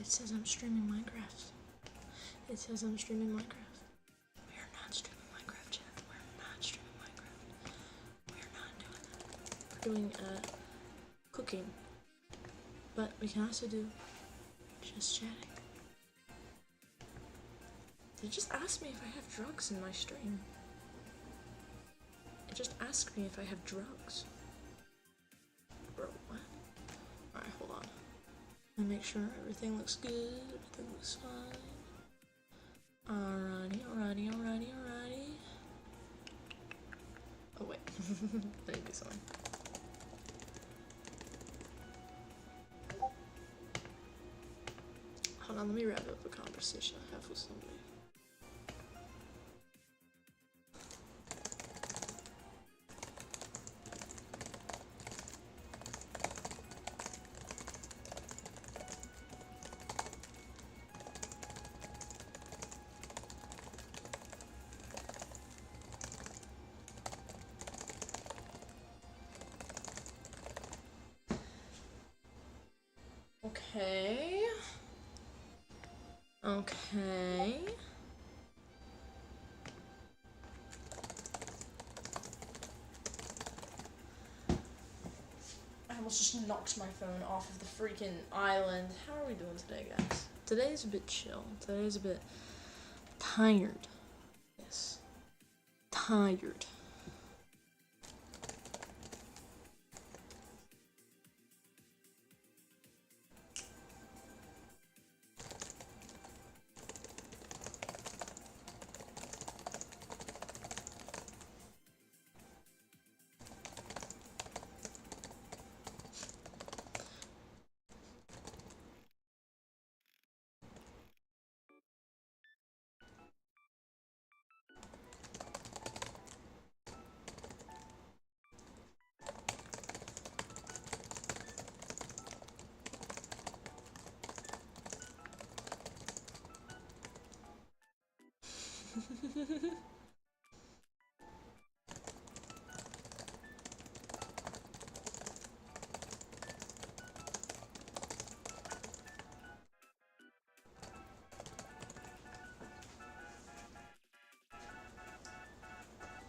It says I'm streaming Minecraft. It says I'm streaming Minecraft. We are not streaming Minecraft, chat. We're not streaming Minecraft. We are not doing that. We're doing cooking. But we can also do just chatting. They just asked me if I have drugs in my stream. It just asked me if I have drugs. Bro, what? Alright, hold on. Let me make sure everything looks good, everything looks fine. Alrighty. Oh wait, I need to do something. Hold on, let me wrap up a conversation I have with somebody. Okay. I almost just knocked my phone off of the freaking island. How are we doing today, guys? Today's a bit chill. Today's a bit tired. Yes. Tired.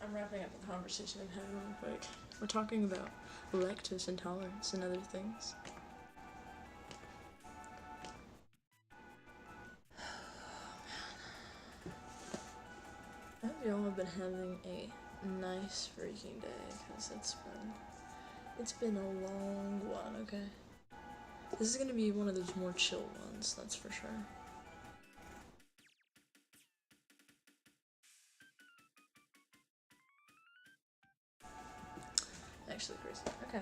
I'm wrapping up the conversation I've had real quick. We're talking about lactose intolerance and other things. I hope y'all have been having a nice freaking day, because it's been a long one, okay? This is gonna be one of those more chill ones, that's for sure. Actually crazy. Okay.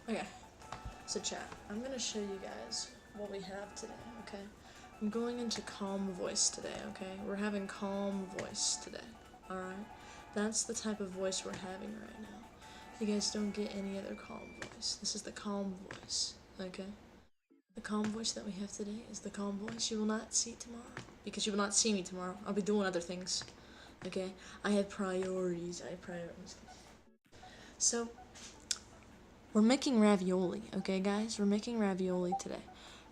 Okay. So chat, I'm gonna show you guys what we have today, okay? I'm going into calm voice today, okay? We're having calm voice today, alright? That's the type of voice we're having right now. You guys don't get any other calm voice. This is the calm voice, okay? The calm voice that we have today is the calm voice you will not see tomorrow. Because you will not see me tomorrow. I'll be doing other things, okay? I have priorities. So, we're making ravioli, okay, guys? We're making ravioli today.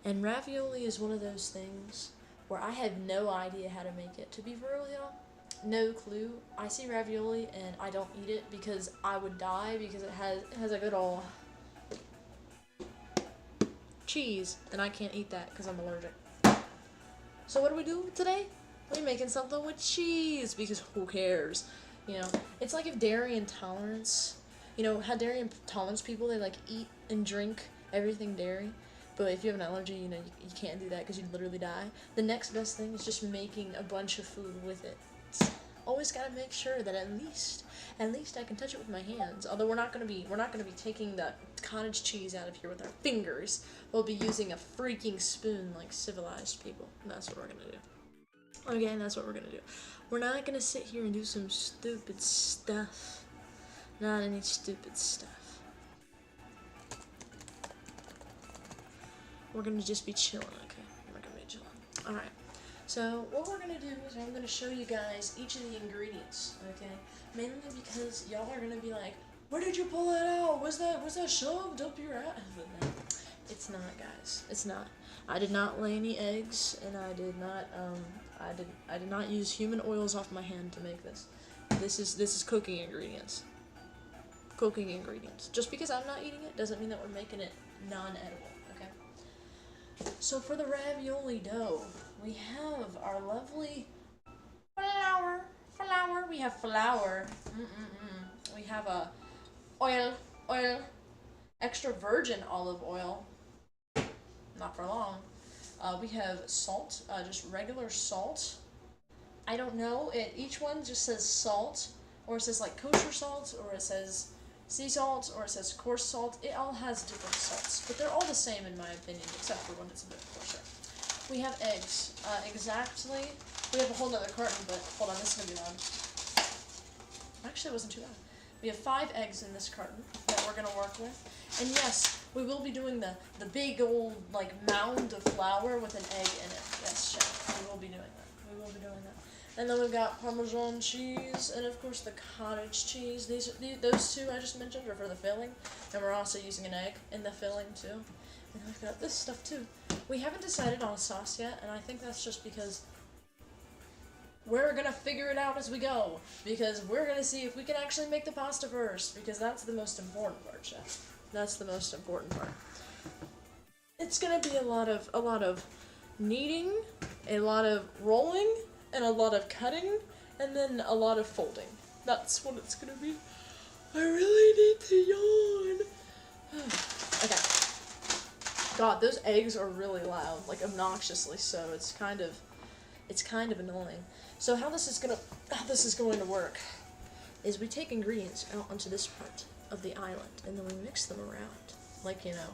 And ravioli is one of those things where I had no idea how to make it. To be real, y'all, no clue. I see ravioli and I don't eat it because I would die because it has a good ol' cheese, and I can't eat that because I'm allergic. So what do we do today? We're making something with cheese because who cares? You know, it's like if dairy intolerance, you know, how dairy intolerance people, they like eat and drink everything dairy. But if you have an allergy, you know, you can't do that because you'd literally die. The next best thing is just making a bunch of food with it. Always gotta make sure that at least I can touch it with my hands. Although we're not gonna be taking the cottage cheese out of here with our fingers. We'll be using a freaking spoon like civilized people. And that's what we're gonna do. Okay, that's what we're gonna do. We're not gonna sit here and do some stupid stuff. Not any stupid stuff. We're gonna just be chilling, okay? We're gonna be chilling. Alright. So what we're gonna do is I'm gonna show you guys each of the ingredients, okay? Mainly because y'all are gonna be like, where did you pull that out? Was that shoved up your ass? But no, it's not, guys. It's not. I did not lay any eggs, and I did not use human oils off my hand to make this. This is cooking ingredients. Cooking ingredients. Just because I'm not eating it doesn't mean that we're making it non-edible, okay? So for the ravioli dough, we have our lovely flour. We have flour. We have a oil, extra virgin olive oil. Not for long. We have salt, just regular salt. I don't know. Each one just says salt, or it says like kosher salt, or it says sea salt, or it says coarse salt. It all has different salts, but they're all the same in my opinion, except for when it's a bit coarser. We have eggs. Exactly. We have a whole nother carton, but hold on, this is gonna be loud. Actually, it wasn't too loud. We have 5 eggs in this carton that we're gonna work with, and yes, we will be doing the big old like mound of flour with an egg in it. Yes, chef, we will be doing that. We will be doing that. And then we've got Parmesan cheese, and of course the cottage cheese. Those two I just mentioned are for the filling, and we're also using an egg in the filling too. And we've got this stuff too. We haven't decided on a sauce yet, and I think that's just because we're gonna figure it out as we go. Because we're gonna see if we can actually make the pasta first, because that's the most important part, chef. That's the most important part. It's gonna be a lot of kneading, a lot of rolling, and a lot of cutting, and then a lot of folding. That's what it's gonna be. I really need to yawn. Okay. God, those eggs are really loud, like obnoxiously so. It's kind of annoying. So how this is going to work is we take ingredients out onto this part of the island, and then we mix them around. Like, you know,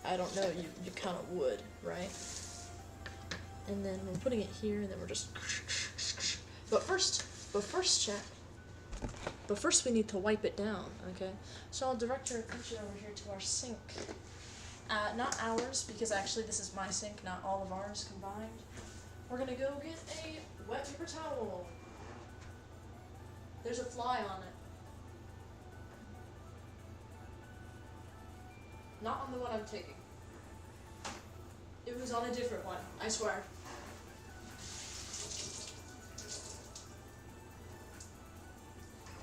I don't know, you kind of would, right? And then we're putting it here, and then we're just... But first, we need to wipe it down, okay? So I'll direct your attention over here to our sink. Not ours, because actually this is my sink, not all of ours combined. We're gonna go get a wet paper towel. There's a fly on it. Not on the one I'm taking. It was on a different one, I swear.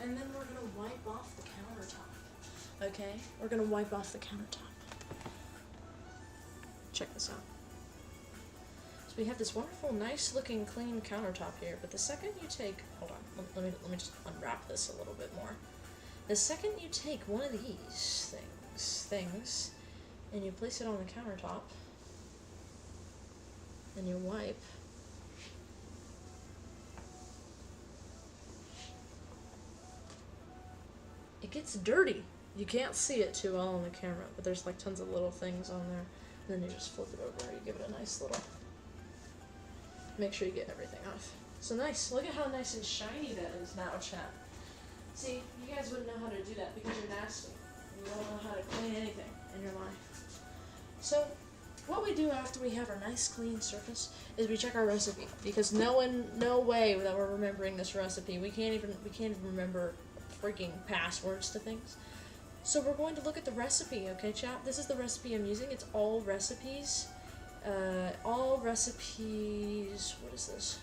And then we're gonna wipe off the countertop. Okay? We're gonna wipe off the countertop. Check this out. So we have this wonderful, nice looking, clean countertop here, but the second you take, hold on, let me just unwrap this a little bit more. The second you take one of these things, and you place it on the countertop, and you wipe, it gets dirty. You can't see it too well on the camera, but there's like tons of little things on there. And then you just flip it over, you give it a nice little, make sure you get everything off. So nice, look at how nice and shiny that is now, chat. See, you guys wouldn't know how to do that because you're nasty. You don't know how to clean anything in your life. So, what we do after we have our nice clean surface is we check our recipe, because no way that we're remembering this recipe. We can't even remember freaking passwords to things. So we're going to look at the recipe, okay, chat? This is the recipe I'm using. It's all recipes. All recipes... What is this?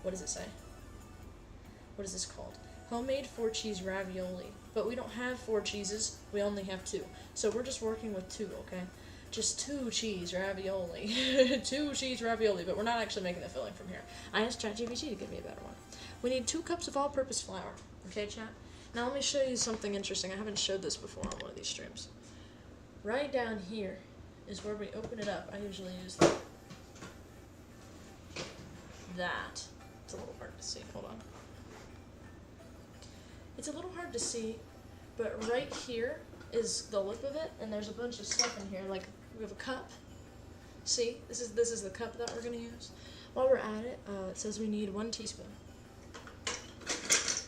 What does it say? What is this called? Homemade 4-cheese ravioli. But we don't have 4 cheeses. We only have 2. So we're just working with 2, okay? Just 2 cheese ravioli. 2 cheese ravioli, but we're not actually making the filling from here. I asked ChatGPT to give me a better one. We need 2 cups of all-purpose flour, okay, chat? Now let me show you something interesting. I haven't showed this before on one of these streams. Right down here is where we open it up. I usually use that. It's a little hard to see. Hold on. It's a little hard to see, but right here is the lip of it, and there's a bunch of stuff in here. Like, we have a cup. See? This is the cup that we're going to use. While we're at it, it says we need 1 teaspoon.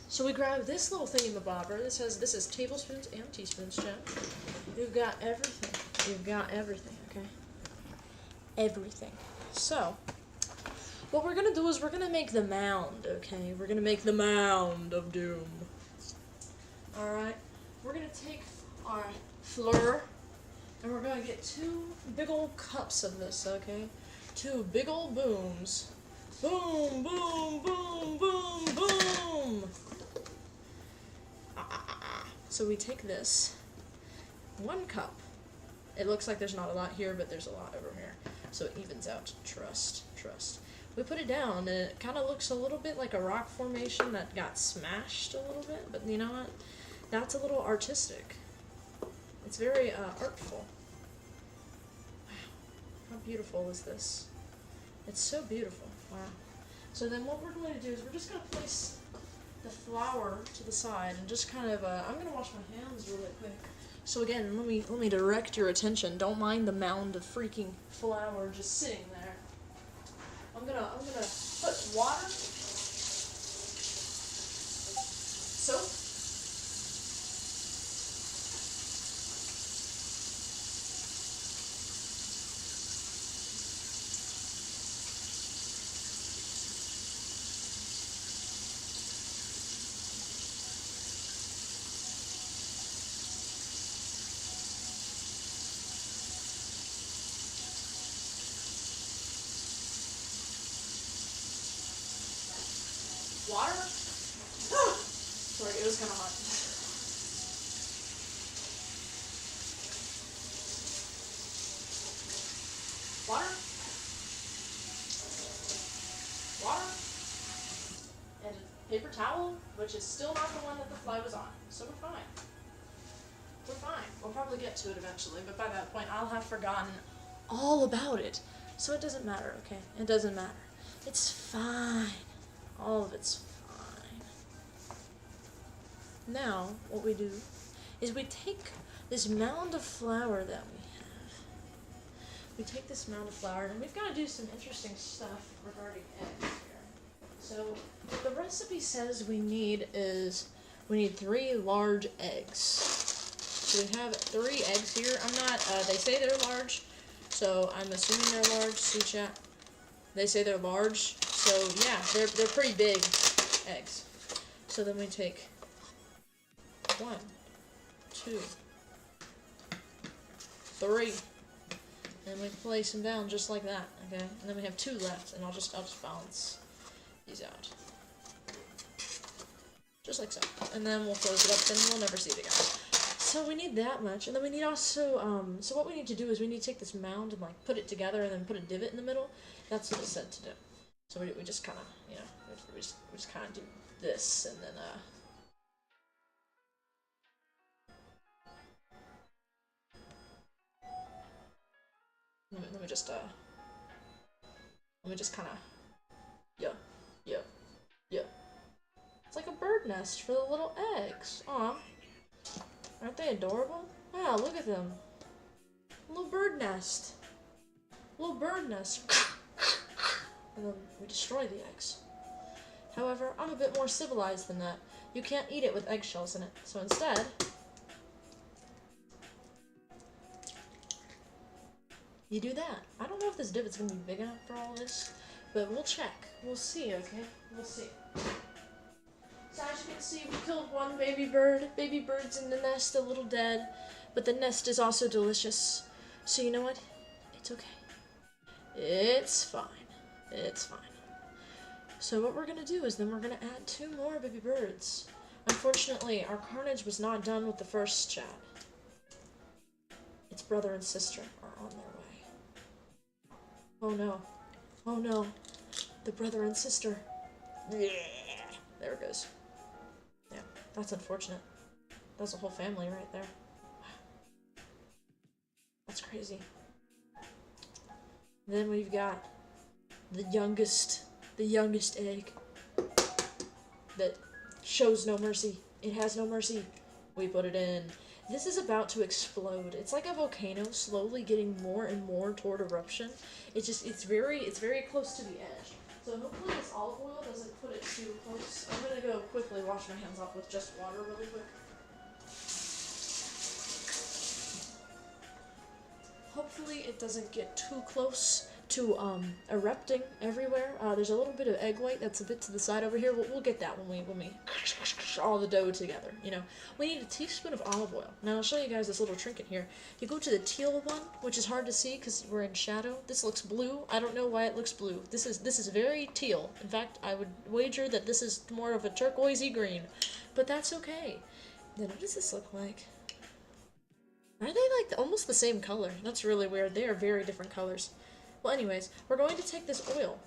So we grab this little thing in the bobber. This is tablespoons and teaspoons, chat. You've got everything. You've got everything, okay? Everything. So, what we're gonna do is we're gonna make the mound, okay? We're gonna make the mound of doom. Alright? We're gonna take our flour, and we're gonna get 2 big old cups of this, okay? 2 big old booms. Boom, boom, boom, boom, boom! So we take this, 1 cup. It looks like there's not a lot here, but there's a lot over here. So it evens out. Trust, trust. We put it down, and it kind of looks a little bit like a rock formation that got smashed a little bit, but you know what? That's a little artistic. It's very artful. Wow, how beautiful is this? It's so beautiful. Wow. So then what we're going to do is we're just going to place the flour to the side and just kind of, I'm going to wash my hands really quick. So again, let me direct your attention. Don't mind the mound of freaking flour just sitting there. I'm gonna put water, soap, water. Sorry, it was kind of hot. Water. Water. And a paper towel, which is still not the one that the fly was on. So we're fine. We're fine. We'll probably get to it eventually, but by that point I'll have forgotten all about it. So it doesn't matter, okay? It doesn't matter. It's fine. All of it's fine. Now, what we do is we take this mound of flour that we have. We take this mound of flour, and we've got to do some interesting stuff regarding eggs here. So, what the recipe says we need is, we need 3 large eggs. So we have 3 eggs here. I'm not, they say they're large, so I'm assuming they're large. See, chat? They say they're large, so yeah, they're pretty big eggs. So then we take 1, 2, 3, and we place them down just like that, okay? And then we have 2 left, and I'll just balance these out, just like so. And then we'll close it up, and we'll never see it again. So we need that much, and then we need also, so what we need to do is we need to take this mound and like put it together and then put a divot in the middle. That's what it said to do. So we just kind of, you know, we just kind of do this, and then, let me just kind of, yeah. It's like a bird nest for the little eggs. Aw. Aren't they adorable? Wow, look at them. A little bird nest. Little bird nest. And then we destroy the eggs. However, I'm a bit more civilized than that. You can't eat it with eggshells in it. So instead, you do that. I don't know if this divot's gonna be big enough for all this, but we'll check. We'll see, okay? We'll see. So as you can see, we killed 1 baby bird. Baby bird's in the nest, a little dead, but the nest is also delicious. So you know what? It's okay. It's fine. It's fine. So what we're gonna do is then we're gonna add 2 more baby birds. Unfortunately, our carnage was not done with the first chat. Its brother and sister are on their way. Oh no. Oh no. The brother and sister. Yeah. There it goes. Yeah, that's unfortunate. That's a whole family right there. That's crazy. Then we've got the youngest egg that shows no mercy. It has no mercy. We put it in. This is about to explode. It's like a volcano slowly getting more and more toward eruption. It's very close to the edge. So hopefully this olive oil doesn't put it too close. I'm gonna go quickly wash my hands off with just water really quick. Hopefully it doesn't get too close to erupting everywhere. There's a little bit of egg white that's a bit to the side over here. We'll get that when we all the dough together. You know, we need a teaspoon of olive oil. Now I'll show you guys this little trinket here. You go to the teal one, which is hard to see because we're in shadow. This looks blue. I don't know why it looks blue. This is very teal. In fact, I would wager that this is more of a turquoisey green, but that's okay. Then what does this look like? Are they like almost the same color? That's really weird. They are very different colors. Well, anyways, we're going to take this oil,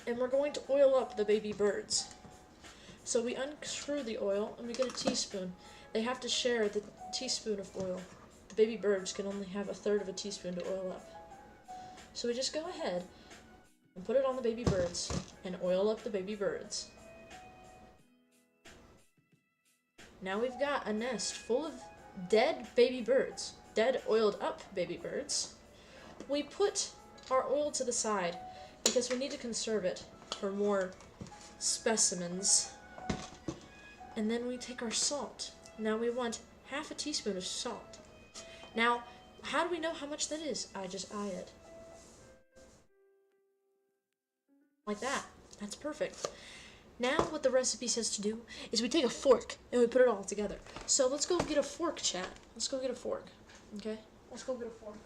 and we're going to oil up the baby birds. So we unscrew the oil, and we get a teaspoon. They have to share the teaspoon of oil. The baby birds can only have 1/3 of a teaspoon to oil up. So we just go ahead and put it on the baby birds, and oil up the baby birds. Now we've got a nest full of dead baby birds. Dead, oiled up baby birds. We put our oil to the side because we need to conserve it for more specimens. And then we take our salt. Now we want 1/2 teaspoon of salt. Now, how do we know how much that is? I just eye it. Like that. That's perfect. Now what the recipe says to do is we take a fork and we put it all together. So let's go get a fork, chat. Let's go get a fork. Okay? Let's go get a fork.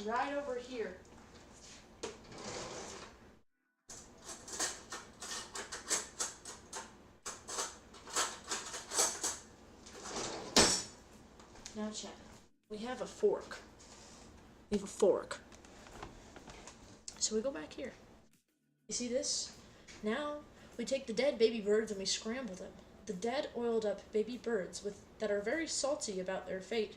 Right over here. Now chat. We have a fork. We have a fork. So we go back here. You see this? Now we take the dead baby birds and we scramble them. The dead, oiled up baby birds that are very salty about their fate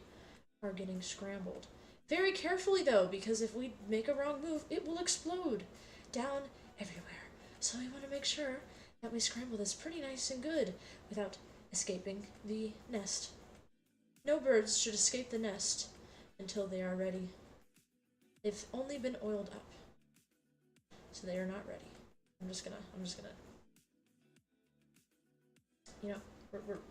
are getting scrambled. Very carefully though, because if we make a wrong move, it will explode down everywhere. So we want to make sure that we scramble this pretty nice and good without escaping the nest. No birds should escape the nest until they are ready. They've only been oiled up, so they are not ready. I'm just gonna you know,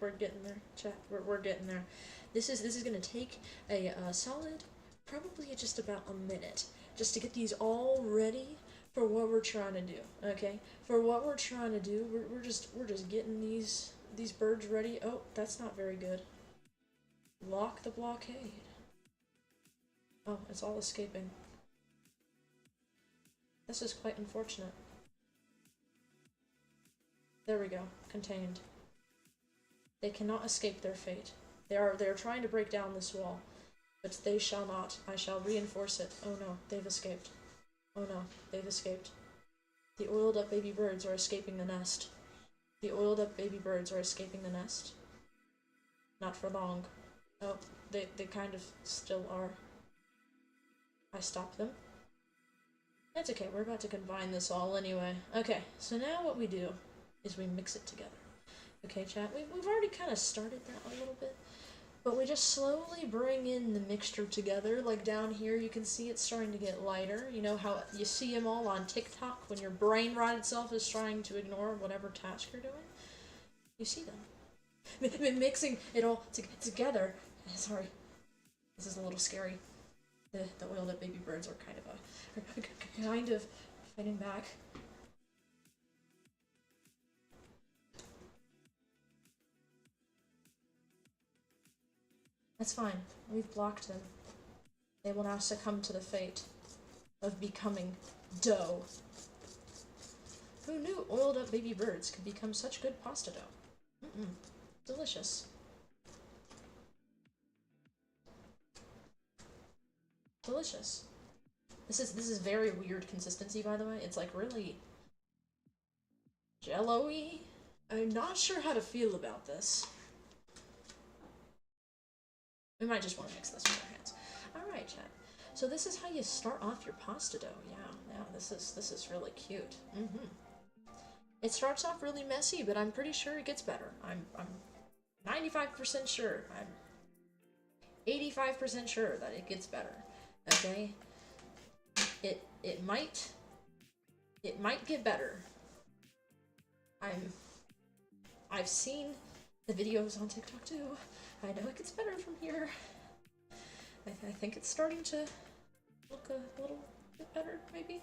we're getting there, chat. We're getting there. This is gonna take a solid, probably just about a minute, just to get these all ready for what we're trying to do. Okay, for what we're trying to do, we're just getting these birds ready. Oh, that's not very good. Lock the blockade. Oh, it's all escaping. This is quite unfortunate. There we go. Contained. They cannot escape their fate. They are trying to break down this wall, but they shall not. I shall reinforce it. Oh no, they've escaped. Oh no, they've escaped. The oiled up baby birds are escaping the nest. The oiled up baby birds are escaping the nest. Not for long. Oh, they kind of still are. I stopped them. That's okay, we're about to combine this all anyway. Okay, so now what we do is we mix it together. Okay, chat, we've already kind of started that a little bit, but we just slowly bring in the mixture together. Like down here, you can see it's starting to get lighter. You know how you see them all on TikTok when your brain rot itself is trying to ignore whatever task you're doing? You see them. Mixing it all together. Sorry, this is a little scary. The oiled up baby birds are kind of fighting back. That's fine. We've blocked them. They will now succumb to the fate of becoming dough. Who knew oiled up baby birds could become such good pasta dough? Delicious. Delicious. This is very weird consistency, by the way. It's like really jello-y. I'm not sure how to feel about this. We might just want to mix this with our hands. Alright, chat. So this is how you start off your pasta dough. Yeah, this is really cute. It starts off really messy, but I'm pretty sure it gets better. I'm 95% sure. I'm 85% sure that it gets better. Okay? It might get better. I've seen the videos on TikTok too. I know it gets better from here. I think it's starting to look a bit better, maybe.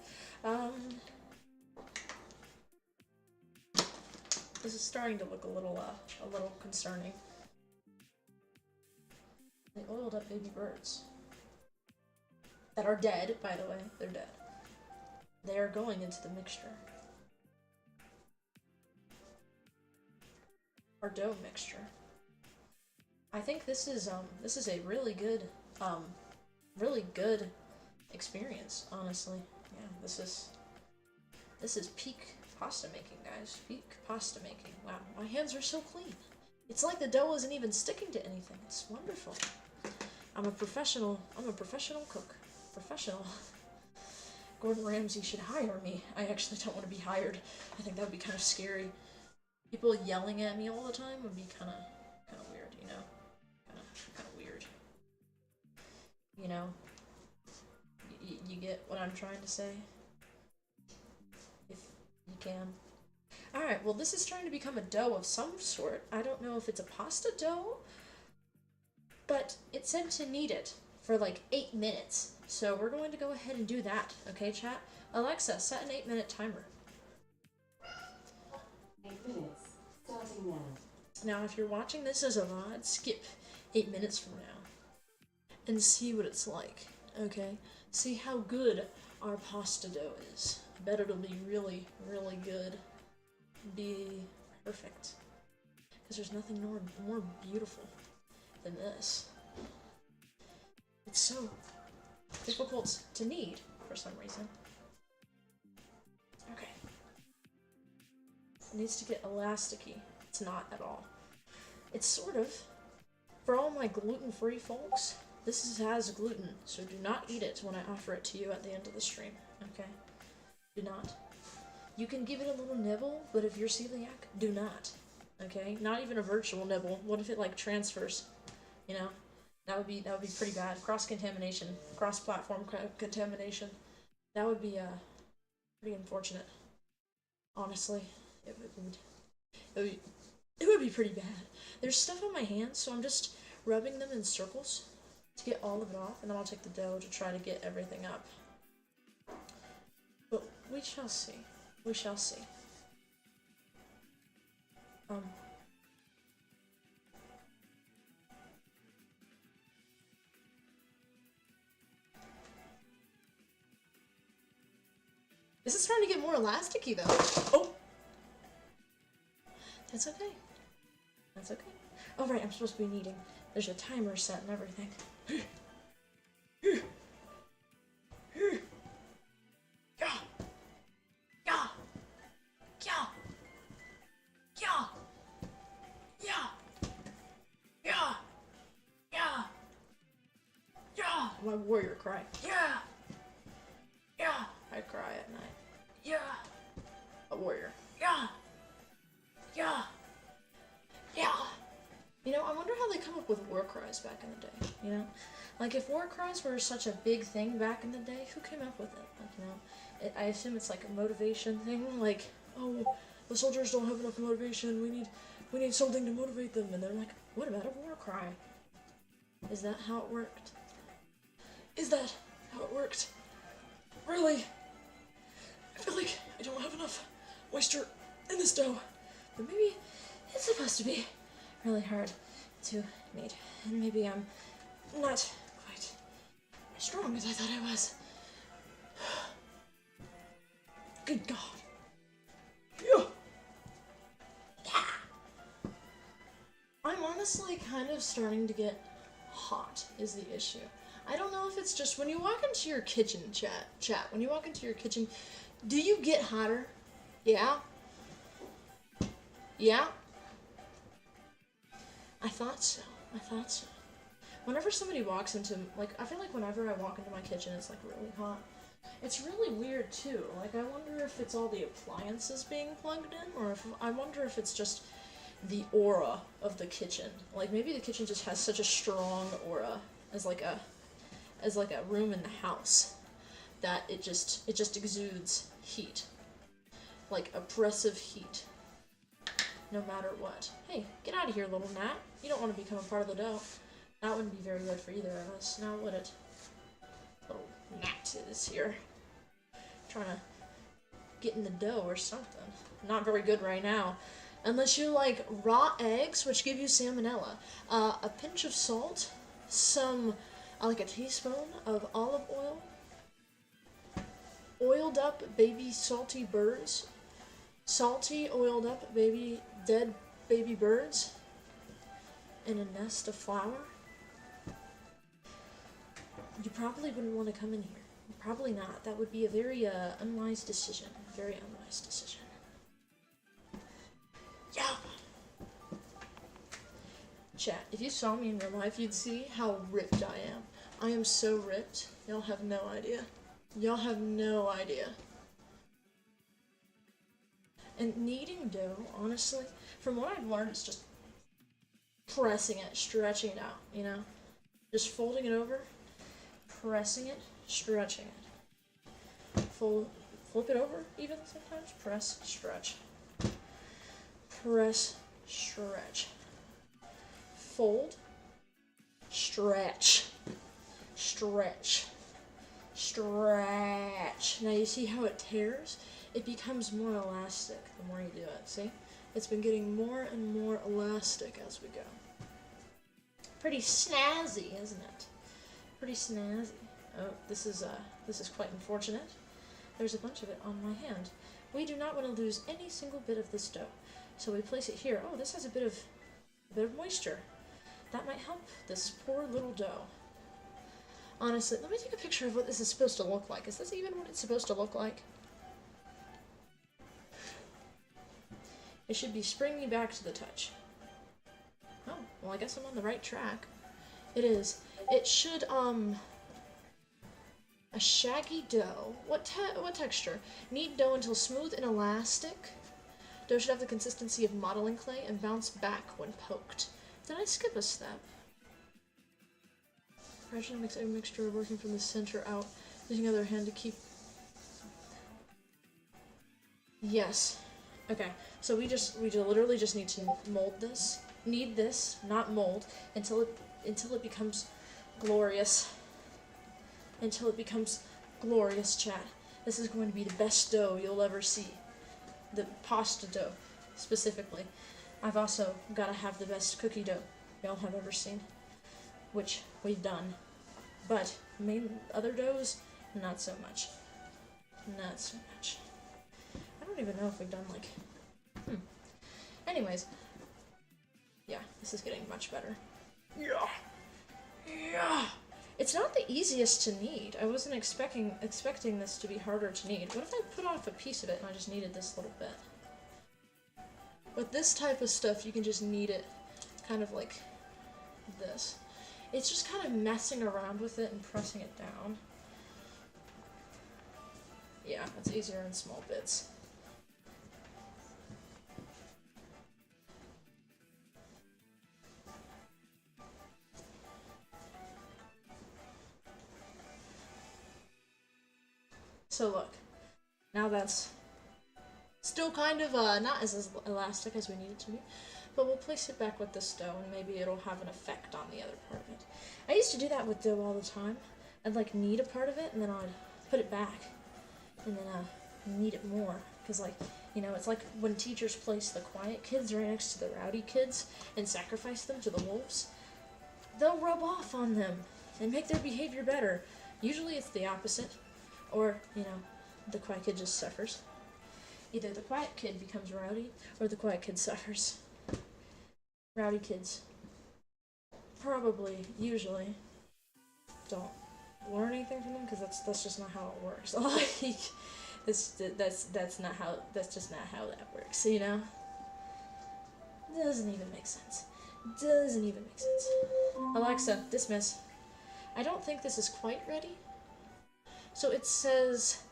This is starting to look a little concerning. They oiled up baby birds. That are dead, by the way. They're dead. They are going into the mixture. Our dough mixture. I think this is a really good experience, honestly. Yeah, this is peak pasta making, guys. Peak pasta making. Wow, my hands are so clean. It's like the dough isn't even sticking to anything. It's wonderful. I'm a professional cook. Professional. Gordon Ramsay should hire me. I actually don't want to be hired. I think that would be kind of scary. People yelling at me all the time would be kind of weird, you know? Kind of weird. You know? You get what I'm trying to say? If you can. Alright, well this is trying to become a dough of some sort. I don't know if it's a pasta dough, but it said to knead it for like 8 minutes. So we're going to go ahead and do that, okay, chat? Alexa, set an 8-minute timer. 8 minutes, starting now. Now, if you're watching this as a VOD, skip 8 minutes from now and see what it's like, okay? See how good our pasta dough is. I bet it'll be really, really good. Be perfect. Because there's nothing more beautiful than this. It's so difficult to knead for some reason. Okay. It needs to get elasticy. It's not at all. It's sort of. For all my gluten-free folks, this has gluten, so do not eat it when I offer it to you at the end of the stream, okay? Do not. You can give it a little nibble, but if you're celiac, do not, okay? Not even a virtual nibble. What if it, like, transfers, you know? That would be pretty bad. Cross-contamination, cross-platform contamination. That would be, pretty unfortunate. Honestly, it would be pretty bad. There's stuff on my hands, so I'm just rubbing them in circles to get all of it off, and then I'll take the dough to try to get everything up. But we shall see. We shall see. This is starting to get more elasticy, though. Oh! That's okay. That's okay. Oh, right, I'm supposed to be kneading. There's a timer set and everything. Yeah! Yeah! Yeah! Yeah! Yeah! Yeah! Yeah! Yeah! My warrior cry. Yeah! Yeah! I cry at night. Yeah! A warrior. Yeah! Yeah! Yeah! You know, I wonder how they come up with war cries back in the day, you know? Like, if war cries were such a big thing back in the day, who came up with it? Like, you know, I assume it's like a motivation thing, like, oh, the soldiers don't have enough motivation, we need something to motivate them, and they're like, what about a war cry? Is that how it worked? Is that how it worked? Really? I feel like I don't have enough moisture in this dough, but maybe it's supposed to be really hard to knead, and maybe I'm not quite as strong as I thought I was. Good God. Yeah. Yeah. I'm honestly kind of starting to get hot is the issue. I don't know if it's just when you walk into your kitchen, chat, when you walk into your kitchen, do you get hotter? Yeah? Yeah? I thought so. I thought so. Whenever somebody walks into, like, I feel like whenever I walk into my kitchen, it's, like, really hot. It's really weird, too. Like, I wonder if it's all the appliances being plugged in, or if, I wonder if it's just the aura of the kitchen. Like, maybe the kitchen just has such a strong aura as, like, a room in the house that it just exudes heat. Like, oppressive heat. No matter what. Hey, get out of here, little gnat. You don't want to become a part of the dough. That wouldn't be very good for either of us, now would it? Little gnat is here. trying to get in the dough or something. Not very good right now. Unless you like raw eggs, which give you salmonella. A pinch of salt, like a teaspoon of olive oil, oiled up baby salty birds, salty oiled up dead baby birds, and a nest of flour. You probably wouldn't want to come in here. Probably not. That would be a very unwise decision. Very unwise decision. Yeah. Chat, if you saw me in real life, you'd see how ripped I am. I am so ripped. Y'all have no idea. Y'all have no idea. And kneading dough, honestly, from what I've learned, is just pressing it, stretching it out, you know? Just folding it over, pressing it, stretching it. Flip it over, even sometimes. Press, stretch. Press, stretch. Fold, stretch. Stretch. Stretch. Now you see how it tears? It becomes more elastic the more you do it, see? It's been getting more and more elastic as we go. Pretty snazzy, isn't it? Pretty snazzy. Oh, this is quite unfortunate. There's a bunch of it on my hand. We do not want to lose any single bit of this dough. So we place it here. Oh, this has a bit of moisture. That might help this poor little dough. Honestly, let me take a picture of what this is supposed to look like. Is this even what it's supposed to look like? It should be springy back to the touch. Oh, well I guess I'm on the right track. It is. It should, a shaggy dough. What texture? Knead dough until smooth and elastic. Dough should have the consistency of modeling clay and bounce back when poked. Did I skip a step? Gradually mix a mixture working from the center out, using the other hand to keep... Yes. Okay, so we literally just need to mold this. Knead this, not mold, until it becomes glorious. Until it becomes glorious, chat. This is going to be the best dough you'll ever see. The pasta dough, specifically. I've also got to have the best cookie dough y'all have ever seen, which we've done. But other doughs, not so much. Not so much. I don't even know if we've done like... Anyways. Yeah, this is getting much better. Yeah! Yeah! It's not the easiest to knead. I wasn't expecting this to be harder to knead. What if I put off a piece of it and I just kneaded this little bit? With this type of stuff, you can just knead it kind of like this. It's just kind of messing around with it and pressing it down. Yeah, it's easier in small bits. So look, now that's still kind of not as elastic as we need it to be, but we'll place it back with this dough and maybe it'll have an effect on the other part of it. I used to do that with dough all the time. I'd like knead a part of it and then I'd put it back and then knead it more. Because like, you know, it's like when teachers place the quiet kids right next to the rowdy kids and sacrifice them to the wolves. They'll rub off on them and make their behavior better. Usually it's the opposite. Or, you know, the quiet kid just suffers. Either the quiet kid becomes rowdy, or the quiet kid suffers. Rowdy kids probably, usually, don't learn anything from them, because that's just not how it works. Like, that's just not how that works, you know? Doesn't even make sense. Doesn't even make sense. Alexa, dismiss. I don't think this is quite ready. So it says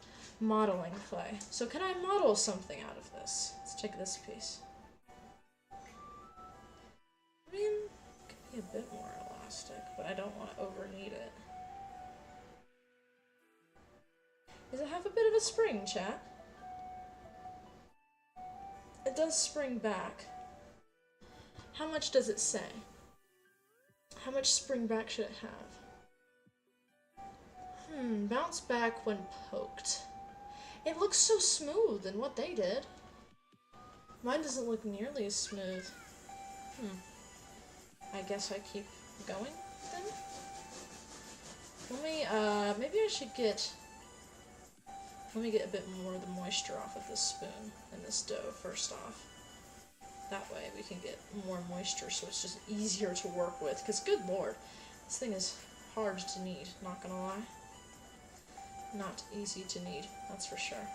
modeling clay. So can I model something out of this? Let's take this piece. I mean, it could be a bit more elastic, but I don't want to over-knead it. Does it have a bit of a spring, chat? It does spring back. How much does it say? How much spring back should it have? Bounce back when poked. It looks so smooth than what they did. Mine doesn't look nearly as smooth. I guess I keep going then? Let me, maybe I should let me get a bit more of the moisture off of this spoon and this dough first off. That way we can get more moisture so it's just easier to work with. Because good lord, this thing is hard to knead, not gonna lie. Not easy to knead, that's for sure.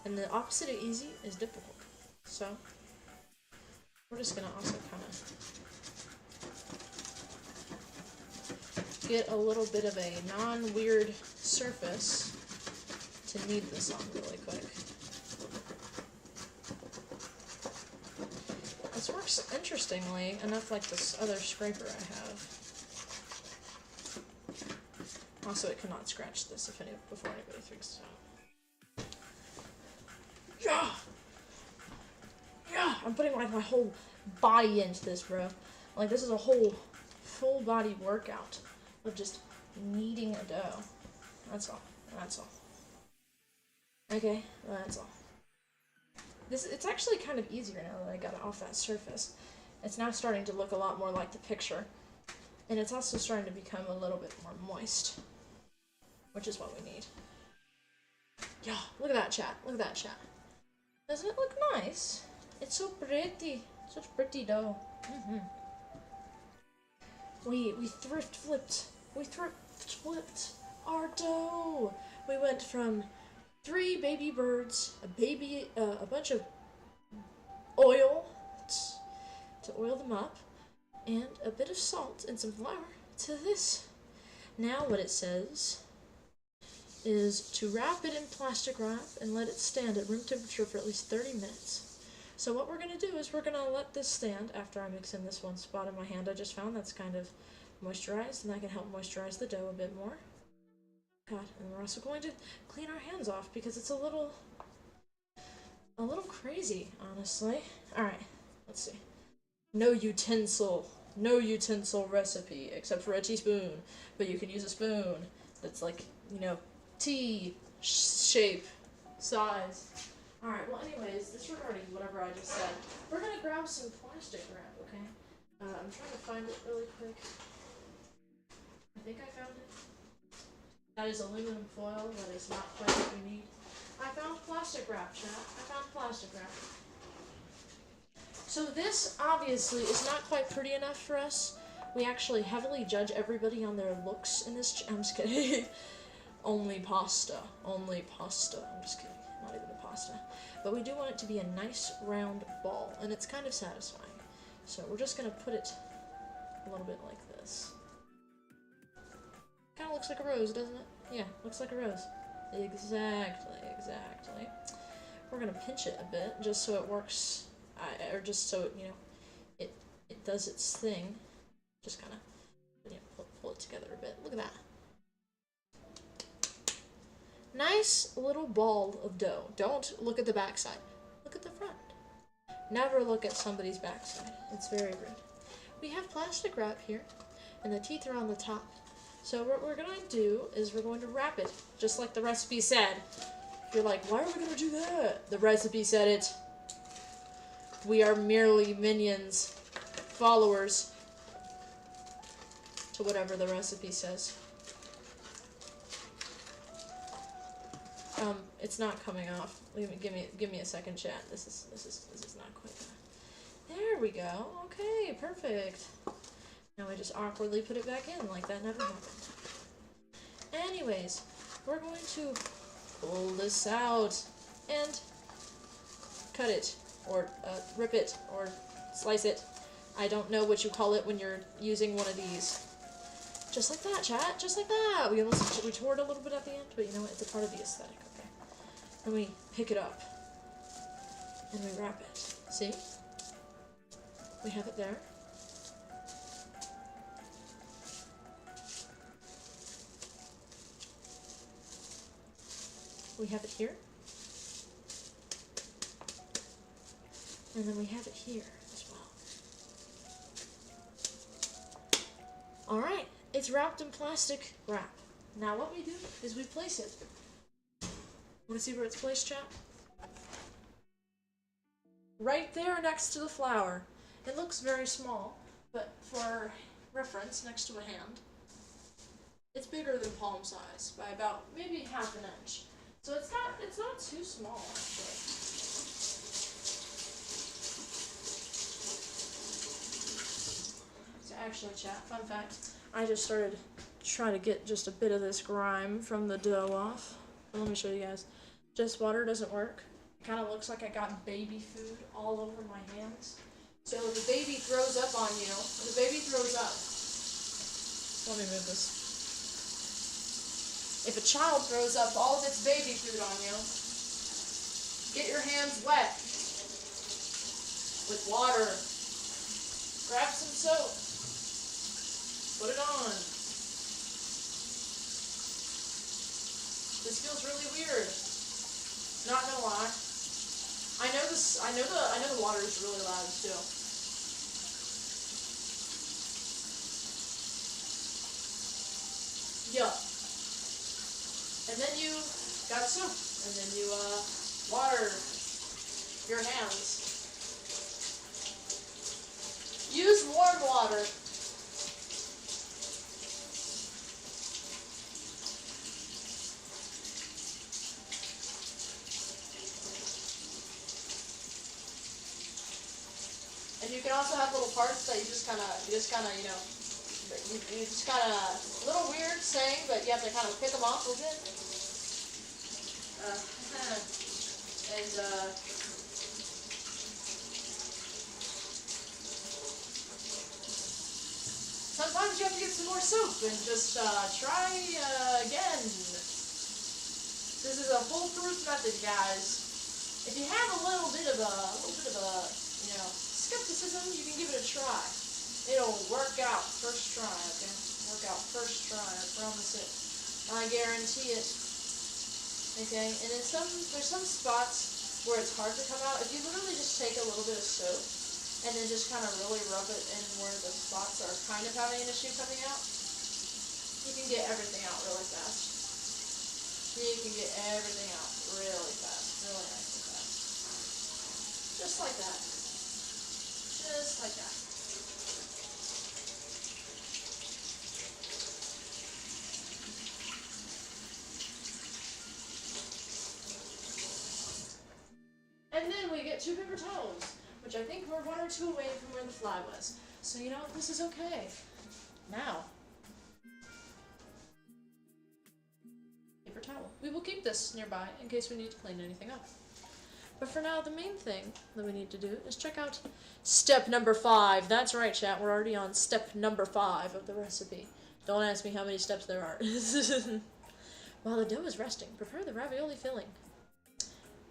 And the opposite of easy is difficult. So, we're just gonna also kind of get a little bit of a non-weird surface to knead this on really quick. This works interestingly enough like this other scraper I have. Also, it cannot scratch this before anybody figures it out. Yeah! Yeah! I'm putting like my whole body into this, bro. Like, this is a whole full body workout of just kneading a dough. That's all. That's all. Okay, that's all. It's actually kind of easier now that I got it off that surface. It's now starting to look a lot more like the picture. And it's also starting to become a little bit more moist. Which is what we need. Yeah, look at that, chat. Look at that, chat. Doesn't it look nice? It's so pretty. Such pretty dough. We thrift flipped. We thrift flipped our dough. We went from 3 baby birds, a bunch of oil to oil them up, and a bit of salt and some flour to this. Now what it says is to wrap it in plastic wrap and let it stand at room temperature for at least 30 minutes. So what we're going to do is we're going to let this stand after I mix in this one spot in my hand I just found that's kind of moisturized, and that can help moisturize the dough a bit more. God, and we're also going to clean our hands off because it's a little crazy, honestly. Alright, let's see. No utensil recipe except for a teaspoon, but you can use a spoon that's like, you know, T shape, size. Alright, well anyways, disregarding whatever I just said, we're gonna grab some plastic wrap, okay? I'm trying to find it really quick. I think I found it. That is aluminum foil, that is not quite what we need. I found plastic wrap, chat. I found plastic wrap. So this, obviously, is not quite pretty enough for us. We actually heavily judge everybody on their looks in this I'm just kidding. Only pasta. Only pasta. I'm just kidding. Not even a pasta. But we do want it to be a nice round ball, and it's kind of satisfying. So we're just going to put it a little bit like this. Kind of looks like a rose, doesn't it? Yeah, looks like a rose. Exactly, exactly. We're going to pinch it a bit, just so it works, or just so it, you know, it does its thing. Just kind of, you know, pull it together a bit. Look at that. Nice little ball of dough. Don't look at the backside. Look at the front. Never look at somebody's backside. It's very rude. We have plastic wrap here, and the teeth are on the top. So what we're going to do is we're going to wrap it, just like the recipe said. You're like, why are we going to do that? The recipe said it. We are merely minions, followers to whatever the recipe says. It's not coming off. Give me a second, chat. This is not quite that. There we go. Okay, perfect. Now we just awkwardly put it back in like that never happened. Anyways, we're going to pull this out and cut it, or rip it, or slice it. I don't know what you call it when you're using one of these. Just like that, chat. Just like that. We tore it a little bit at the end, but you know what? It's a part of the aesthetic, okay? And we pick it up. And we wrap it. See? We have it there. We have it here. And then we have it here as well. Alright, it's wrapped in plastic wrap. Now what we do is we place it. Want to see where it's placed, chat? Right there next to the flower. It looks very small, but for reference, next to a hand, it's bigger than palm size by about maybe half an inch. So it's not too small actually. So actually, chat, fun fact, I just started trying to get just a bit of this grime from the dough off. Let me show you guys. Just water doesn't work. It kind of looks like I got baby food all over my hands. So if the baby throws up on you, if the baby throws up, let me move this. If a child throws up all of its baby food on you, get your hands wet with water. Grab some soap. Put it on. This feels really weird. Not gonna lie. I know the water is really loud too. Yeah. And then you got soap, and then you water your hands. Use warm water. And you can also have little parts that you just kind of, you just kind of, a little weird saying, but you have to kind of pick them off a bit. Sometimes you have to get some more soap and just try again. This is a foolproof method, guys. If you have a little bit of a skepticism, you can give it a try. It'll work out first try, okay? Work out first try, I promise it. I guarantee it. Okay, and there's some spots where it's hard to come out. If you literally just take a little bit of soap and then just kind of really rub it in where the spots are kind of having an issue coming out, you can get everything out really fast. You can get everything out really fast, really nice and fast. Just like that. Just like that. And then we get 2 paper towels, which I think we're 1 or 2 away from where the fly was. So you know, this is okay. Now, paper towel. We will keep this nearby in case we need to clean anything up. But for now, the main thing that we need to do is check out step number 5. That's right, chat. We're already on step number 5 of the recipe. Don't ask me how many steps there are. While the dough is resting, prepare the ravioli filling.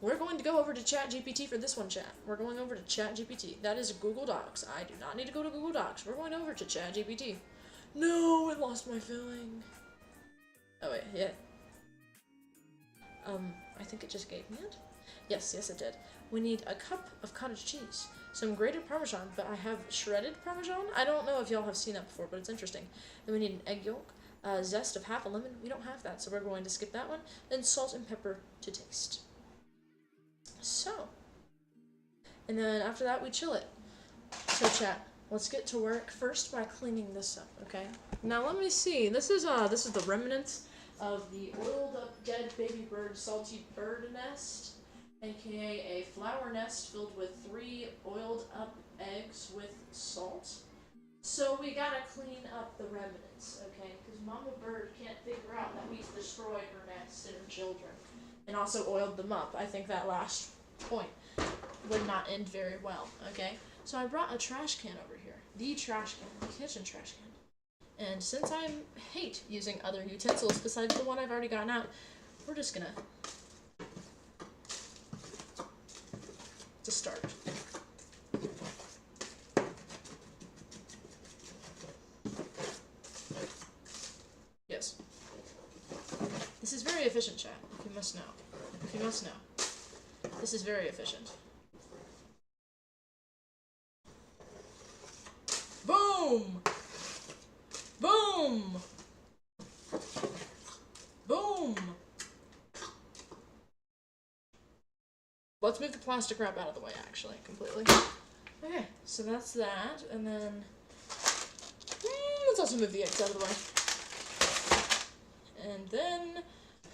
We're going to go over to ChatGPT for this one, chat. We're going over to ChatGPT. That is Google Docs. I do not need to go to Google Docs. We're going over to ChatGPT. No, it lost my filling. Oh, wait, yeah. I think it just gave me it. Yes, it did. We need a cup of cottage cheese, some grated Parmesan, but I have shredded Parmesan. I don't know if y'all have seen that before, but it's interesting. Then we need an egg yolk, a zest of half a lemon. We don't have that, so we're going to skip that one. Then salt and pepper to taste. So, and then after that we chill it. So chat, let's get to work first by cleaning this up, okay? Now let me see. This is the remnants of the oiled up dead baby bird salty bird nest, aka a flower nest filled with 3 oiled up eggs with salt. So we gotta clean up the remnants, okay? Because Mama Bird can't figure out that we destroyed her nest and her children. And also oiled them up. I think that last point would not end very well, okay? So I brought a trash can over here. The trash can, the kitchen trash can. And since I hate using other utensils besides the one I've already gotten out, we're just gonna start. Yes. This is very efficient, chat, if you must know. If you must know. This is very efficient. Boom! Boom! Boom! Let's move the plastic wrap out of the way, actually, completely. Okay, so that's that, and then let's also move the eggs out of the way. And then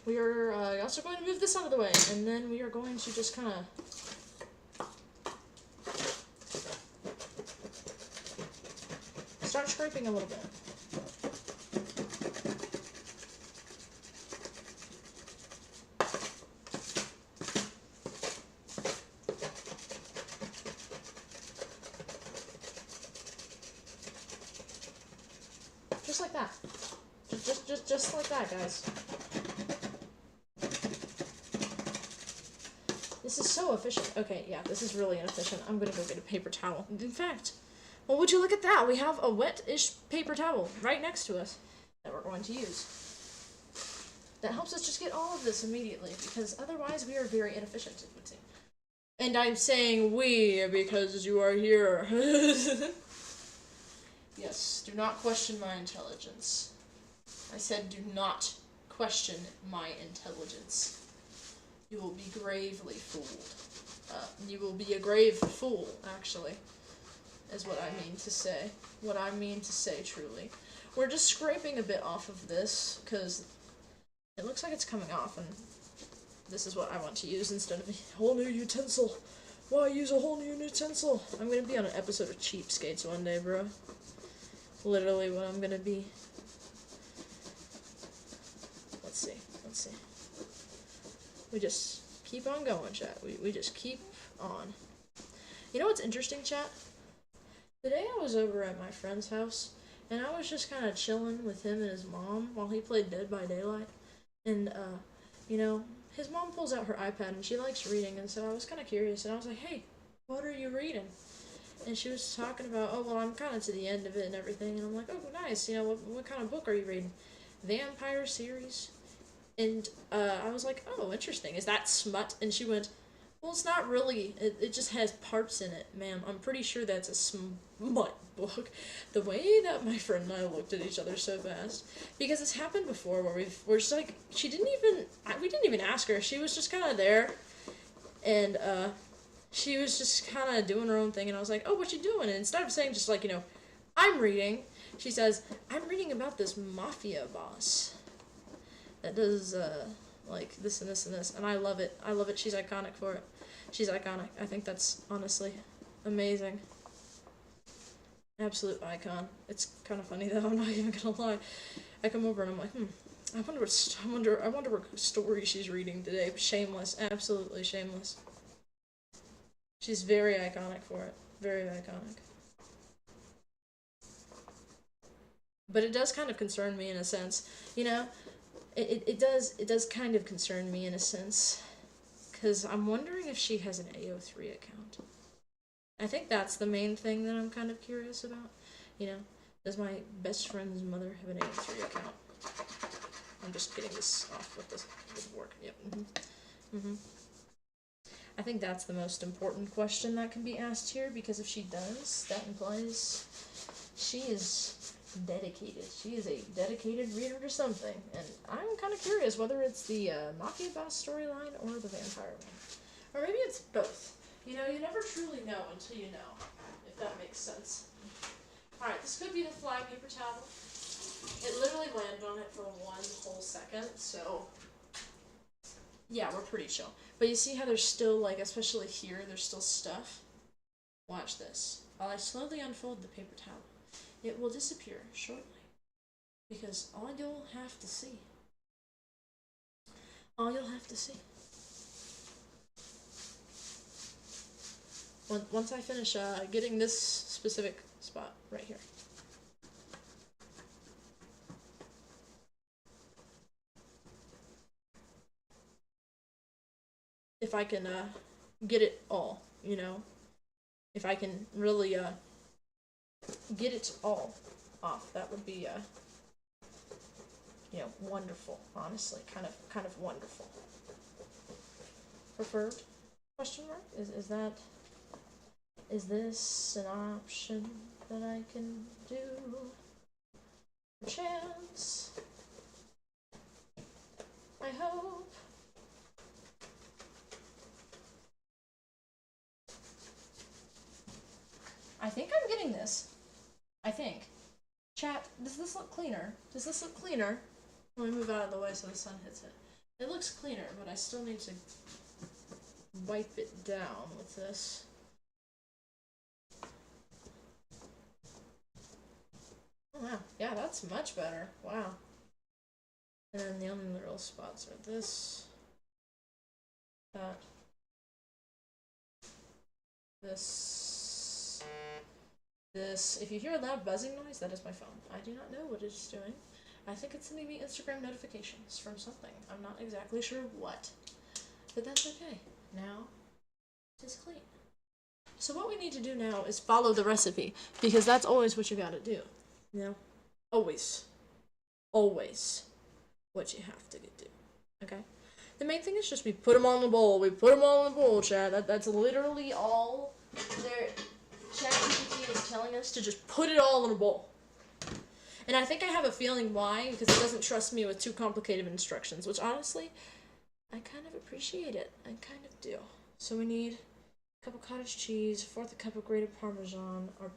we are also going to move this out of the way, and then we are going to just kind of start scraping a little bit. Just like that. Just like that, guys. This is so efficient. Okay, yeah, this is really inefficient. I'm gonna go get a paper towel. In fact, well, would you look at that? We have a wet-ish paper towel right next to us that we're going to use. That helps us just get all of this immediately, because otherwise we are very inefficient, it would seem. And I'm saying we because you are here. Yes, do not question my intelligence. I said do not question my intelligence. You will be gravely fooled. You will be a grave fool, actually, is what I mean to say. What I mean to say, truly. We're just scraping a bit off of this, because it looks like it's coming off, and this is what I want to use instead of a whole new utensil. Why use a whole new utensil? I'm gonna be on an episode of Cheapskates one day, bro. Literally what I'm gonna be. Let's see. We just keep on going, chat. We just keep on. You know what's interesting, chat? Today I was over at my friend's house, and I was just kind of chilling with him and his mom while he played Dead by Daylight. And, you know, his mom pulls out her iPad, and she likes reading, and so I was kind of curious, and I was like, hey, what are you reading? And she was talking about, oh, well, I'm kind of to the end of it and everything, and I'm like, oh, nice, you know, what kind of book are you reading? Vampire series? And I was like, oh, interesting. Is that smut? And she went, well, it's not really. It just has parts in it, ma'am. I'm pretty sure that's a smut book. The way that my friend and I looked at each other so fast. Because it's happened before where we're just like, we didn't even ask her. She was just kind of there. And she was just kind of doing her own thing. And I was like, oh, what you doing? And instead of saying just like, you know, I'm reading, she says, I'm reading about this mafia boss that does, like, this and this and this, and I love it. I love it. She's iconic for it. She's iconic. I think that's, honestly, amazing. Absolute icon. It's kind of funny, though, I'm not even gonna lie. I come over and I'm like, I wonder what story she's reading today. Shameless. Absolutely shameless. She's very iconic for it. Very iconic. But it does kind of concern me in a sense, you know? It does kind of concern me in a sense, because I'm wondering if she has an AO3 account. I think that's the main thing that I'm kind of curious about. You know, does my best friend's mother have an AO3 account? I'm just getting this off with this with work. Yep. I think that's the most important question that can be asked here, because if she does, that implies she is dedicated. She is a dedicated reader to something, and I'm kind of curious whether it's the Mafia Boss storyline or the vampire one. Or maybe it's both. You know, you never truly know until you know, if that makes sense. Alright, this could be the fly paper towel. It literally landed on it for 1 whole second, so yeah, we're pretty chill. But you see how there's still, like, especially here, there's still stuff? Watch this. While I slowly unfold the paper towel, it will disappear shortly, because all you'll have to see, once I finish getting this specific spot right here. If I can get it all, you know, if I can really get it all off, that would be you know, wonderful. Honestly, kind of wonderful. Preferred? Question mark? Is this an option that I can do? Chance. I hope. clean this. I think. Chat, does this look cleaner? Does this look cleaner? Let me move out of the way so the sun hits it. It looks cleaner, but I still need to wipe it down with this. Oh wow, yeah, that's much better. Wow. And then the only little spots are this, that, this. If you hear a loud buzzing noise, that is my phone. I do not know what it is doing. I think it's sending me Instagram notifications from something. I'm not exactly sure what. But that's okay. Now, it is clean. So what we need to do now is follow the recipe, because that's always what you gotta do. You know? Always. Always what you have to do. Okay? The main thing is just we put them all in the bowl. We put them all in the bowl, Chad. That's literally all there. ChatGPT is telling us to just put it all in a bowl. And I think I have a feeling why, because it doesn't trust me with too complicated instructions, which honestly, I kind of appreciate it. I kind of do. So we need a cup of cottage cheese, a fourth a cup of grated Parmesan, our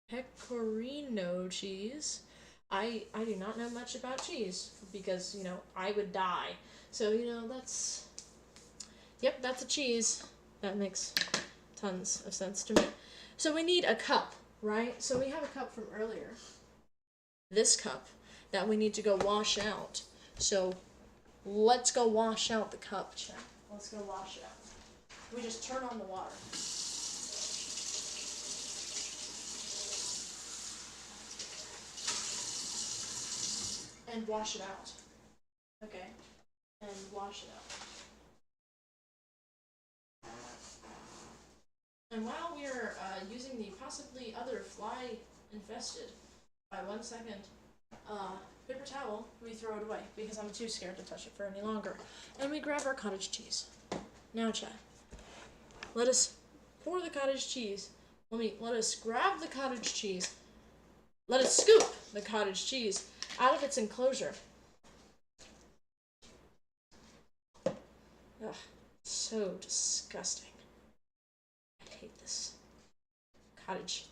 pecorino cheese. I do not know much about cheese, because, you know, I would die. So, you know, that's a cheese. That makes tons of sense to me. So we need a cup, right? So we have a cup from earlier. This cup that we need to go wash out. So let's go wash out the cup, chat. Let's go wash it out. We just turn on the water. And wash it out. Okay? And wash it out. And while we're using the possibly other fly-infested, by 1 second, paper towel, we throw it away because I'm too scared to touch it for any longer. And we grab our cottage cheese. Now, Chad, let us pour the cottage cheese. Let us grab the cottage cheese. Let us scoop the cottage cheese out of its enclosure. Ugh, so disgusting. I hate this cottage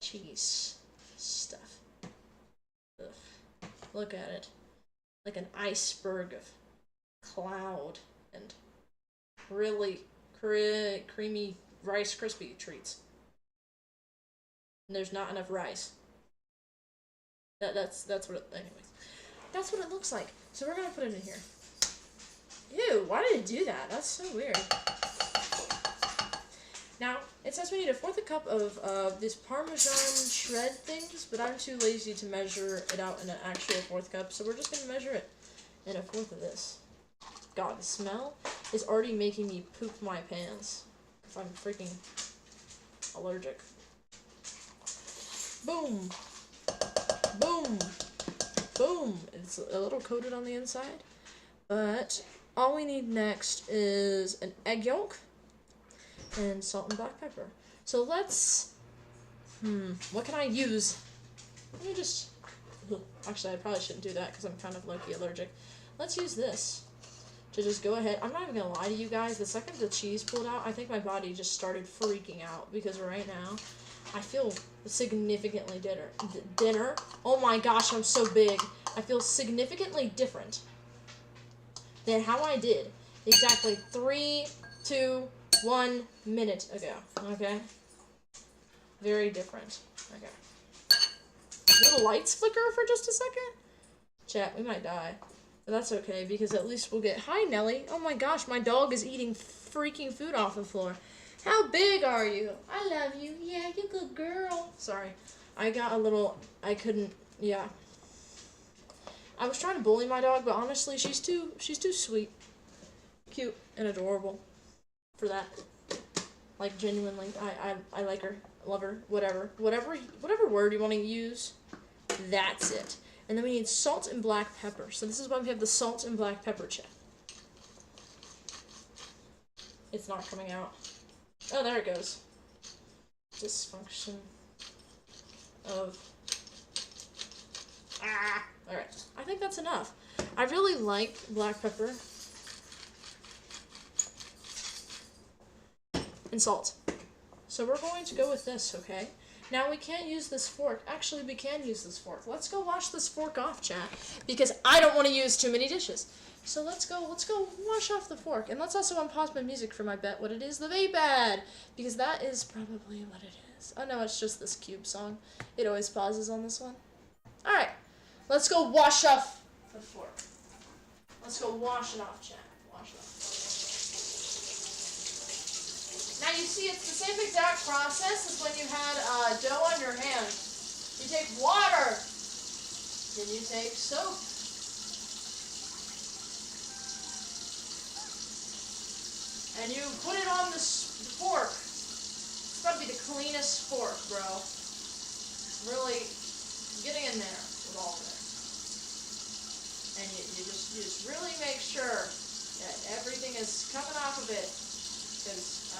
cheese stuff. Ugh. Look at it. Like an iceberg of cloud and really creamy Rice Krispie treats. And there's not enough rice. That's what it, anyways. That's what it looks like. So we're gonna put it in here. Ew, why did it do that? That's so weird. Now, it says we need a fourth a cup of this Parmesan shred things, but I'm too lazy to measure it out in an actual fourth cup, so we're just gonna measure it in a fourth of this. God, the smell is already making me poop my pants, if I'm freaking allergic. Boom! Boom! Boom! It's a little coated on the inside, but all we need next is an egg yolk and salt and black pepper. So let's, what can I use? Let me just, actually I probably shouldn't do that because I'm kind of low-key allergic. Let's use this to just go ahead. I'm not even gonna lie to you guys, the second the cheese pulled out, I think my body just started freaking out because right now I feel significantly dinner. Oh my gosh, I'm so big. I feel significantly different than how I did exactly 3, 2, 1 minute ago. Okay? Very different. Okay. Did the lights flicker for just a second? Chat, we might die. But that's okay, because at least we'll get... Hi, Nelly. Oh my gosh, my dog is eating freaking food off the floor. How big are you? I love you. Yeah, you good girl. Sorry. I got a little... I couldn't... Yeah. I was trying to bully my dog, but honestly, she's too sweet. Cute and adorable. For that. Like, genuinely. I like her. Love her. Whatever word you want to use. That's it. And then we need salt and black pepper. So this is why we have the salt and black pepper check. It's not coming out. Oh, there it goes. Dysfunction of... Alright. I think that's enough. I really like black pepper. And salt. So we're going to go with this, okay? Now we can't use this fork. Actually, we can use this fork. Let's go wash this fork off, chat, because I don't want to use too many dishes. So let's go wash off the fork. And let's also unpause my music for my bet what it is, the vape ad, because that is probably what it is. Oh no, it's just this Cube song. It always pauses on this one. Alright, let's go wash off the fork. Let's go wash it off, chat. Wash it off. Now you see, it's the same exact process as when you had dough on your hand. You take water, then you take soap. And you put it on the fork. It's got to be the cleanest fork, bro. It's really getting in there with all of it. And you just really make sure that everything is coming off of it. Because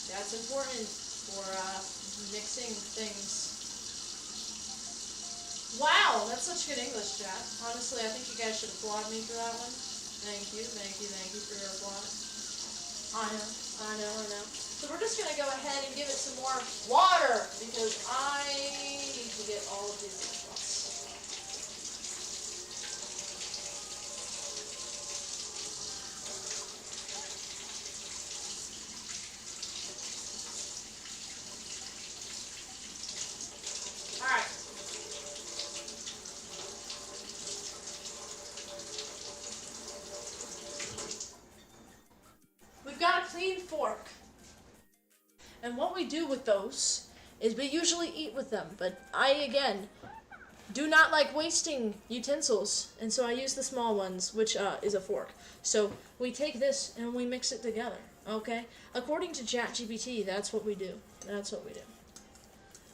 that's important for mixing things. Wow, that's such good English, chat. Honestly, I think you guys should applaud me for that one. Thank you for your applause. I know. So we're just going to go ahead and give it some more water, because I need to get all of these ingredients. Alright. We've got a clean fork. And what we do with those is we usually eat with them. But I, again, do not like wasting utensils. And so I use the small ones, which is a fork. So we take this and we mix it together. Okay? According to ChatGPT, that's what we do. That's what we do.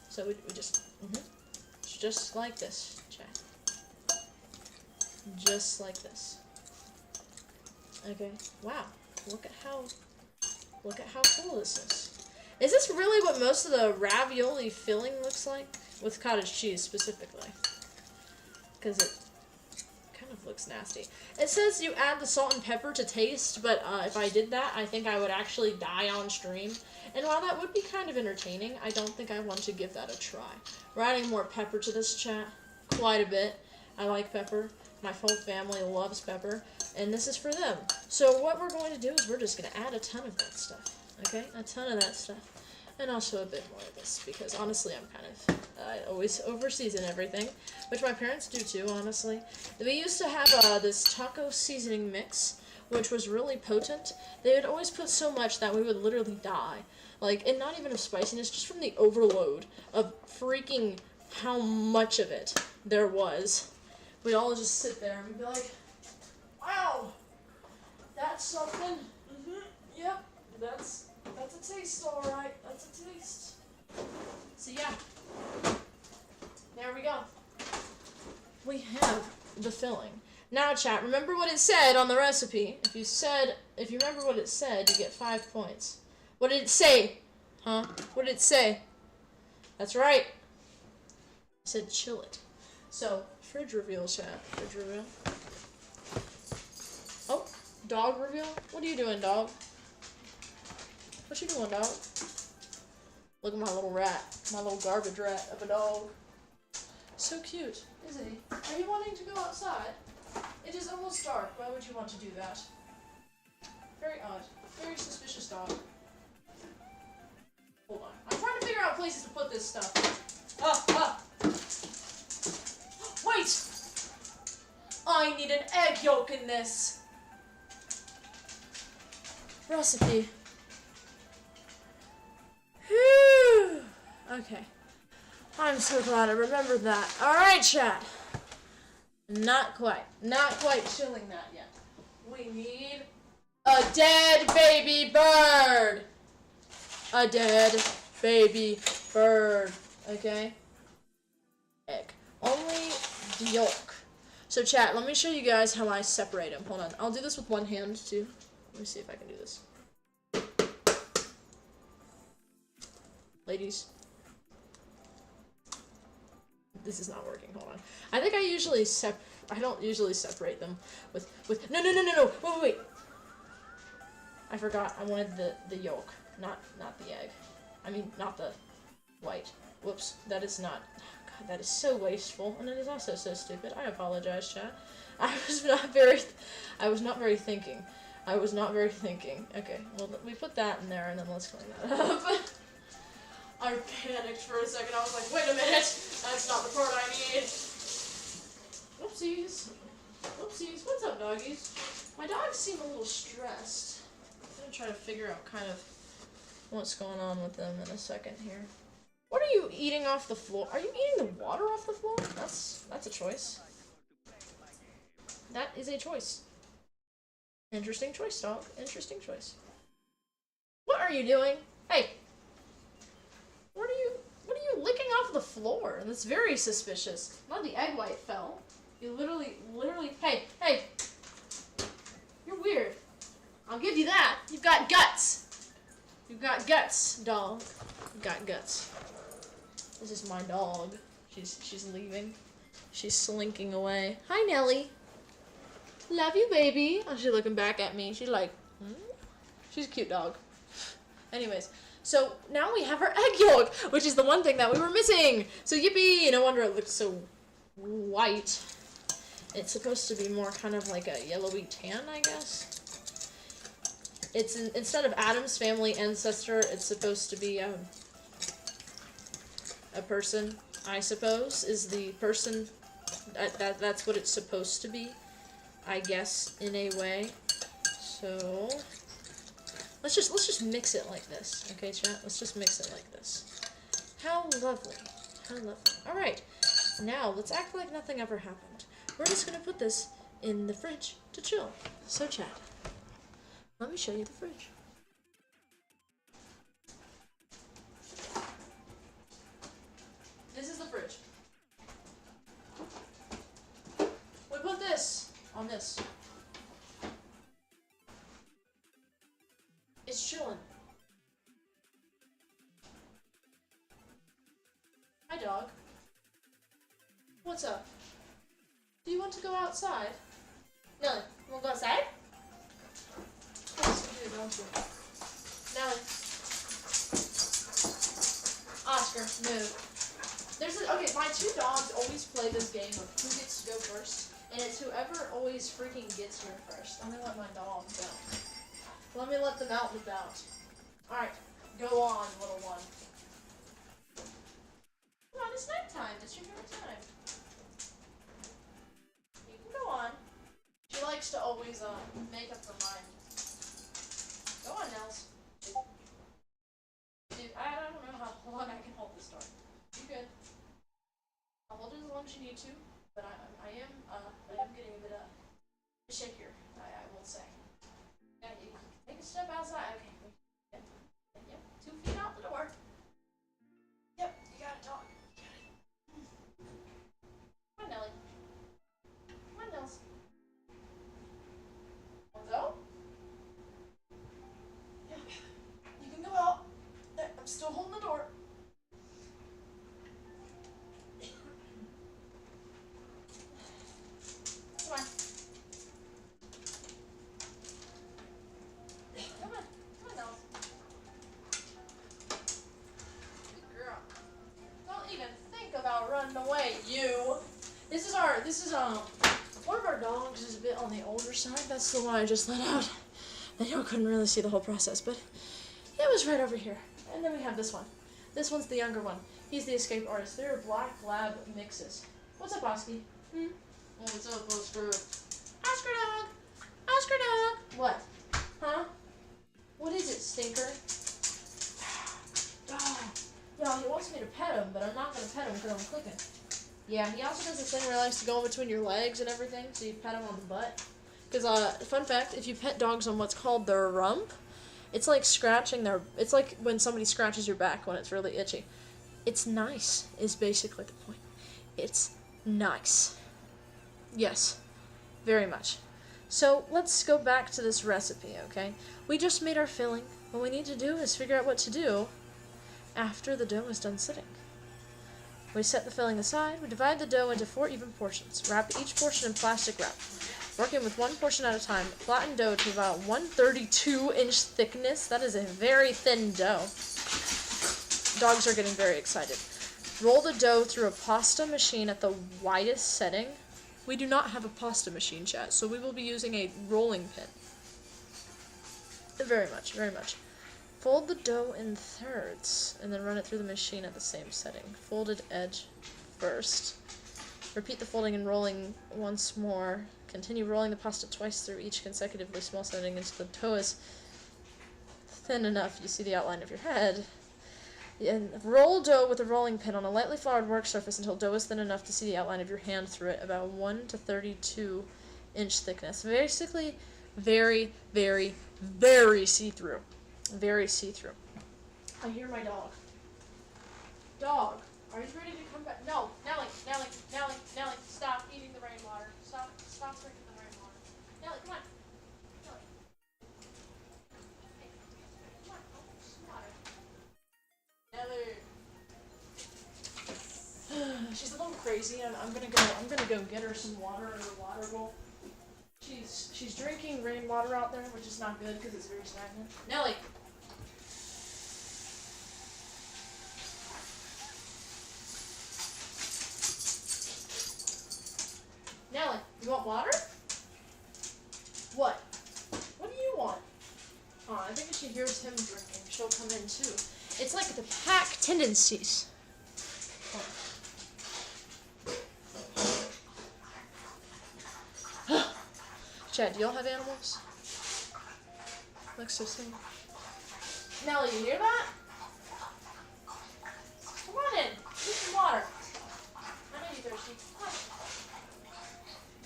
So we just... Just like this, chat. Just like this. Okay. Wow. Look at how cool this is. Is this really what most of the ravioli filling looks like? With cottage cheese specifically. Because it kind of looks nasty. It says you add the salt and pepper to taste, but if I did that, I think I would actually die on stream. And while that would be kind of entertaining, I don't think I want to give that a try. We're adding more pepper to this, chat. Quite a bit. I like pepper. My whole family loves pepper. And this is for them. So what we're going to do is we're just going to add a ton of that stuff. Okay? A ton of that stuff. And also a bit more of this. Because honestly, I'm kind of... I always over-season everything. Which my parents do too, honestly. We used to have this taco seasoning mix, which was really potent. They would always put so much that we would literally die. Like, and not even of spiciness, just from the overload of freaking how much of it there was. We'd all just sit there and we'd be like, wow, that's something. Yep, that's a taste, alright. That's a taste. So yeah, there we go. We have the filling. Now, chat, remember what it said on the recipe. If you remember what it said, you get 5 points. What did it say? Huh? What did it say? That's right. It said chill it. So, fridge reveal, chat. Fridge reveal. Oh, dog reveal? What are you doing, dog? What you doing, dog? Look at my little rat. My little garbage rat of a dog. So cute, isn't he? Are you wanting to go outside? It is almost dark. Why would you want to do that? Very odd. Very suspicious dog. Hold on. I'm trying to figure out places to put this stuff. Wait! I need an egg yolk in this. Recipe. Whew. Okay. I'm so glad I remembered that. Alright, chat. Not quite chilling that yet. We need a dead baby bird. A dead baby bird. Okay? Egg. Only the yolk. So chat, let me show you guys how I separate them. Hold on. I'll do this with one hand too. Let me see if I can do this. Ladies. This is not working. Hold on. I think I don't usually separate them with no. Wait. I forgot. I wanted the yolk, not the egg. I mean, not the white. Whoops, that is not. God, that is so wasteful, and it is also so stupid. I apologize, chat. I was not very thinking. I was not very thinking. Okay, well, we put that in there, and then let's clean that up. I panicked for a second. I was like, wait a minute, that's not the part I need. Whoopsies. Whoopsies. What's up, doggies? My dogs seem a little stressed. I'm gonna try to figure out kind of what's going on with them in a second here. What are you eating off the floor? Are you eating the water off the floor? That's a choice. That is a choice. Interesting choice, dog. Interesting choice. What are you doing? Hey! What are you licking off the floor? That's very suspicious. Not the egg white fell. You literally, hey! You're weird. I'll give you that. You've got guts. You've got guts, dog. You've got guts. This is my dog. She's leaving. She's slinking away. Hi, Nellie. Love you, baby. Oh, she's looking back at me. She's like, She's a cute dog. Anyways, so now we have our egg yolk, which is the one thing that we were missing. So yippee! No wonder it looks so white. It's supposed to be more kind of like a yellowy tan, I guess. It's instead of Adam's family ancestor, it's supposed to be a person, I suppose, is the person. That's what it's supposed to be, I guess, in a way. So let's just mix it like this, okay, chat? Let's just mix it like this. How lovely, how lovely. All right, now let's act like nothing ever happened. We're just gonna put this in the fridge to chill. So, chat, let me show you the fridge. This is the fridge. We put this on this. It's chilling. Hi, dog. What's up? Do you want to go outside? No. You want to go outside? Yes, you do, don't you? Nelly. Oscar, move. Okay, my two dogs always play this game of who gets to go first, and it's whoever always freaking gets here first. Let me let my dogs out. Let me let them out and about. Alright, go on, little one. Come on, it's nighttime. It's your favorite time. You can go on. She likes to always make up her mind. Go on, Nels. Dude, I don't know how long I can hold this door. You good? I'll hold it as long as you need to, but I am getting a bit shakier, I will say. Yeah, you take a step outside. Okay. Yep. 2 feet out the door. Yep, you got it, dog. You got it. Come on, Nelly. Come on, Nels. Wanna go? Yeah. You can go out. There, I'm still holding the door. Come on. Come on, Nels. Good girl. Don't even think about running away, you. This is one of our dogs is a bit on the older side. That's the one I just let out. I couldn't really see the whole process, but it was right over here. And then we have this one. This one's the younger one. He's the escape artist. They're black lab mixes. What's up, Oski? Oh, what's up, Oscar? Oscar dog! Oscar dog! What? Huh? What is it, stinker? Yeah, he wants me to pet him, but I'm not gonna pet him because I'm cooking. Yeah, he also does this thing where he likes to go in between your legs and everything, so you pet him on the butt. Because, fun fact, if you pet dogs on what's called their rump, it's like scratching it's like when somebody scratches your back when it's really itchy. It's nice, is basically the point. It's nice. Yes, very much. So, let's go back to this recipe, okay? We just made our filling. What we need to do is figure out what to do after the dough is done sitting. We set the filling aside. We divide the dough into 4 even portions. Wrap each portion in plastic wrap. Working with 1 portion at a time. Flatten dough to about 132-inch thickness. That is a very thin dough. Dogs are getting very excited. Roll the dough through a pasta machine at the widest setting. We do not have a pasta machine, chat, so we will be using a rolling pin. Very much, very much. Fold the dough in thirds, and then run it through the machine at the same setting. Folded edge first. Repeat the folding and rolling once more. Continue rolling the pasta twice through each consecutively small setting until the dough is thin enough you see the outline of your head. And roll dough with a rolling pin on a lightly floured work surface until dough is thin enough to see the outline of your hand through it, about 1 to 32 inch thickness. Basically, very, very, very see-through. Very see-through. I hear my dog. Dog, are you ready to come back? No, Nellie, Nellie, Nellie, Nellie, stop eating the rainwater. Stop drinking the rainwater. Nellie, come on. Nellie. Hey, come on, go drink some water. Nellie. She's a little crazy. I'm gonna go get her some water in her water bowl. She's drinking rainwater out there, which is not good because it's very stagnant. Nellie. Nellie, you want water? What? What do you want? Oh, I think if she hears him drinking, she'll come in too. It's like the pack tendencies. Chad, do y'all have animals? Looks so same. Nellie, you hear that? Come on in. Get some water. I know you're thirsty.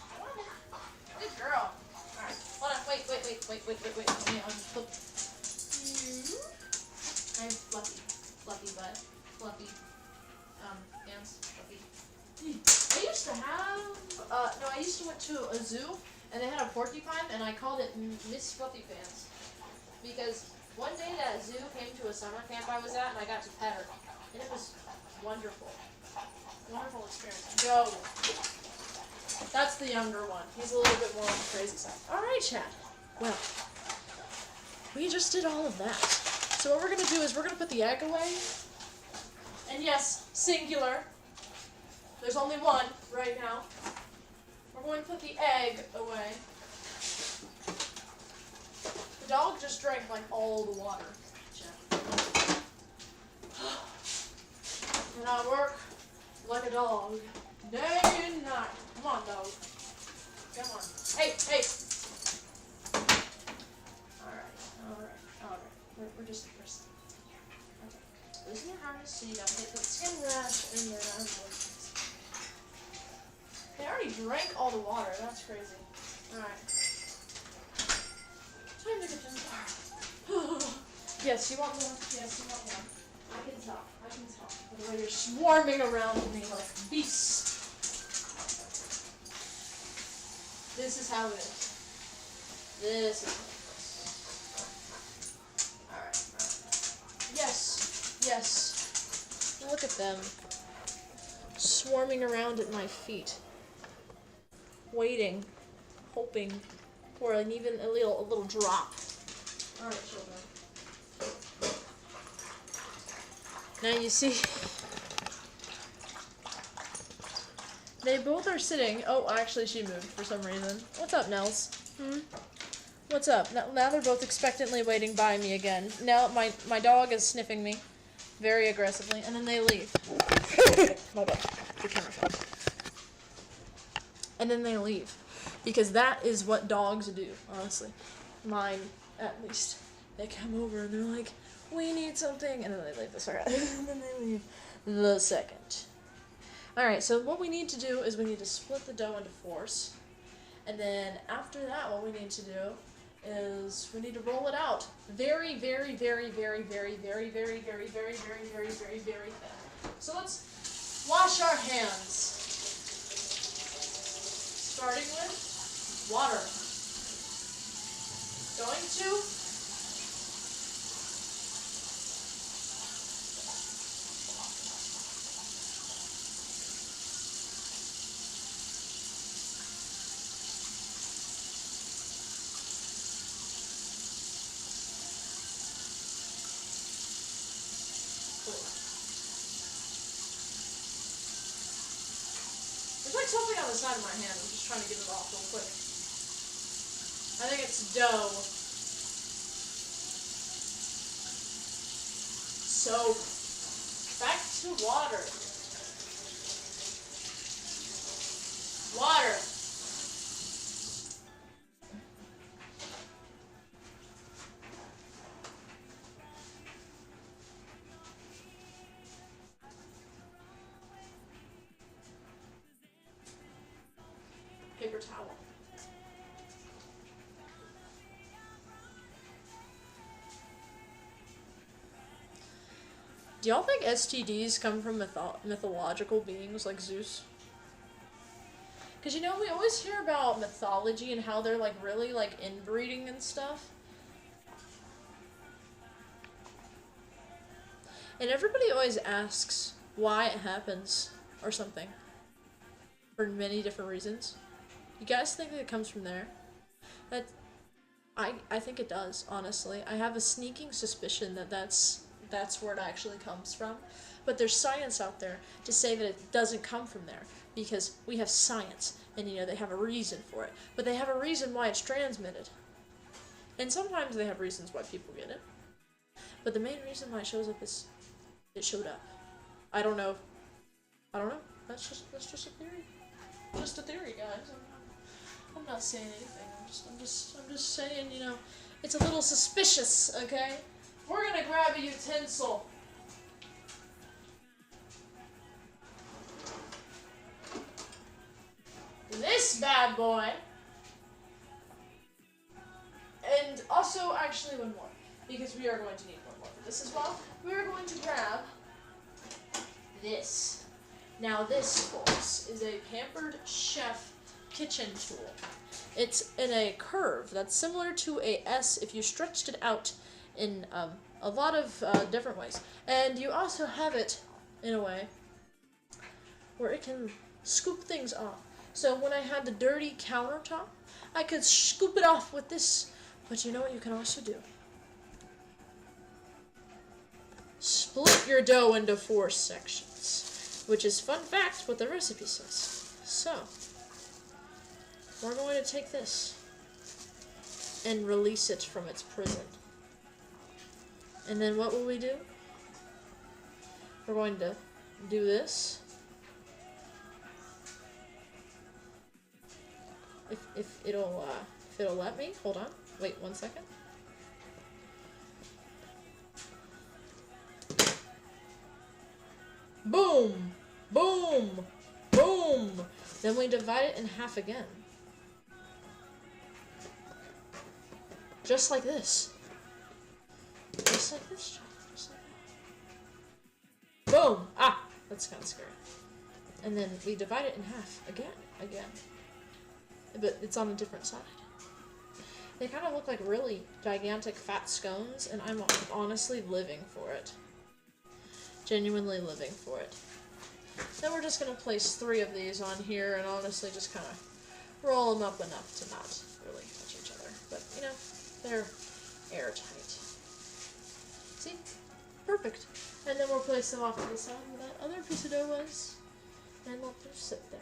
Come on in. Good girl. Alright. Hold on. Wait. Let me unflip you. I'm fluffy butt. Fluffy hands. Fluffy. I used to have I used to went to a zoo and they had a porcupine and I called it Miss Fluffy Pants. Because one day that zoo came to a summer camp I was at and I got to pet her. And it was wonderful. Wonderful experience. Go. That's the younger one. He's a little bit more on the crazy side. Alright, Chad. Well, we just did all of that. So what we're going to do is we're going to put the egg away. And yes, singular. There's only one right now. We're going to put the egg away. The dog just drank like all the water. And I work like a dog, day and night. Come on, dog. Come on. Hey. Alright. We're just. Okay. Loosen your harness so you don't get the skin rash in there. They already drank all the water. That's crazy. Alright. Time to get to the bar. Yes, you want more? Yes, you want more. I can tell. By the way, you're swarming around me like beasts. This is how it is. Alright. Yes. Look at them. Swarming around at my feet. Waiting. Hoping for a little drop. Alright, children. Now you see, they both are sitting. Oh, actually she moved for some reason. What's up, Nels? What's up? Now they're both expectantly waiting by me again. Now my dog is sniffing me very aggressively, and then they leave. My bad. The camera fell. And then they leave. Because that is what dogs do, honestly. Mine, at least. They come over and they're like, we need something, and then they leave the second. And then they leave the second. Alright, so what we need to do is we need to split the dough into fours. And then after that, what we need to do is we need to roll it out very, very, very, very, very, very, very, very, very, very, very, very, very thin. So let's wash our hands. Starting with water. Going to the side of my hand. I'm just trying to get it off real quick. I think it's dough. So, back to water. Water. Paper towel. Do y'all think STDs come from mythological beings like Zeus? Because, you know, we always hear about mythology and how they're, like, really, like, inbreeding and stuff. And everybody always asks why it happens or something. For many different reasons. You guys think that it comes from there? I think it does, honestly. I have a sneaking suspicion that that's where it actually comes from. But there's science out there to say that it doesn't come from there. Because we have science, and you know, they have a reason for it. But they have a reason why it's transmitted. And sometimes they have reasons why people get it. But the main reason why it shows up is it showed up. I don't know. That's just a theory. Just a theory, guys. I'm not saying anything. I'm just saying, you know, it's a little suspicious, okay? We're gonna grab a utensil. This bad boy. And also, actually, one more. Because we are going to need one more for this as well. We are going to grab this. Now this, folks, is a Pampered Chef kitchen tool. It's in a curve that's similar to a S if you stretched it out in a lot of different ways. And you also have it in a way where it can scoop things off. So when I had the dirty countertop, I could scoop it off with this. But you know what you can also do? Split your dough into 4 sections, which is, fun fact, what the recipe says. So, we're going to take this and release it from its prison. And then what will we do? We're going to do this. If it'll let me. Hold on. Wait 1 second. Boom! Boom! Boom! Then we divide it in half again. Just like this. Just like this. Just like that. Boom! Ah! That's kind of scary. And then we divide it in half again. But it's on a different side. They kind of look like really gigantic fat scones, and I'm honestly living for it. Genuinely living for it. Then we're just going to place 3 of these on here and honestly just kind of roll them up enough to not really touch each other. But, you know, they're airtight. See? Perfect. And then we'll place them off to the side where that other piece of dough was. And let them sit there.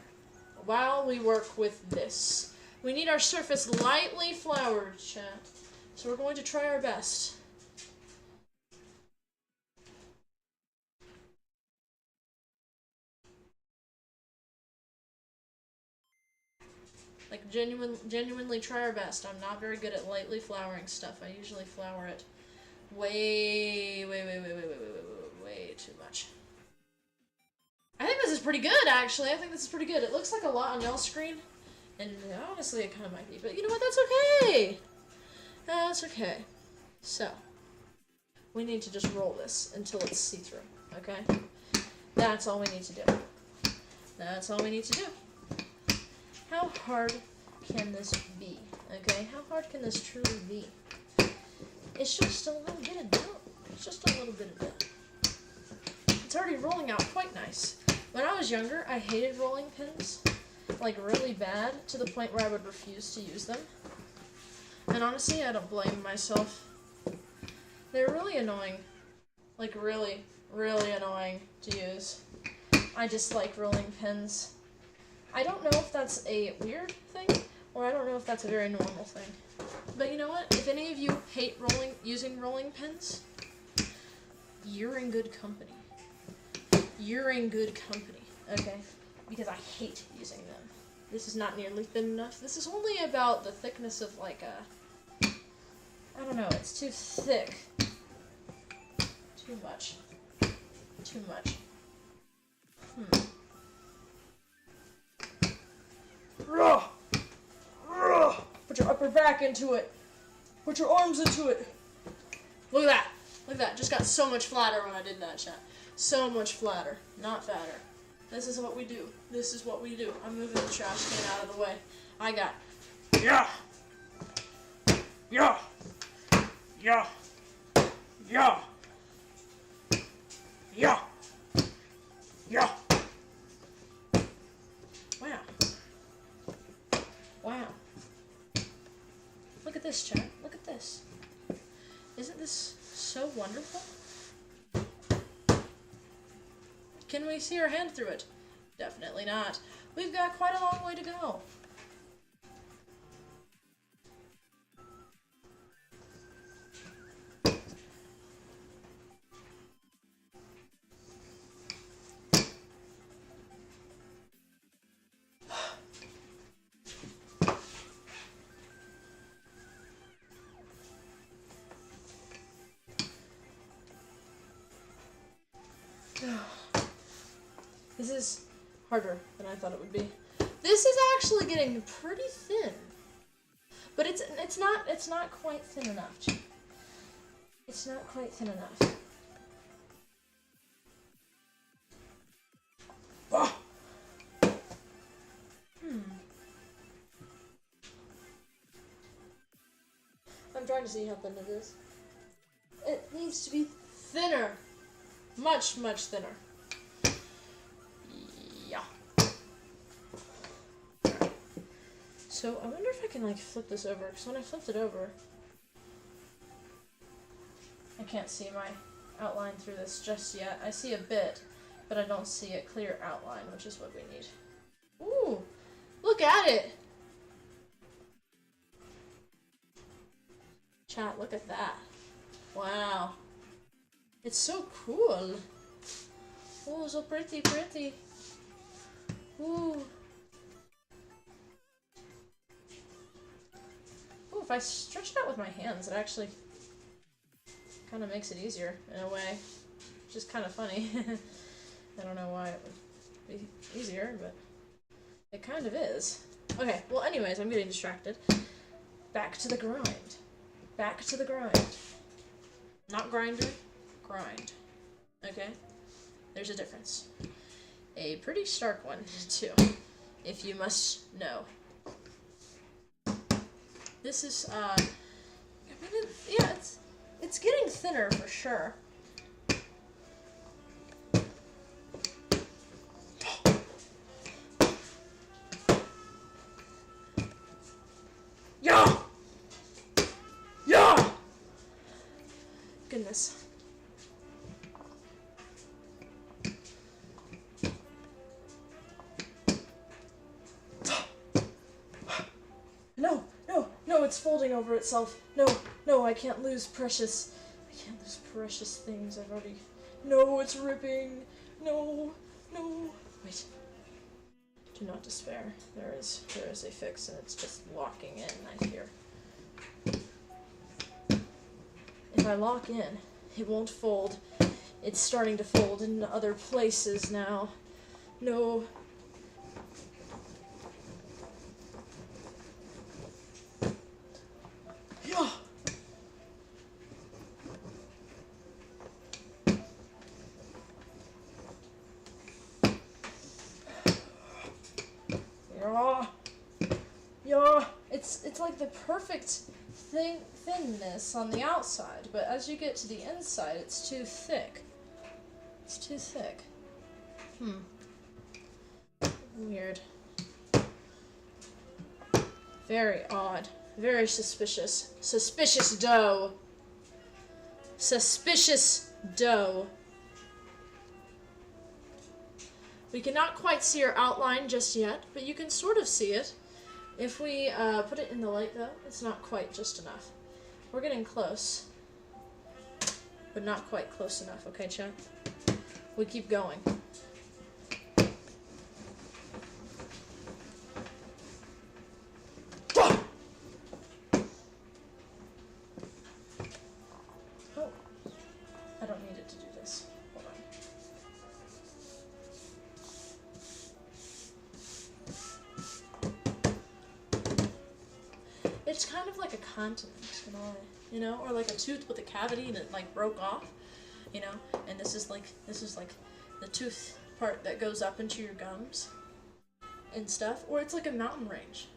While we work with this. We need our surface lightly floured, chat. So we're going to try our best. Like, genuinely try our best. I'm not very good at lightly flouring stuff. I usually flour it way too much. I think this is pretty good, actually. I think this is pretty good. It looks like a lot on y'all's screen. And honestly, it kind of might be. But you know what? That's okay. That's okay. So, we need to just roll this until it's see-through. Okay? That's all we need to do. That's all we need to do. How hard can this be? Okay? How hard can this truly be? It's just a little bit of dough. It's just a little bit of dough. It's already rolling out quite nice. When I was younger, I hated rolling pins. Like, really bad, to the point where I would refuse to use them. And honestly, I don't blame myself. They're really annoying. Like, really annoying to use. I dislike rolling pins. I don't know if that's a weird thing, or I don't know if that's a very normal thing. But you know what? If any of you hate using rolling pins, you're in good company. You're in good company, okay? Because I hate using them. This is not nearly thin enough. This is only about the thickness of like a... I don't know, it's too thick. Too much. Too much. Put your upper back into it. Put your arms into it. Look at that. Look at that. Just got so much flatter when I did that, chat. So much flatter. Not fatter. This is what we do. This is what we do. I'm moving the trash can out of the way. I got... Yeah! Yeah! Yeah! Yeah! Yeah! Yeah! Wow. Wow. Look at this, chat. Look at this. Isn't this so wonderful? Can we see our hand through it? Definitely not. We've got quite a long way to go. This is harder than I thought it would be. This is actually getting pretty thin. But it's not quite thin enough. It's not quite thin enough. Ah! I'm trying to see how thin it is. It needs to be thinner. Much, much thinner. Yeah. So I wonder if I can like flip this over, because when I flipped it over, I can't see my outline through this just yet. I see a bit, but I don't see a clear outline, which is what we need. Ooh, look at it! Chat, look at that. Wow. It's so cool. Oh, so pretty, pretty. Ooh. Ooh, if I stretch it out with my hands, it actually kind of makes it easier in a way, which is kind of funny. I don't know why it would be easier, but it kind of is. Okay, well anyways, I'm getting distracted. Back to the grind. Back to the grind. Not grinder, grind. Okay? There's a difference. A pretty stark one, too, if you must know. This is, I mean, yeah, it's getting thinner for sure. Yeah! Yeah! Goodness. No, no, no, it's folding over itself. No, no, I can't lose precious things. I've already... No, it's ripping. No, no. Wait. Do not despair. There is a fix, and it's just locking in, I fear. If I lock in, it won't fold. It's starting to fold into other places now. No. Yeah. Yeah. It's like the perfect thinness on the outside, but as you get to the inside, it's too thick. It's too thick. Weird. Very odd. Very suspicious. Suspicious dough. Suspicious dough. We cannot quite see our outline just yet, but you can sort of see it. If we put it in the light, though, it's not quite just enough. We're getting close, but not quite close enough, okay, Chad? We keep going. Oh, I don't need it to do this. Hold on. It's kind of like a continent in a way, you know, or like a tooth with a cavity and it like broke off, you know, and this is like the tooth part that goes up into your gums and stuff, or it's like a mountain range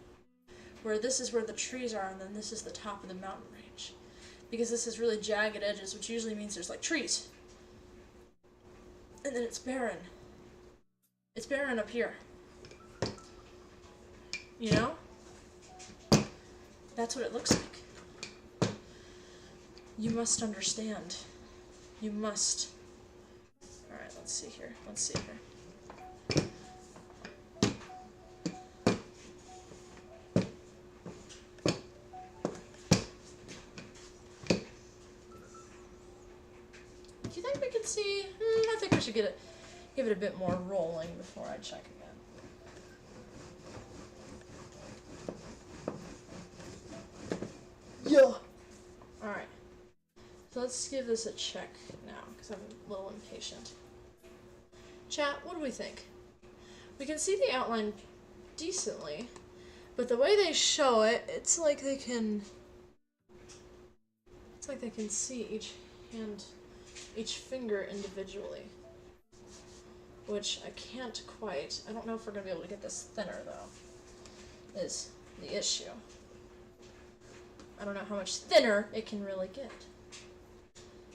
where this is where the trees are and then this is the top of the mountain range, because this is really jagged edges, which usually means there's like trees, and then it's barren up here, you know. That's what it looks like. You must understand. You must. Alright, let's see here. Let's see here. Do you think we could see? I think we should give it a bit more rolling before I check again. Yeah. Alright. So let's give this a check now, because I'm a little impatient. Chat, what do we think? We can see the outline decently, but the way they show it, it's like they can see each finger individually. Which I can't quite. I don't know if we're going to be able to get this thinner, though, is the issue. I don't know how much thinner it can really get.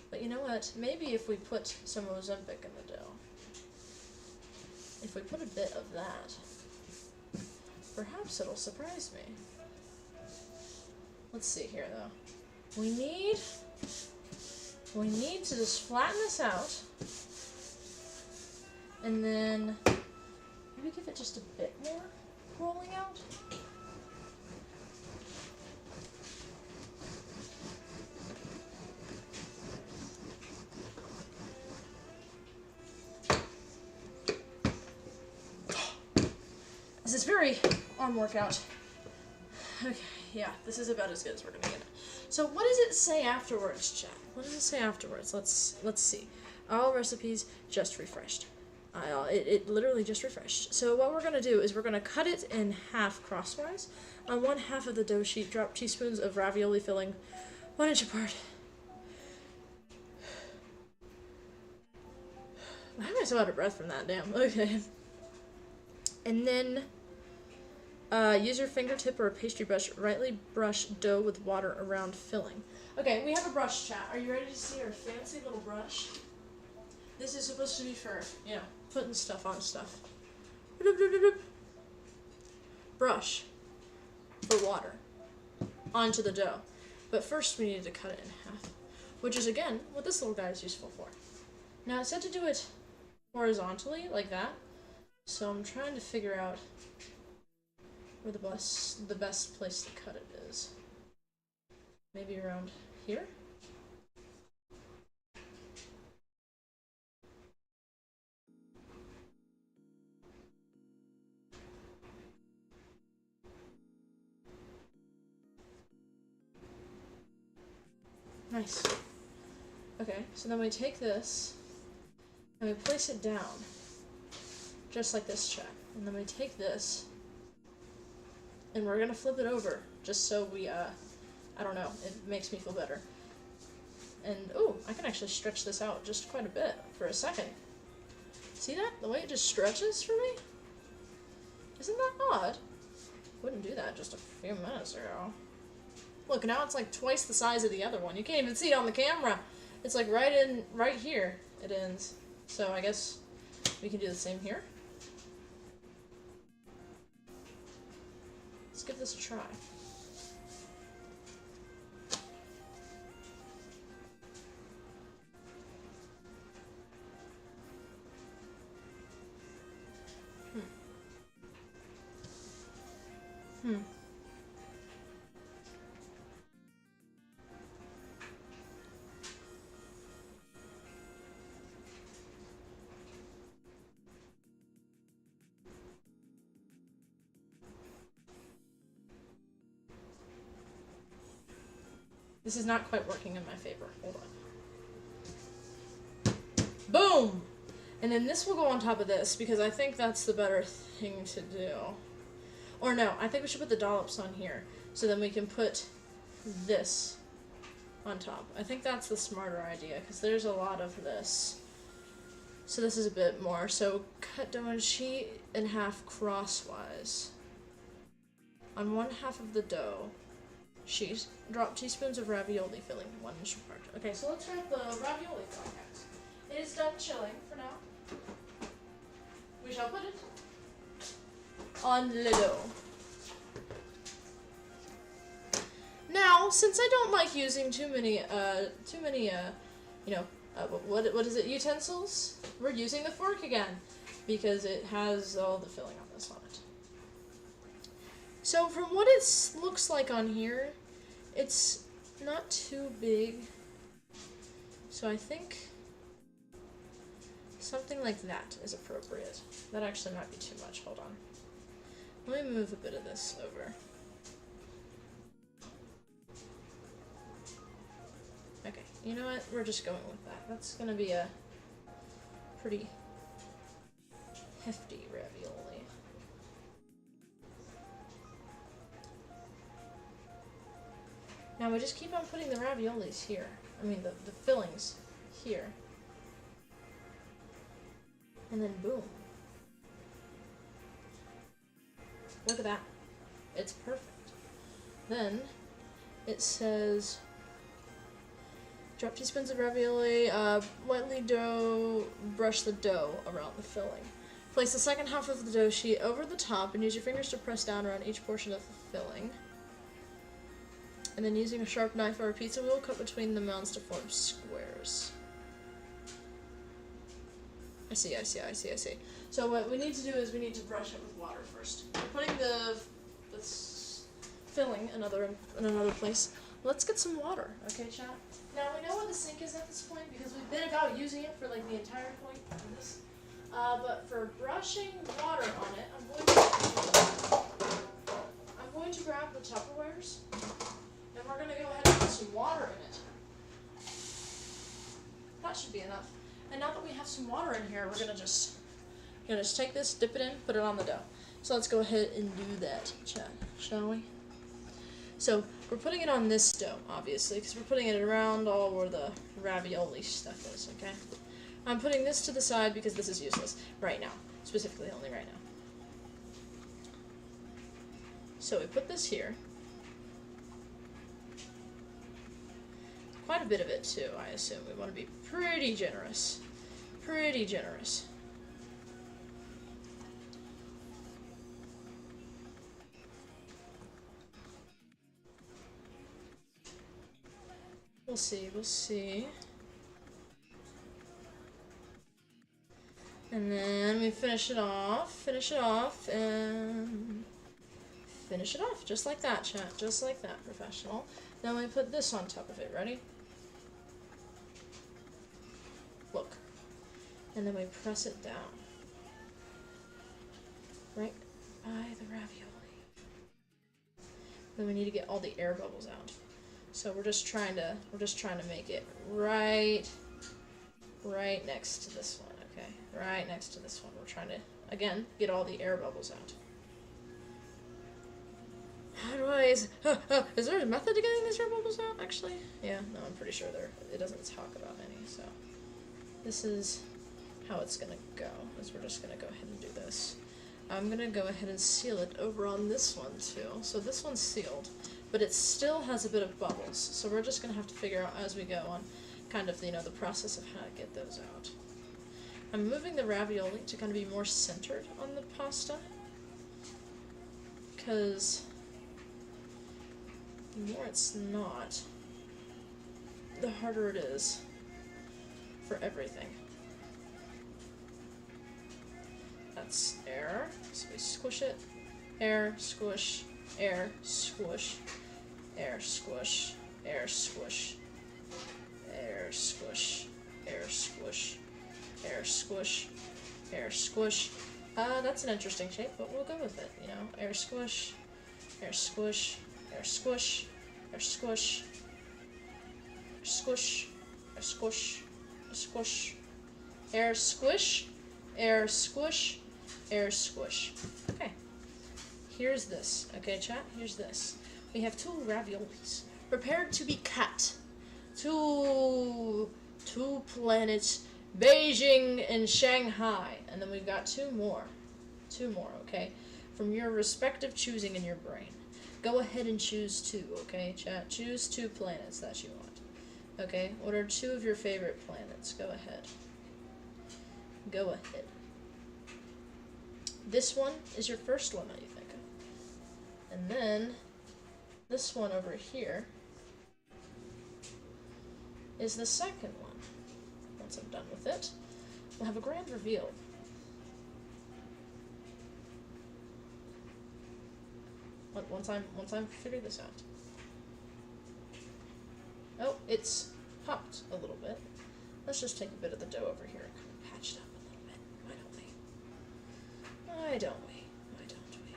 But you know what? Maybe if we put some Ozempic in the dough, if we put a bit of that, perhaps it'll surprise me. Let's see here, though. We need to just flatten this out, and then maybe give it just a bit more rolling out. This is very arm workout. Okay, yeah, this is about as good as we're gonna get. So what does it say afterwards, chat? What does it say afterwards? Let's see. All recipes just refreshed. It literally just refreshed. So what we're gonna do is we're gonna cut it in half crosswise. On one half of the dough sheet, drop teaspoons of ravioli filling 1 inch apart. Why am I so out of breath from that? Damn. Okay. And then use your fingertip or a pastry brush. Lightly brush dough with water around filling. Okay, we have a brush, chat. Are you ready to see our fancy little brush? This is supposed to be for, you know, putting stuff on stuff. Brush for water onto the dough. But first we need to cut it in half, which is, again, what this little guy is useful for. Now, it said to do it horizontally, like that. So I'm trying to figure out where the best place to cut it is. Maybe around here? Nice. Okay, so then we take this and we place it down. Just like this, chat. And then we take this, and we're gonna flip it over, just so we, I don't know, it makes me feel better. And, ooh, I can actually stretch this out just quite a bit for a second. See that? The way it just stretches for me? Isn't that odd? Wouldn't do that just a few minutes ago. Look, now it's like twice the size of the other one. You can't even see it on the camera. It's like right here it ends. So I guess we can do the same here. Let's give this a try. This is not quite working in my favor. Hold on. Boom! And then this will go on top of this, because I think that's the better thing to do. Or no, I think we should put the dollops on here, so then we can put this on top. I think that's the smarter idea, because there's a lot of this. So this is a bit more. So cut dough and sheet in half crosswise. On one half of the dough sheet, drop teaspoons of ravioli filling, 1 inch apart. Okay, so let's wrap the ravioli filling out. It is done chilling for now. We shall put it on the dough. Now, since I don't like using too many, what is it, utensils? We're using the fork again, because it has all the filling on this on it. So from what it looks like on here, it's not too big. So I think something like that is appropriate. That actually might be too much. Hold on. Let me move a bit of this over. Okay, you know what? We're just going with that. That's gonna be a pretty hefty ravioli. Now we just keep on putting the raviolis here. I mean, the fillings here. And then boom. Look at that. It's perfect. Then it says, drop teaspoons of ravioli, lightly brush the dough around the filling. Place the second half of the dough sheet over the top and use your fingers to press down around each portion of the filling. And then using a sharp knife or a pizza wheel, cut between the mounds to form squares. I see. So what we need to do is we need to brush it with water first. We're putting the filling in another place. Let's get some water, okay, chat? Now we know where the sink is at this point because we've been about using it for like the entire point of this. But for brushing water on it, I'm going to grab the Tupperwares. And we're going to go ahead and put some water in it. That should be enough. And now that we have some water in here, we're going to just take this, dip it in, put it on the dough. So let's go ahead and do that, chat, shall we? So we're putting it on this dough, obviously, because we're putting it around all where the ravioli stuff is, okay? I'm putting this to the side because this is useless right now, specifically only right now. So we put this here. Quite a bit of it, too, I assume. We want to be pretty generous. Pretty generous. We'll see. And then we finish it off, and finish it off, just like that, chat. Just like that, professional. Then we put this on top of it, ready? Look. And then we press it down. Right by the ravioli. Then we need to get all the air bubbles out. So we're just trying to make it right next to this one, okay? Right next to this one. We're trying to, again, get all the air bubbles out. How do I, is there a method to getting these air bubbles out, actually? Yeah, no, I'm pretty sure it doesn't talk about any, so. This is how it's gonna go, is we're just gonna go ahead and do this. I'm gonna go ahead and seal it over on this one, too. So this one's sealed, but it still has a bit of bubbles, so we're just gonna have to figure out as we go on kind of, the process of how to get those out. I'm moving the ravioli to kind of be more centered on the pasta, because the more it's not, the harder it is for everything. That's air, so we squish it, air, squish, air, squish, air, squish, air, squish, air, squish, air, squish, air, squish, air, squish. That's an interesting shape, but we'll go with it, you know. Air, squish, air, squish, air, squish, air, squish, air, squish, air, squish, air, squish, air, squish, air, squish, air, squish. Okay. Here's this. Okay, chat? Here's this. We have 2 raviolis prepared to be cut. Two planets, Beijing and Shanghai. And then we've got 2 more. 2 more, okay? From your respective choosing in your brain. Go ahead and choose 2, okay, chat? Choose 2 planets that you want. Okay? What are 2 of your favorite planets? Go ahead. Go ahead. This one is your first one that you think of. And then this one over here is the second one. Once I'm done with it, we'll have a grand reveal. Once I'm figured this out. Oh, it's popped a little bit. Let's just take a bit of the dough over here and kind of patch it up a little bit. Why don't we? Why don't we? Why don't we?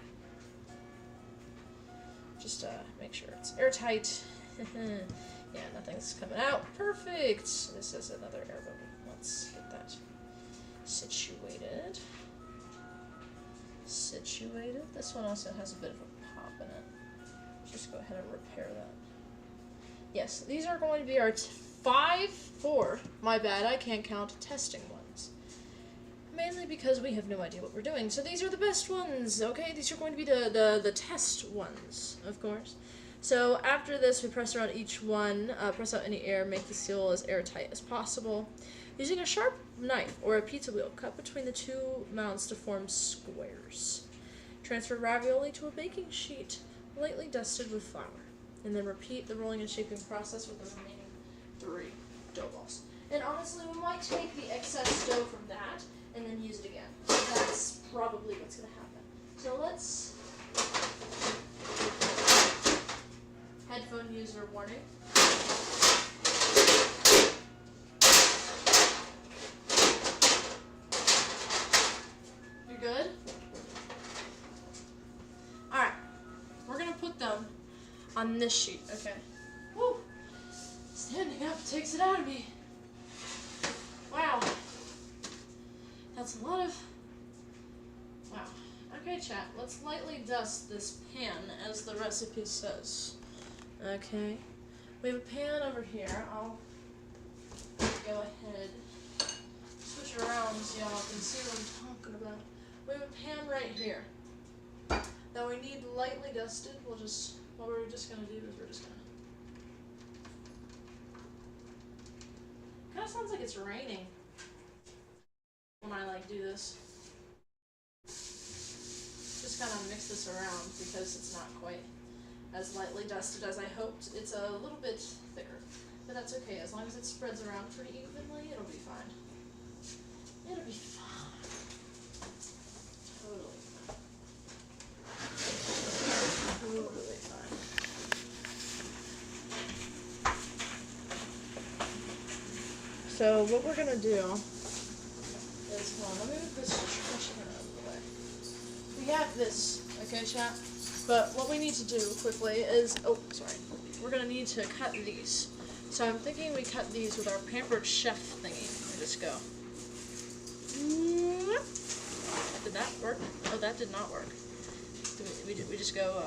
Just make sure it's airtight. Yeah, nothing's coming out. Perfect! This is another air bubble. Let's get that situated. Situated. This one also has a bit of a pop in it. Just go ahead and repair that. Yes, these are going to be our 4, my bad, I can't count, testing ones. Mainly because we have no idea what we're doing. So these are the best ones, okay? These are going to be the test ones, of course. So after this, we press around each one, press out any air, make the seal as airtight as possible. Using a sharp knife or a pizza wheel, cut between the 2 mounds to form squares. Transfer ravioli to a baking sheet, lightly dusted with flour. And then repeat the rolling and shaping process with the remaining 3 dough balls. And honestly, we might take the excess dough from that and then use it again. So that's probably what's going to happen. So let's... Headphone user warning. You're good? Alright. We're going to put them on this sheet, okay? Woo! Standing up takes it out of me. Wow. That's a lot of... Wow. Okay, chat. Let's lightly dust this pan as the recipe says. Okay. We have a pan over here. I'll go ahead, switch around so y'all can see what I'm talking about. We have a pan right here that we need lightly dusted. What we're just gonna do is we're just gonna... Kind of sounds like it's raining when I do this. Just kind of mix this around because it's not quite as lightly dusted as I hoped. It's a little bit thicker, but that's okay. As long as it spreads around pretty evenly, it'll be fine. It'll be fine. Totally fine. Totally fine. So what we're gonna do is, hold on, let me move this trash can out of the way. We have this, okay, chat? But what we need to do quickly is, oh, sorry, we're going to need to cut these. So I'm thinking we cut these with our Pampered Chef thingy. We just go. Did that work? Oh, that did not work. We just go,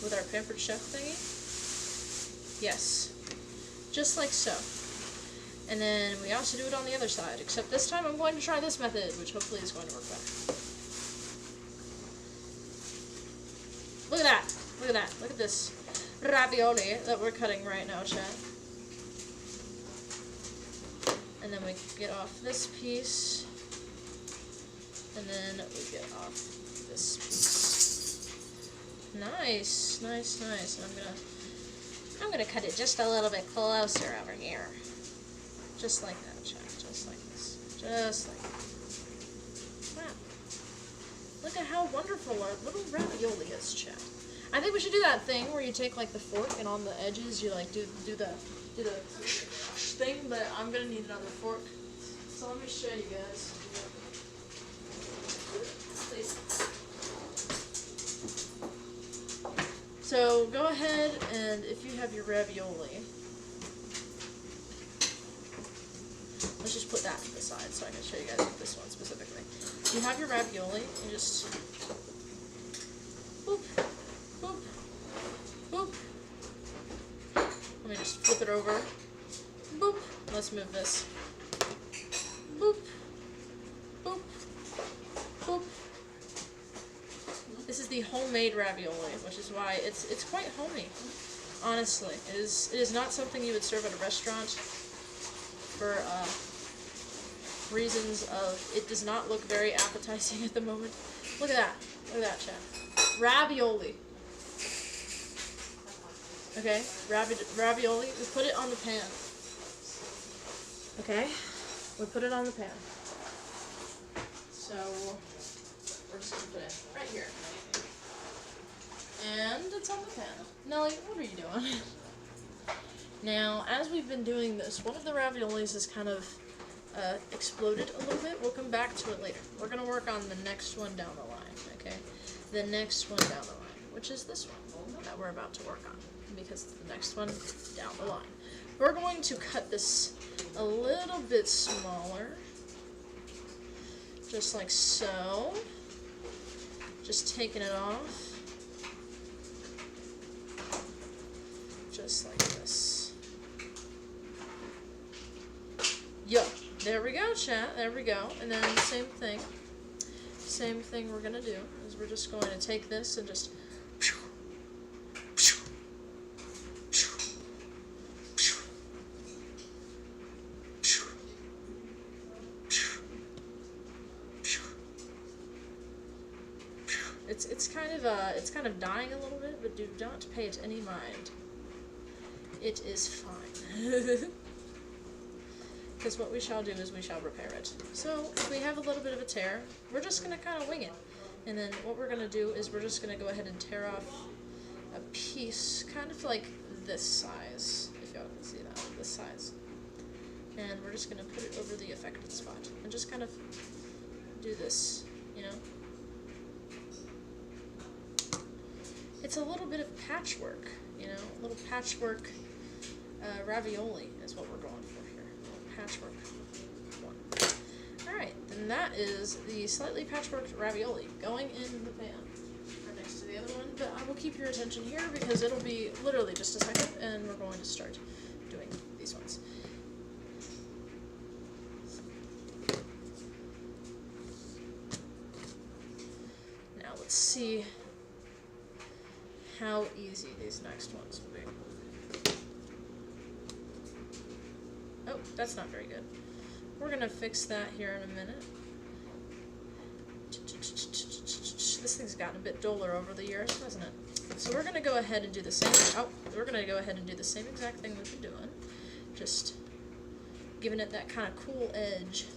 with our Pampered Chef thingy. Yes. Just like so. And then we also do it on the other side, except this time I'm going to try this method, which hopefully is going to work better. Look at that. Look at that. Look at this ravioli that we're cutting right now, chat. And then we get off this piece. And then we get off this piece. Nice, nice, nice. And I'm gonna cut it just a little bit closer over here. Just like that, chat. Just like this. Just like that. Wow. Look at how wonderful our little ravioli is, chat. I think we should do that thing where you take like the fork and on the edges you like do the thing, but I'm gonna need another fork. So let me show you guys. Please. So go ahead and if you have your ravioli, let's just put that to the side so I can show you guys this one specifically. You have your ravioli, you just boop, boop, boop. Let me just flip it over. Boop. Let's move this. Boop, boop, boop. This is the homemade ravioli, which is why it's quite homey. Honestly, it is not something you would serve at a restaurant for reasons of it does not look very appetizing at the moment. Look at that. Look at that, chat. Ravioli. Okay, ravioli. We put it on the pan. Okay, we put it on the pan. So we're just gonna put it right here. And it's on the pan. Nelly, what are you doing? Now, as we've been doing this, one of the raviolis has kind of exploded a little bit. We'll come back to it later. We're going to work on the next one down the line, okay? The next one down the line, which is this one that we're about to work on, because the next one down the line. We're going to cut this a little bit smaller, just like so. Just taking it off. Just like this. Yo, there we go, chat. There we go. And then same thing we're gonna do is we're just going to take this and just it's kind of dying a little bit, but do not pay it any mind. It is fine. Because what we shall do is we shall repair it. So, if we have a little bit of a tear, we're just going to kind of wing it. And then what we're going to do is we're just going to go ahead and tear off a piece, kind of like this size, if y'all can see that, this size. And we're just going to put it over the affected spot. And just kind of do this, you know? It's a little bit of patchwork, you know? A little patchwork ravioli is what we're going for here. A little patchwork one. Alright, then that is the slightly patchworked ravioli going in the pan. Right next to the other one. But I will keep your attention here because it'll be literally just a second and we're going to start doing these ones. Now let's see how easy these next ones will be. Oh, that's not very good. We're going to fix that here in a minute. This thing's gotten a bit duller over the years, hasn't it? So we're going to go ahead and do the same. We're going to go ahead and do the same exact thing we've been doing. Just giving it that kind of cool edge.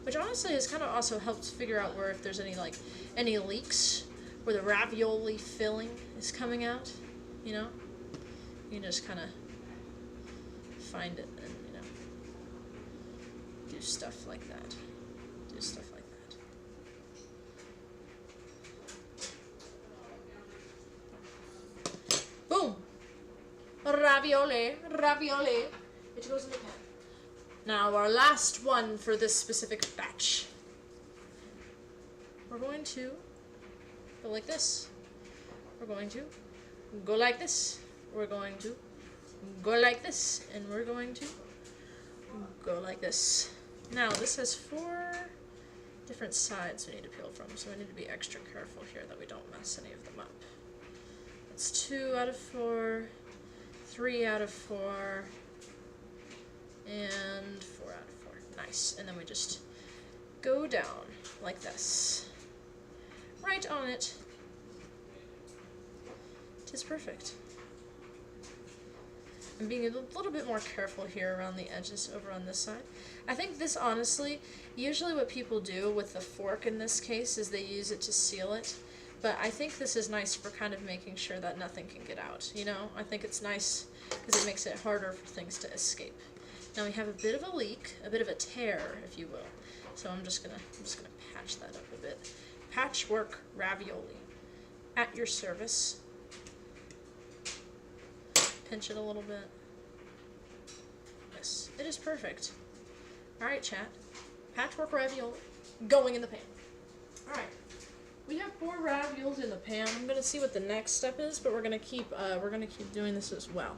Which honestly has kind of also helped figure out where if there's any leaks where the ravioli filling is coming out, you know? You can just kind of find it and, you know, do stuff like that. Do stuff like that. Boom! Ravioli, ravioli. It goes in the pan. Now our last one for this specific batch. We're going to go like this. We're going to go like this. We're going to go like this. And we're going to go like this. Now this has 4 different sides we need to peel from, so we need to be extra careful here that we don't mess any of them up. That's 2 out of 4, 3 out of 4, and 4 out of 4. Nice. And then we just go down like this. Right on it. It is perfect. I'm being a little bit more careful here around the edges over on this side. I think this, honestly, usually what people do with the fork in this case is they use it to seal it. But I think this is nice for kind of making sure that nothing can get out, you know? I think it's nice because it makes it harder for things to escape. Now we have a bit of a leak, a bit of a tear, if you will. So I'm just gonna patch that up a bit. Patchwork ravioli. At your service. Pinch it a little bit. Yes, it is perfect. Alright, chat. Patchwork ravioli going in the pan. Alright. We have 4 raviolis in the pan. I'm gonna see what the next step is, but we're gonna keep doing this as well.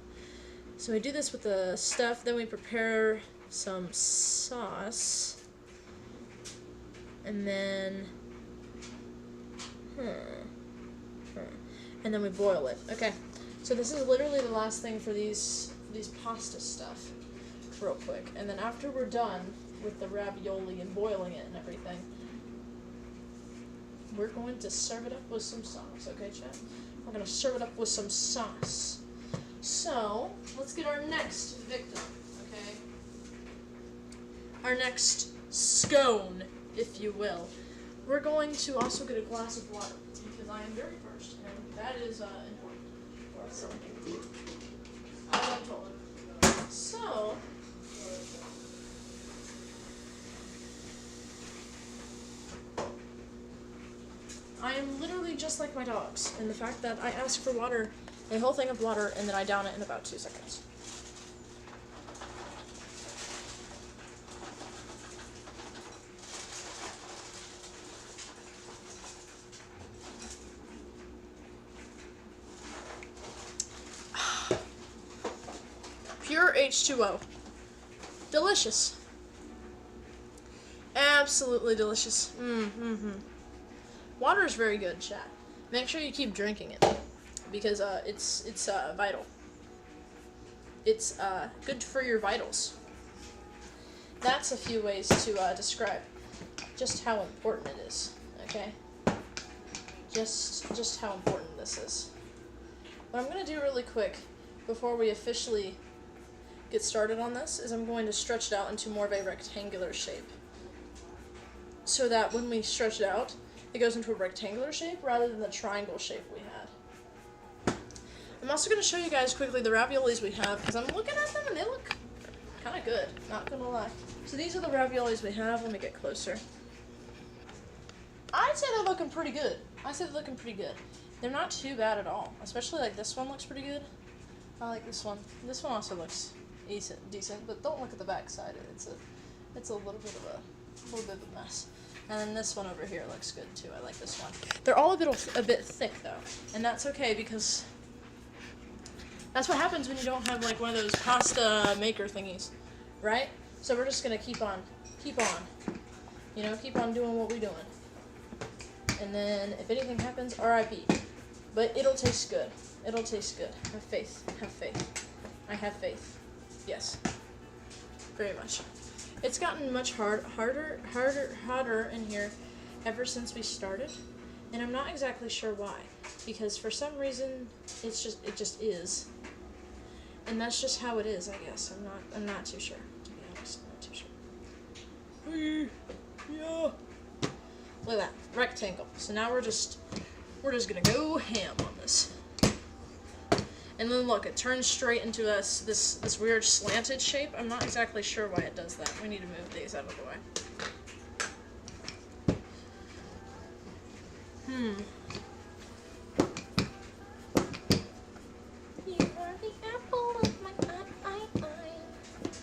So we do this with the stuff, then we prepare some sauce. And then and then we boil it. Okay. So this is literally the last thing for these pasta stuff, real quick. And then after we're done with the ravioli and boiling it and everything, we're going to serve it up with some sauce, okay, chat? We're going to serve it up with some sauce. So, let's get our next victim, okay? Our next scone, if you will. We're going to also get a glass of water, because I am very first, and that is important. So, so, I am literally just like my dogs, in the fact that I ask for water, a whole thing of water, and then I down it in about 2 seconds. Pure H2O. Delicious. Absolutely delicious. Water is very good, chat. Make sure you keep drinking it, because it's vital. It's good for your vitals. That's a few ways to describe just how important it is. Okay. Just how important this is. What I'm gonna do really quick before we officially get started on this is I'm going to stretch it out into more of a rectangular shape, so that when we stretch it out, it goes into a rectangular shape rather than the triangle shape we had. I'm also going to show you guys quickly the raviolis we have, because I'm looking at them and they look kind of good, not going to lie. So these are the raviolis we have. Let me get closer. I'd say they're looking pretty good. They're not too bad at all, especially like this one looks pretty good. I like this one. This one also looks decent, but don't look at the back side. It's a little bit of a mess. And then this one over here looks good too. I like this one. They're all a bit thick though, and that's okay because that's what happens when you don't have like one of those pasta maker thingies, right? So we're just gonna keep on, keep on doing what we're doing. And then if anything happens, R.I.P. But it'll taste good. It'll taste good. Have faith. Have faith. I have faith. Yes. Very much. It's gotten much hotter in here ever since we started, and I'm not exactly sure why. Because for some reason, it just is, and that's just how it is. I guess I'm not too sure. To be honest, I'm not too sure. Yeah. Look at that rectangle. So now we're just gonna go ham on this. And then look, it turns straight into this weird slanted shape. I'm not exactly sure why it does that. We need to move these out of the way. You are the apple of my eye.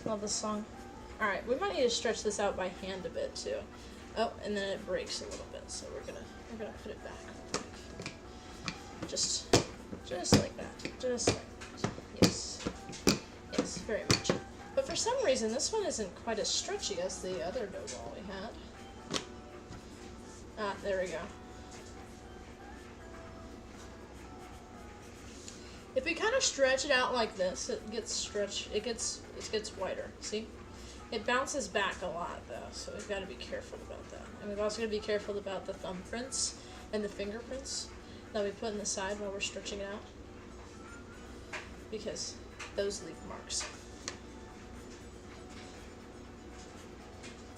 Love this song. Alright, we might need to stretch this out by hand a bit too. Oh, and then it breaks a little bit, so we're gonna put it back. Just like that. Just like that. Yes. Yes, very much. But for some reason, this one isn't quite as stretchy as the other dough ball we had. Ah, there we go. If we kind of stretch it out like this, it gets wider. See? It bounces back a lot, though, so we've got to be careful about that. And we've also got to be careful about the thumbprints and the fingerprints that we put in the side while we're stretching it out. Because those leave marks.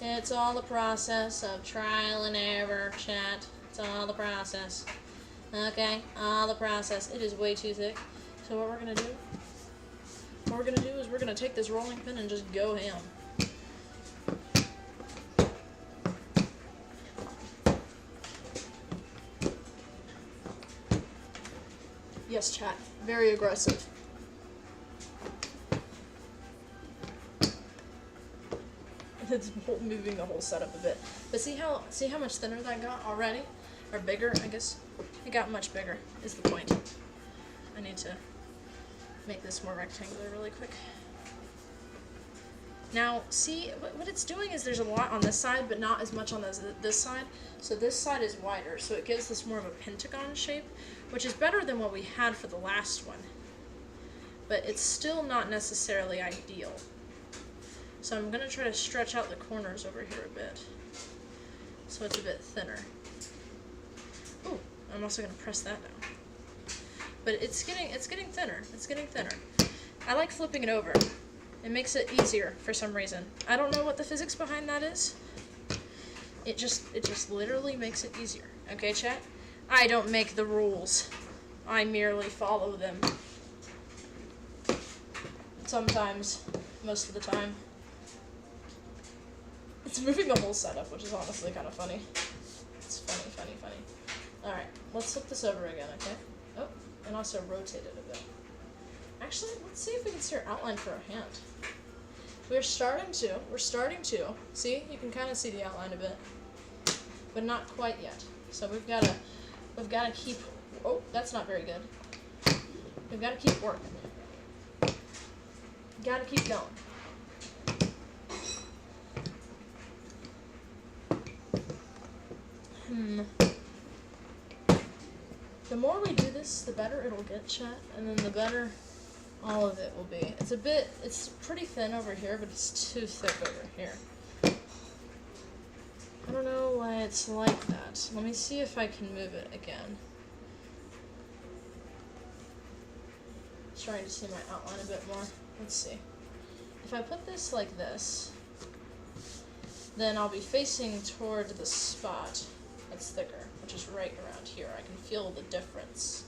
It's all the process of trial and error, chat. It's all the process. Okay, all the process. It is way too thick. So what we're gonna do? What we're gonna do is we're gonna take this rolling pin and just go ham. Yes, chat. Very aggressive. It's moving the whole setup a bit. But see how much thinner that got already? Or bigger, I guess. It got much bigger, is the point. I need to make this more rectangular really quick. Now, see, what it's doing is there's a lot on this side, but not as much on this side. So this side is wider, so it gives this more of a pentagon shape, which is better than what we had for the last one. But it's still not necessarily ideal. So I'm going to try to stretch out the corners over here a bit, so it's a bit thinner. Ooh, I'm also going to press that down. But it's getting thinner. It's getting thinner. I like flipping it over. It makes it easier for some reason. I don't know what the physics behind that is. It just literally makes it easier. Okay, chat? I don't make the rules. I merely follow them. Sometimes, most of the time. It's moving the whole setup, which is honestly kind of funny. It's funny, funny, funny. Alright, let's flip this over again, okay? Oh, and also rotate it a bit. Actually, let's see if we can see our outline for our hand. We're starting to. See? You can kind of see the outline a bit. But not quite yet. So we've got to keep, oh, that's not very good. We've got to keep working. Got to keep going. The more we do this, the better it'll get, chat, and then the better all of it will be. It's pretty thin over here, but it's too thick over here. I don't know why it's like that. Let me see if I can move it again. Trying to see my outline a bit more. Let's see. If I put this like this, then I'll be facing toward the spot that's thicker, which is right around here. I can feel the difference.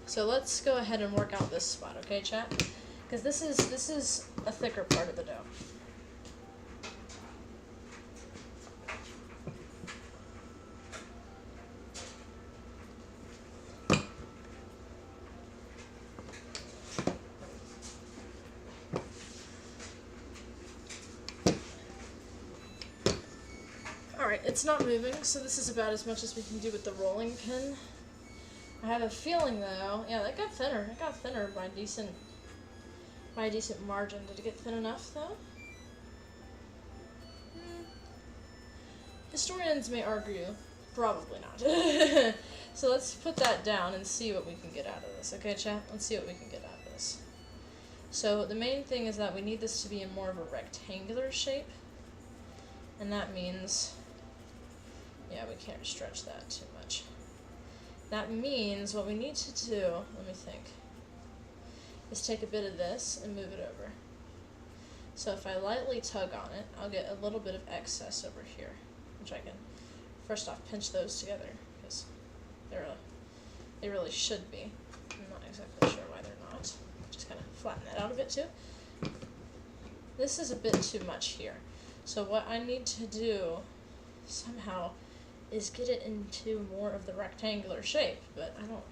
So let's go ahead and work out this spot, okay, chat? Because this is a thicker part of the dough. Alright, it's not moving, so this is about as much as we can do with the rolling pin. I have a feeling, though, yeah, that got thinner. It got thinner by a decent margin. Did it get thin enough, though? Historians may argue, probably not. So let's put that down and see what we can get out of this, okay, chat? Let's see what we can get out of this. So the main thing is that we need this to be in more of a rectangular shape, and that means, yeah, we can't stretch that too much. That means what we need to do, let me think, is take a bit of this and move it over. So if I lightly tug on it, I'll get a little bit of excess over here, which I can, first off, pinch those together, because they really should be. I'm not exactly sure why they're not. Just kind of flatten that out a bit too. This is a bit too much here. So what I need to do, somehow, is get it into more of the rectangular shape, but I don't,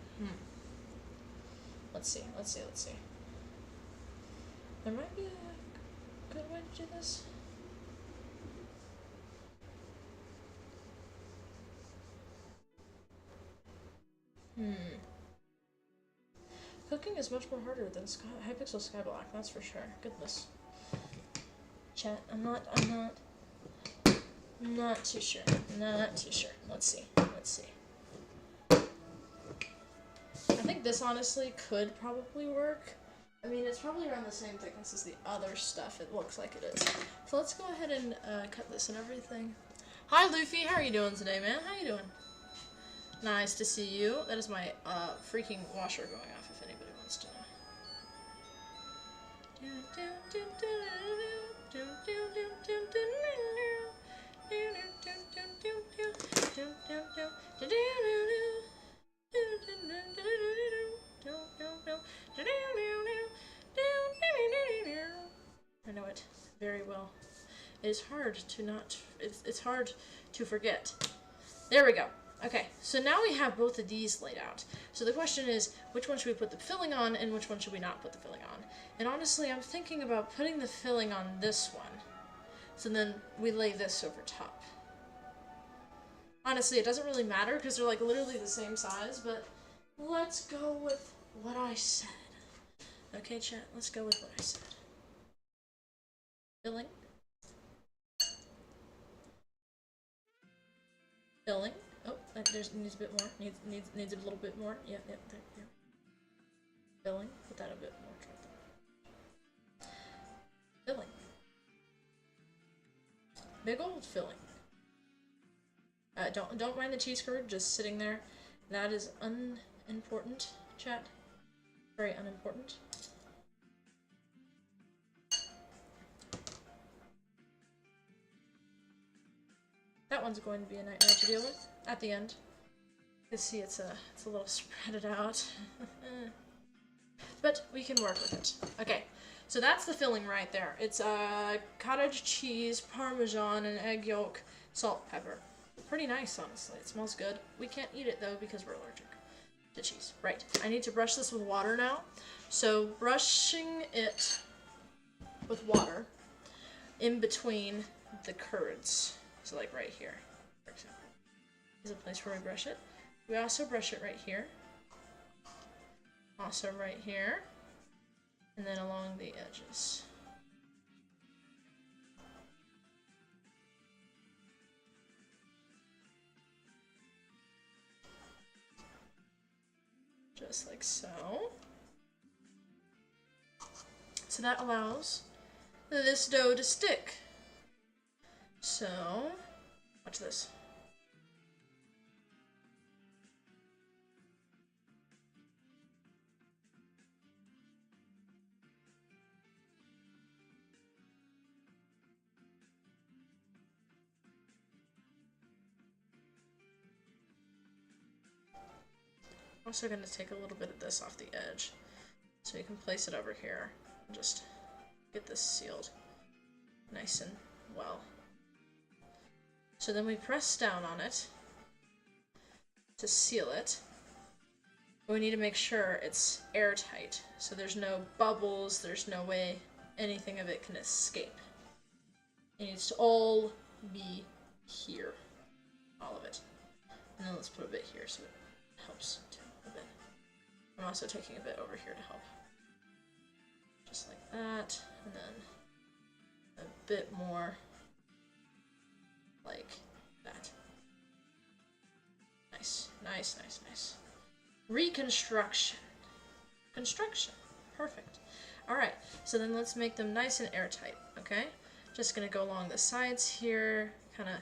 Let's see. There might be a good way to do this. Cooking is much more harder than Hypixel Skyblock, that's for sure. Goodness. Chat, I'm not too sure. Not too sure. Let's see. I think this honestly could probably work. I mean, it's probably around the same thickness as the other stuff. It looks like it is. So let's go ahead and cut this and everything. Hi, Luffy. How are you doing today, man? How you doing? Nice to see you. That is my freaking washer going off, if anybody wants to know. I know it very well. It is hard to not. It's hard to forget. There we go. Okay, so now we have both of these laid out. So the question is, which one should we put the filling on, and which one should we not put the filling on? And honestly, I'm thinking about putting the filling on this one. So then we lay this over top. Honestly, it doesn't really matter because they're like literally the same size, but let's go with what I said. Okay, chat, let's go with what I said. Filling. Filling. Oh, there's needs a bit more. Needs a little bit more. Yeah, there. Filling. Put that a bit more. Filling. Big old filling. Don't mind the cheese curd just sitting there. That is unimportant, chat. Very unimportant. That one's going to be a nightmare to deal with at the end. You see, it's a little spread out, but we can work with it. Okay, so that's the filling right there. It's cottage cheese, Parmesan, and egg yolk, salt, pepper. Pretty nice, honestly. It smells good. We can't eat it though because we're allergic to cheese. Right. I need to brush this with water now. So brushing it with water in between the curds. So like right here, for example, is a place where we brush it. We also brush it right here. Also right here. And then along the edges. Just like so. So that allows this dough to stick. So, watch this. I'm also going to take a little bit of this off the edge so you can place it over here and just get this sealed nice and well. So then we press down on it to seal it. But we need to make sure it's airtight, so there's no bubbles, there's no way anything of it can escape. It needs to all be here, all of it. And then let's put a bit here so it helps too a bit. I'm also taking a bit over here to help. Just like that, and then a bit more like that. Nice, nice, nice, nice. Reconstruction. Construction. Perfect. Alright, so then let's make them nice and airtight, okay? Just gonna go along the sides here, kind of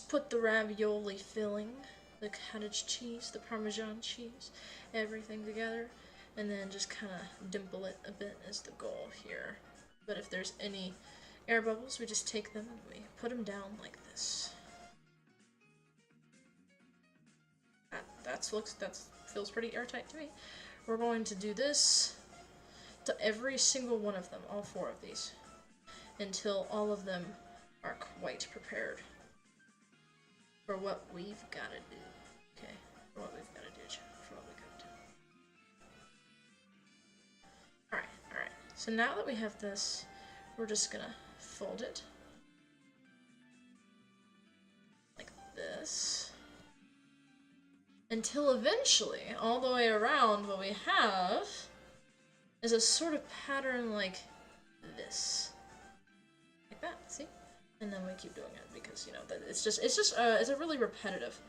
put the ravioli filling, the cottage cheese, the Parmesan cheese, everything together, and then just kind of dimple it a bit is the goal here. But if there's any air bubbles, we just take them and we put them down like this. That feels pretty airtight to me. We're going to do this to every single one of them, all 4 of these, until all of them are quite prepared for what we've got to do. Okay, for what we've got to do, for what we got to do. Alright. So now that we have this, we're just gonna fold it like this until eventually, all the way around, what we have is a sort of pattern like this. Like that, see? And then we keep doing it because, you know, that it's a really repetitive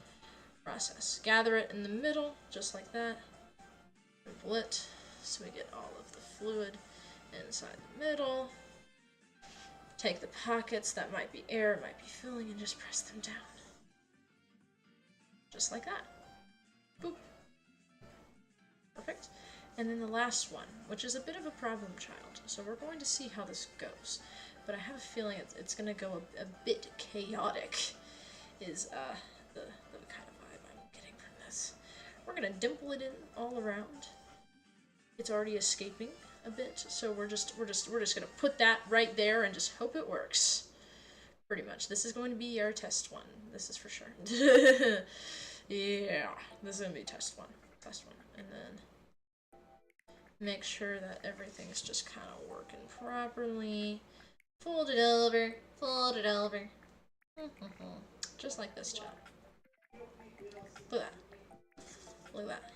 process. Gather it in the middle, just like that. Dimple it so we get all of the fluid inside the middle. Take the pockets that might be air, might be filling, and just press them down. Just like that. Boop. Perfect. And then the last one, which is a bit of a problem child. So we're going to see how this goes. But I have a feeling it's going to go a bit chaotic, is the kind of vibe I'm getting from this. We're going to dimple it in all around. It's already escaping a bit, so we're just going to put that right there and just hope it works. Pretty much. This is going to be our test one. This is for sure. Yeah, this is going to be test one. And then make sure that everything's just kind of working properly. Fold it over. Just like this, chat. Look at that.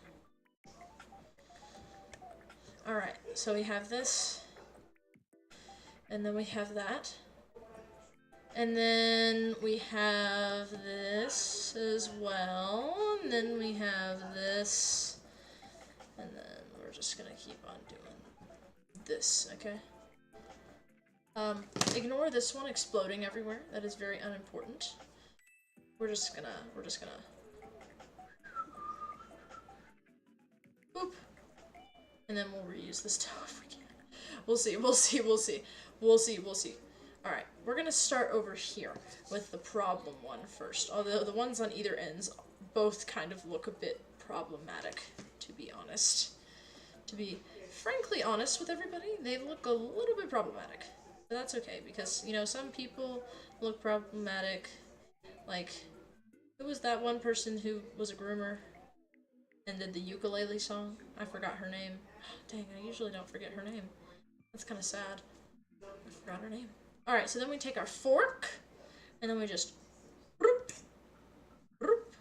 Alright, so we have this. And then we have that. And then we have this as well. And then we have this. And then we're just gonna keep on doing this, okay? Ignore this one exploding everywhere. That is very unimportant. We're just gonna boop. And then we'll reuse this stuff if we can. We'll see. Alright, we're gonna start over here with the problem one first. Although the ones on either ends both kind of look a bit problematic, to be honest. To be frankly honest with everybody, they look a little bit problematic. But that's okay, because, you know, some people look problematic. Like, who was that one person who was a groomer and did the ukulele song? I forgot her name. Dang, I usually don't forget her name. That's kind of sad. I forgot her name. Alright, so then we take our fork, and then we just broop, broop,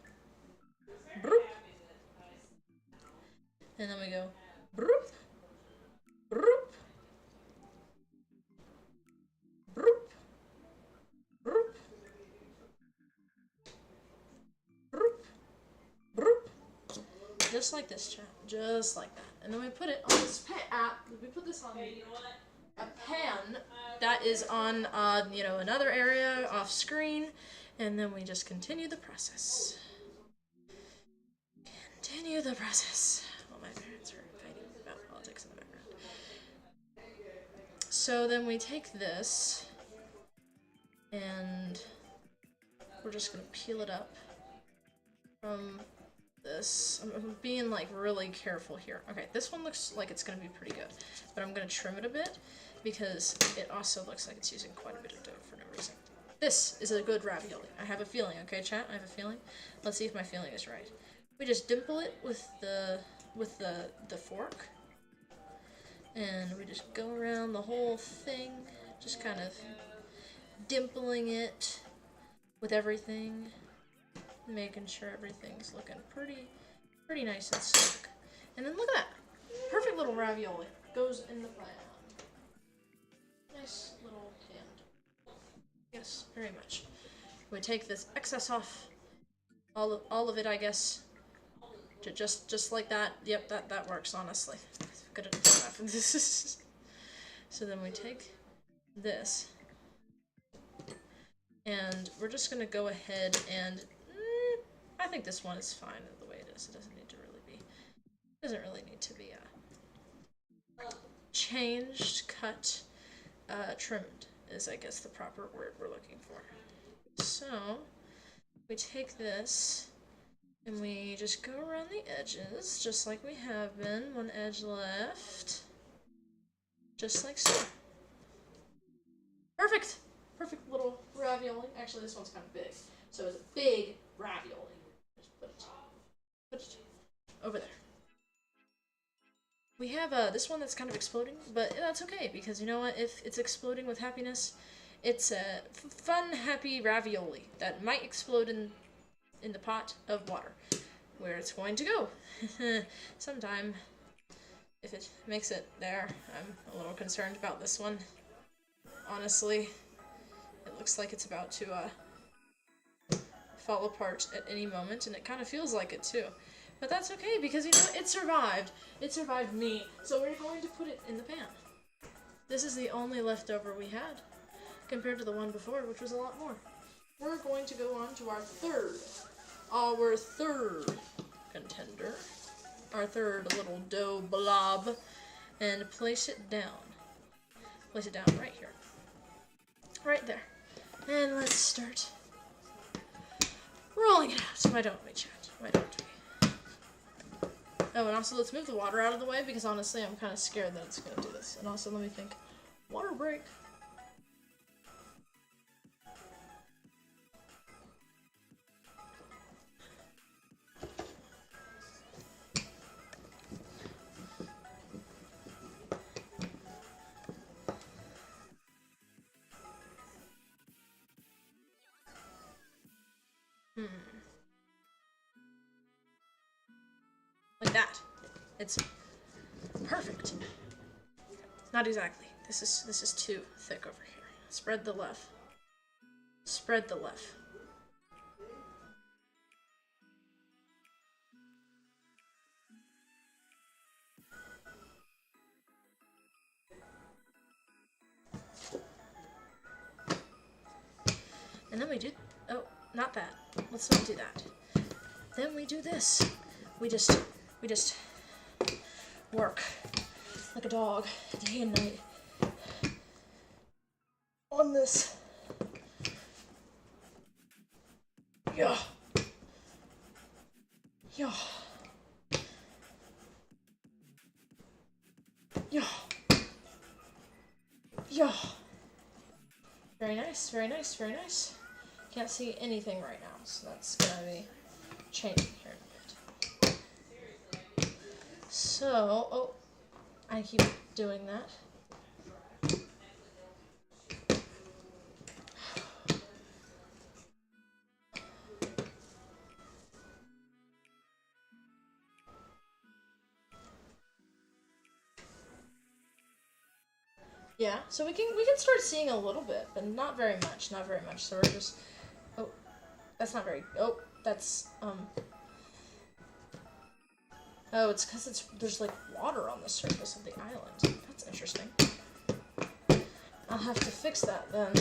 broop. And then we go broop, broop, broop, broop, broop, broop. Just like this, chat. Just like that. And then we put it on this we put this on a pan that is on, you know, another area off screen, and then we just continue the process. Well, my parents are fighting about politics in the background. So then we take this, and we're just gonna peel it up from this. I'm being, like, really careful here. Okay, this one looks like it's gonna be pretty good, but I'm gonna trim it a bit, because it also looks like it's using quite a bit of dough for no reason. This is a good ravioli. I have a feeling, okay, chat? I have a feeling. Let's see if my feeling is right. We just dimple it with the fork. And we just go around the whole thing, just kind of dimpling it with everything, making sure everything's looking pretty nice and slick. And then look at that. Perfect little ravioli. Goes in the pan. Nice little hand. Yes, very much. We take this excess off, all of it, I guess. Just like that. Yep, that works, honestly. Good at this. So then we take this, and we're just gonna go ahead and I think this one is fine the way it is. It doesn't need to be changed, cut, trimmed is, I guess, the proper word we're looking for. So we take this and we just go around the edges, just like we have been. One edge left, just like so. Perfect! Perfect little ravioli. Actually, this one's kind of big, so it's a big ravioli. Just put it over there. We have this one that's kind of exploding, but that's okay, because you know what? If it's exploding with happiness, it's a fun, happy ravioli that might explode in the pot of water, where it's going to go sometime. If it makes it there, I'm a little concerned about this one. Honestly, it looks like it's about to fall apart at any moment, and it kind of feels like it too. But that's okay, because you know what? It survived. It survived me, so we're going to put it in the pan. This is the only leftover we had, compared to the one before, which was a lot more. We're going to go on to our third contender. our third little dough blob and place it down. Place it down right here. Right there. And let's start rolling it out. Why don't we, chat? Why don't we? Oh, and also let's move the water out of the way because honestly I'm kind of scared that it's going to do this. And also let me think. Water break. Like that. It's perfect. Not exactly. This is too thick over here. Spread the left. Spread the left. And then we do, oh, not that. Let's not do that. Then we do this. We just work like a dog day and night on this. Yeah. Yeah. Yeah. Yeah. Very nice, very nice, very nice. Can't see anything right now, so that's gonna be changing here in a bit. So, oh, I keep doing that. Yeah, so we can start seeing a little bit, but not very much, not very much. So we're just, oh, that's not very, oh, that's, oh, it's because there's like water on the surface of the island. That's interesting. I'll have to fix that then.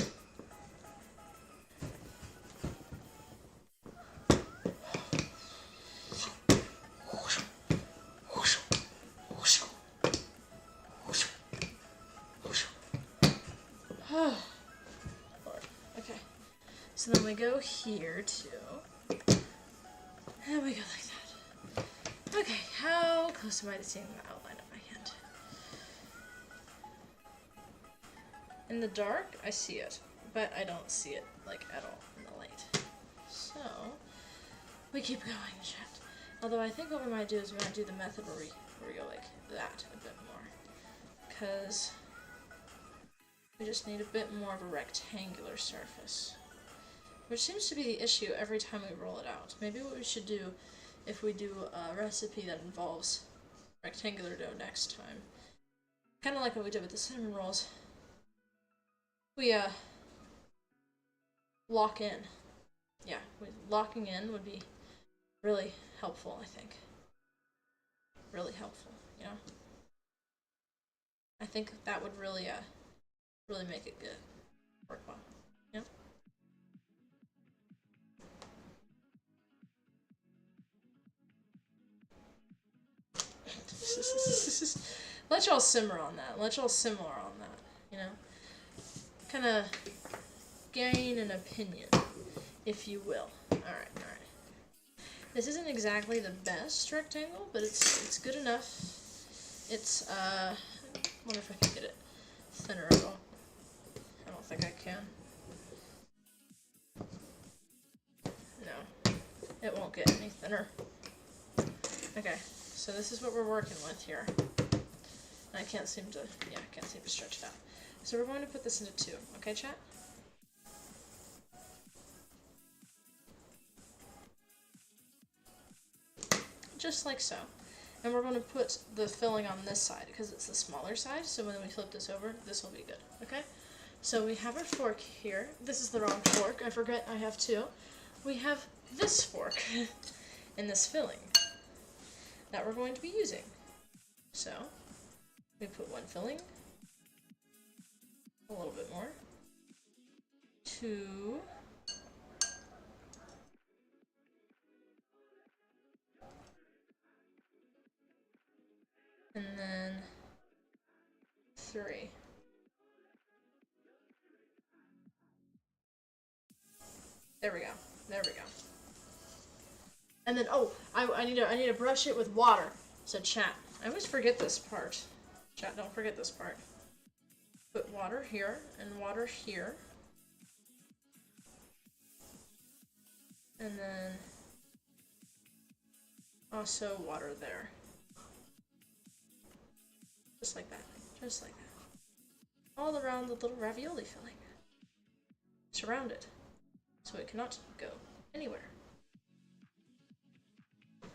Lord. Okay. So then we go here too. And we go like that. Okay, how close am I to seeing the outline of my hand? In the dark, I see it, but I don't see it, like, at all in the light. So, we keep going, chat. Although I think what we might do is we might do the method where we go like that a bit more. Because we just need a bit more of a rectangular surface. Which seems to be the issue every time we roll it out. Maybe what we should do, if we do a recipe that involves rectangular dough next time, kind of like what we did with the cinnamon rolls, we lock in. Yeah, locking in would be really helpful, I think. Really helpful, you know? I think that would really make it good. Work well, you know? Let y'all simmer on that. Let y'all simmer on that, you know? Kind of gain an opinion, if you will. Alright, alright. This isn't exactly the best rectangle, but it's good enough. It's, I wonder if I can get it thinner at all. I don't think I can. No, it won't get any thinner. Okay, so this is what we're working with here. I can't seem to, yeah, I can't seem to stretch it out. So we're going to put this into 2, okay, chat? Just like so. And we're going to put the filling on this side because it's the smaller side, so when we flip this over, this will be good, okay? So we have our fork here. This is the wrong fork. I forget I have 2. We have this fork and this filling that we're going to be using. So we put 1 filling, a little bit more, 2, There we go. There we go. And then, oh, I need to brush it with water. So chat, I always forget this part. Chat, don't forget this part. Put water here and water here. And then also water there. Just like that. Just like that. All around the little ravioli filling. Surround it. So it cannot go anywhere.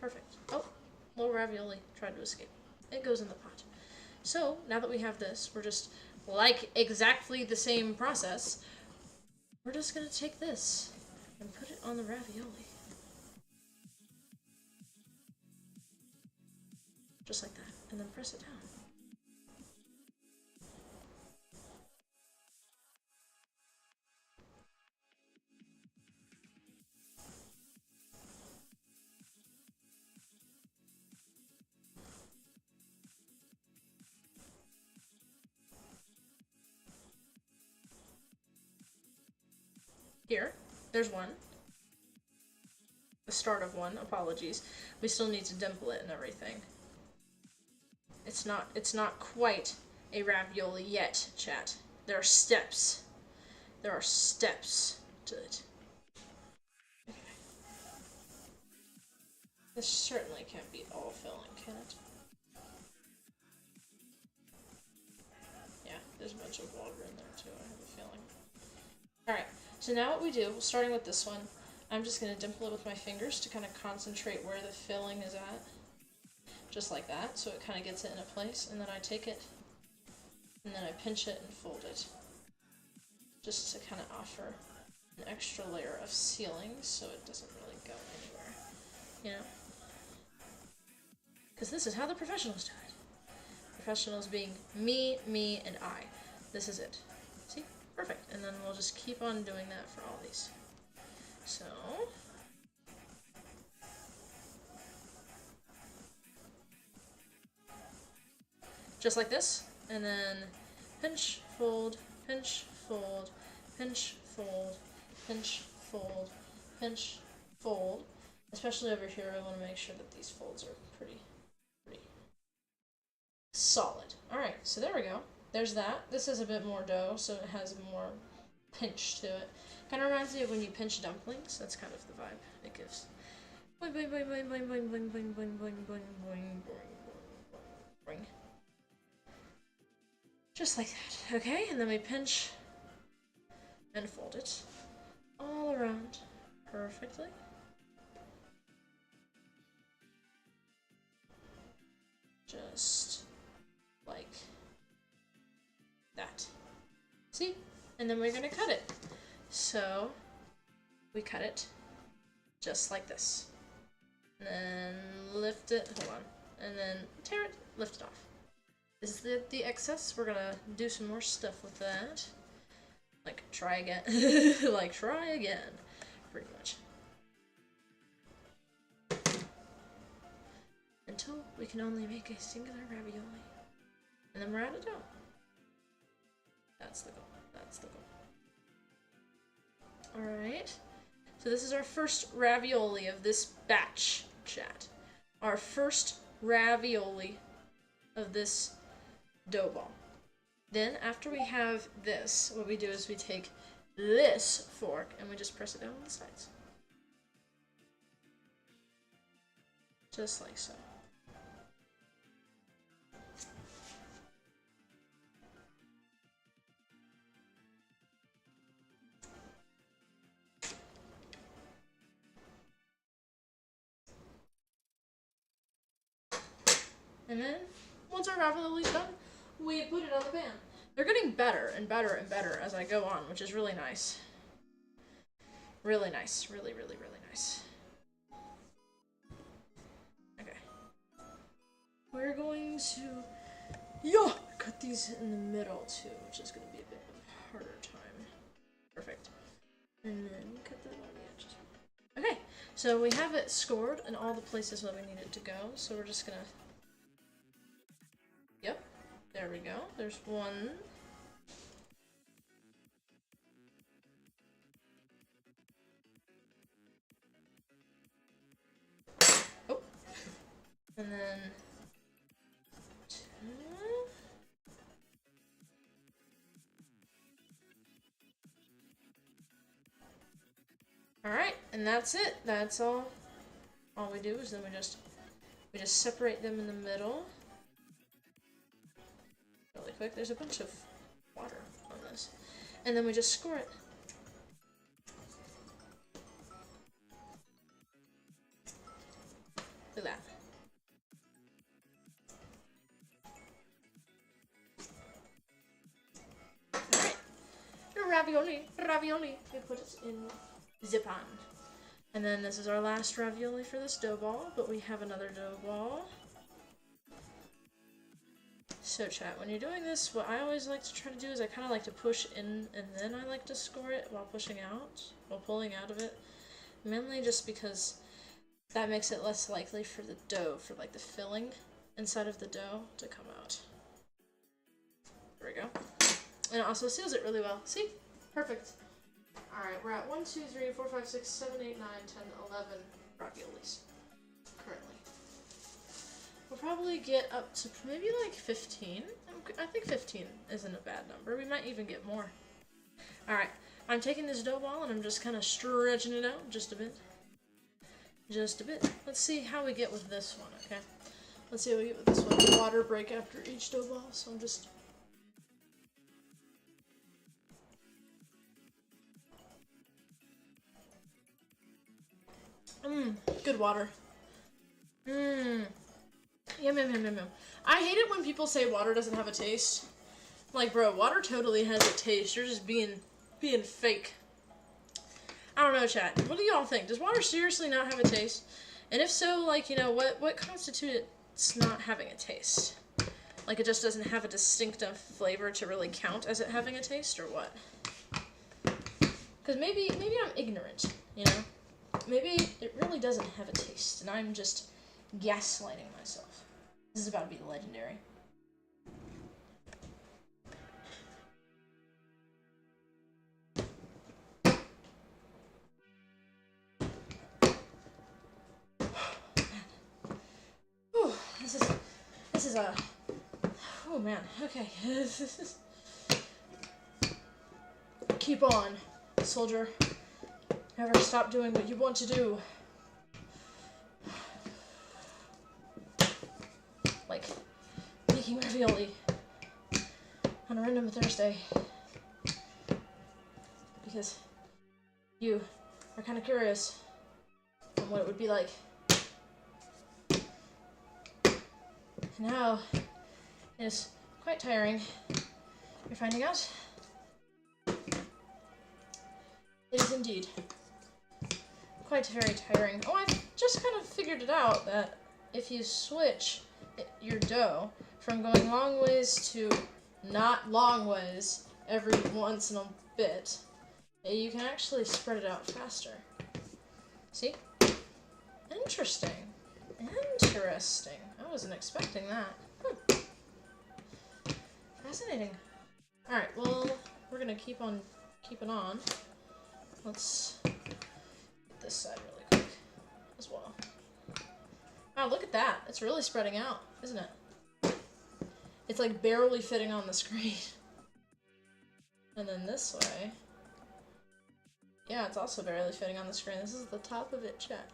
Perfect. Oh, little ravioli tried to escape. It goes in the pot. So, now that we have this, we're just like exactly the same process. We're just gonna take this and put it on the ravioli. Just like that. And then press it down. Here, there's one. The start of one, apologies. We still need to dimple it and everything. It's not quite a ravioli yet, chat. There are steps. There are steps to it. Okay. This certainly can't be all filling, can it? Yeah, there's a bunch of water in there too, I have a feeling. Alright, so now what we do, starting with this one, I'm just going to dimple it with my fingers to kind of concentrate where the filling is at. Just like that, so it kind of gets it in a place, and then I take it, and then I pinch it and fold it. Just to kind of offer an extra layer of sealing, so it doesn't really go anywhere, you know? Because this is how the professionals do it. Professionals being me, and I. This is it. See? Perfect. And then we'll just keep on doing that for all these. So... just like this, and then pinch, fold, pinch, fold, pinch, fold, pinch, fold, pinch, fold. Especially over here, I want to make sure that these folds are pretty solid. Alright, so there we go. There's that. This is a bit more dough, so it has more pinch to it. Kind of reminds me of when you pinch dumplings. That's kind of the vibe it gives. Boing, boing, boing, boing, boing, boing, boing, boing, boing, boing, boing, boing, boing, boing. Just like that, okay? And then we pinch and fold it all around perfectly. Just like that. See? And then we're gonna cut it. So we cut it just like this. And then lift it, hold on, and then tear it, lift it off. This is the excess. We're gonna do some more stuff with that. Like, try again. Like, try again. Pretty much. Until we can only make a singular ravioli. And then we're out of dough. That's the goal. That's the goal. Alright. So this is our first ravioli of this batch, chat. Our first ravioli of this dough ball. Then, after we have this, what we do is we take this fork and we just press it down on the sides. Just like so. And then, once our ravioli's done, we put it on the pan. They're getting better and better and better as I go on, which is really nice. Really nice. Really, really, really nice. Okay. We're going to cut these in the middle too, which is going to be a bit of a harder time. Perfect. And then cut that on the edges. Okay, so we have it scored in all the places where we need it to go, so we're just going to... Yep. There we go. There's one. And then 2. Alright, and that's it. That's all. All we do is then we just separate them in the middle. Really quick. There's a bunch of water on this. And then we just score it. Look at that. Alright. Ravioli. Ravioli. We put it in the pan. And then this is our last ravioli for this dough ball, but we have another dough ball. So chat, when you're doing this, what I always like to try to do is I kind of like to push in and then I like to score it while pushing out, while pulling out of it. Mainly just because that makes it less likely for the dough, for like the filling inside of the dough to come out. There we go. And it also seals it really well. See? Perfect. Alright, we're at 1, 2, 3, 4, 5, 6, 7, 8, 9, 10, 11 raviolis currently. We'll probably get up to maybe like 15. I think 15 isn't a bad number. We might even get more. Alright, I'm taking this dough ball and I'm just kind of stretching it out just a bit. Just a bit. Let's see how we get with this one, okay? Let's see how we get with this one. Water break after each dough ball, so I'm just... Good water. Yum, yum, yum, yum, yum. I hate it when people say water doesn't have a taste. Like, bro, water totally has a taste. You're just being fake. I don't know, chat. What do y'all think? Does water seriously not have a taste? And if so, like, you know, what constitutes not having a taste? Like, it just doesn't have a distinctive flavor to really count as it having a taste, or what? Because maybe I'm ignorant, you know? Maybe it really doesn't have a taste, and I'm just gaslighting myself. This is about to be legendary. Whew, this is a... Oh man, okay. Keep on, soldier. Never stop doing what you want to do. Like making ravioli on a random Thursday. Because you are kind of curious on what it would be like. And how it is quite tiring. You're finding out? It is indeed quite very tiring. Oh, I've just kind of figured it out that if you switch your dough from going long ways to not long ways every once in a bit, you can actually spread it out faster. See? Interesting. Interesting. I wasn't expecting that. Fascinating. Alright, well, we're gonna keep on keeping on. Let's get this side really quick as well. Wow, look at that. It's really spreading out, isn't it? It's like barely fitting on the screen. And then this way. Yeah, it's also barely fitting on the screen. This is the top of it, chat.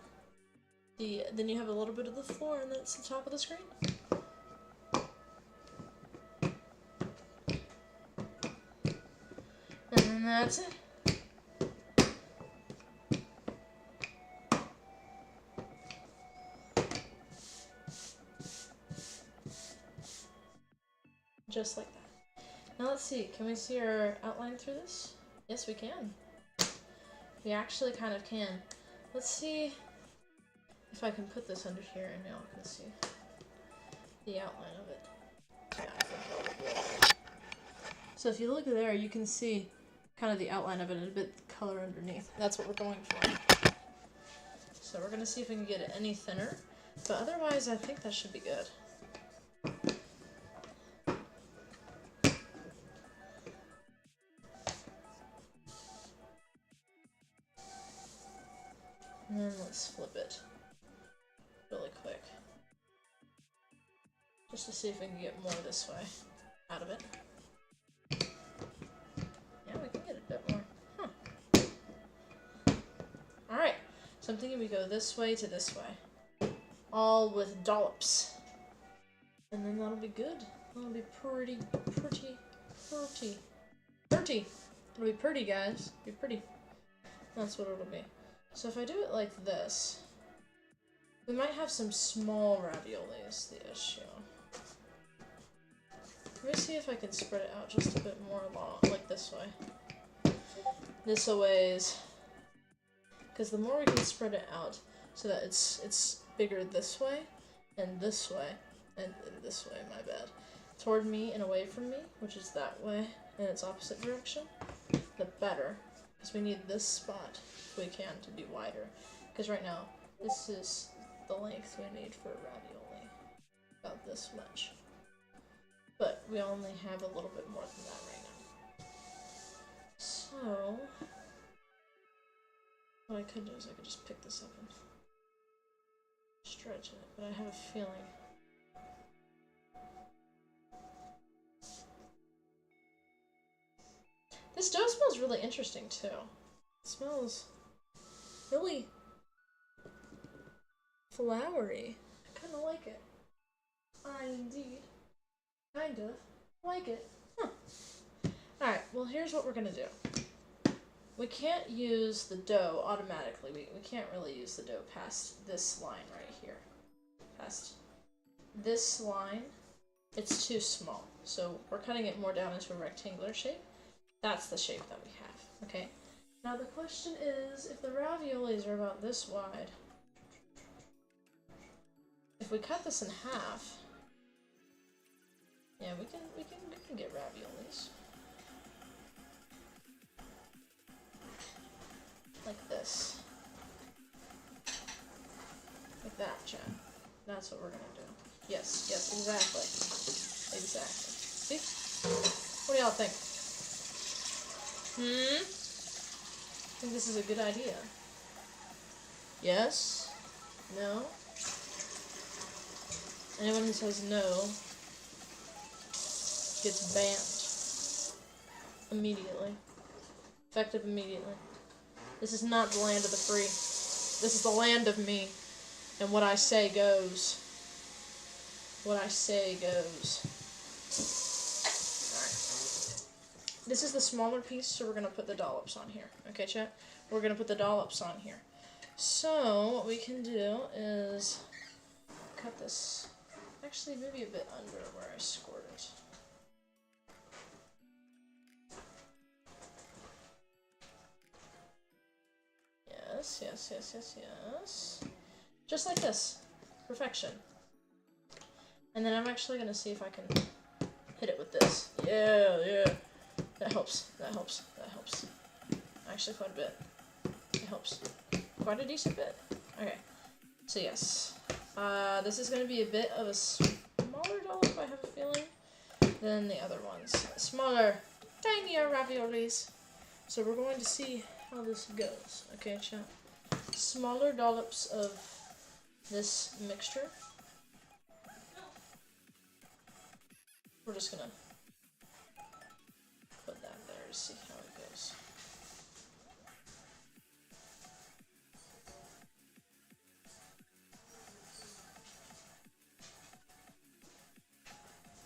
Then you have a little bit of the floor, and that's the top of the screen. And then that's it. Just like that. Now let's see, can we see our outline through this? Yes, we can. We actually kind of can. Let's see if I can put this under here and y'all can see the outline of it. Yeah, I think that would be okay. So if you look there, you can see kind of the outline of it and a bit of color underneath. That's what we're going for. So we're going to see if we can get it any thinner, but otherwise I think that should be good. And then let's flip it really quick. just to see if we can get more this way out of it. Yeah, we can get a bit more. Huh. Alright, so I'm thinking we go this way to this way. All with dollops. And then that'll be good. That'll be pretty. It'll be pretty, guys. It'll be pretty. That's what it'll be. So if I do it like this, we might have some small ravioli is the issue. Let me see if I can spread it out just a bit more along, like this way. This a ways. Because the more we can spread it out, so that it's bigger this way, and this way, and this way, my bad. Toward me and away from me, which is that way, in its opposite direction, the better. Because we need this spot, if we can, to be wider. Because right now, this is the length we need for a ravioli. About this much. But we only have a little bit more than that right now. So, what I could do is I could just pick this up and stretch it, but I have a feeling. This dough smells really interesting too. It smells really flowery. I kind of like it. I indeed kind of like it. Huh. Alright, well here's what we're gonna do. We can't use the dough automatically. We can't really use the dough past this line right here. Past this line, it's too small. So we're cutting it more down into a rectangular shape. That's the shape that we have, okay? Now the question is, if the raviolis are about this wide, if we cut this in half, yeah, we can get raviolis. Like this. Like that, Chad. That's what we're gonna do. Yes, exactly. Exactly. See? What do y'all think? I think this is a good idea. Yes? No? Anyone who says no gets banned. Immediately. Effective immediately. This is not the land of the free. This is the land of me. And what I say goes. What I say goes. Alright. This is the smaller piece, so we're going to put the dollops on here. Okay, chat? We're going to put the dollops on here. So, what we can do is cut this, actually maybe a bit under where I scored it. Yes. Just like this. Perfection. And then I'm actually going to see if I can hit it with this. Yeah. That helps. Actually quite a bit. It helps. Quite a decent bit. Okay. So yes. This is going to be a bit of a smaller dollop, I have a feeling, than the other ones. Smaller, tinier raviolis. So we're going to see how this goes. Okay, chat? Smaller dollops of this mixture. We're just gonna put that there to see how it goes.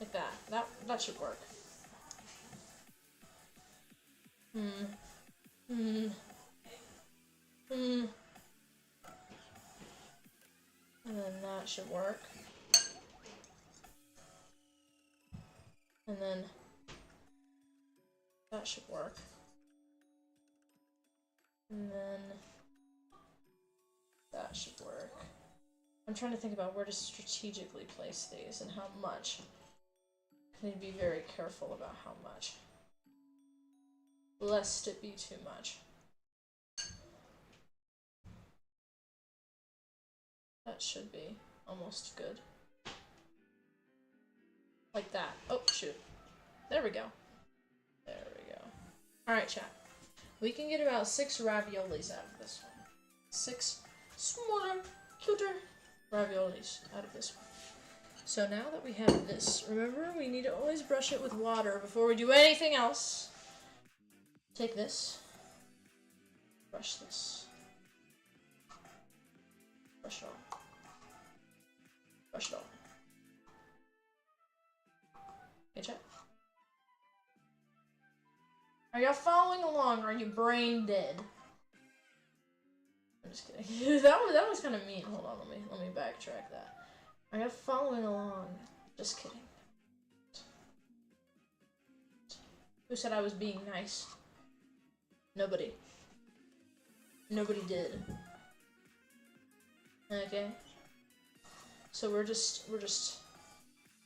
Like that. That should work. And then that should work. And then that should work. And then that should work. I'm trying to think about where to strategically place these and how much. I need to be very careful about how much, lest it be too much. That should be almost good. Like that. Oh, shoot. There we go. Alright, chat. We can get about 6 raviolis out of this one. 6 smaller, cuter raviolis out of this one. So now that we have this, remember we need to always brush it with water before we do anything else. Take this, brush this, brush it all, brush it all. Okay, check. Are y'all following along or are you brain dead? I'm just kidding. that was kind of mean. Hold on, let me backtrack that. Are you following along? Just kidding. Who said I was being nice? Nobody. Nobody did. Okay. So we're chill.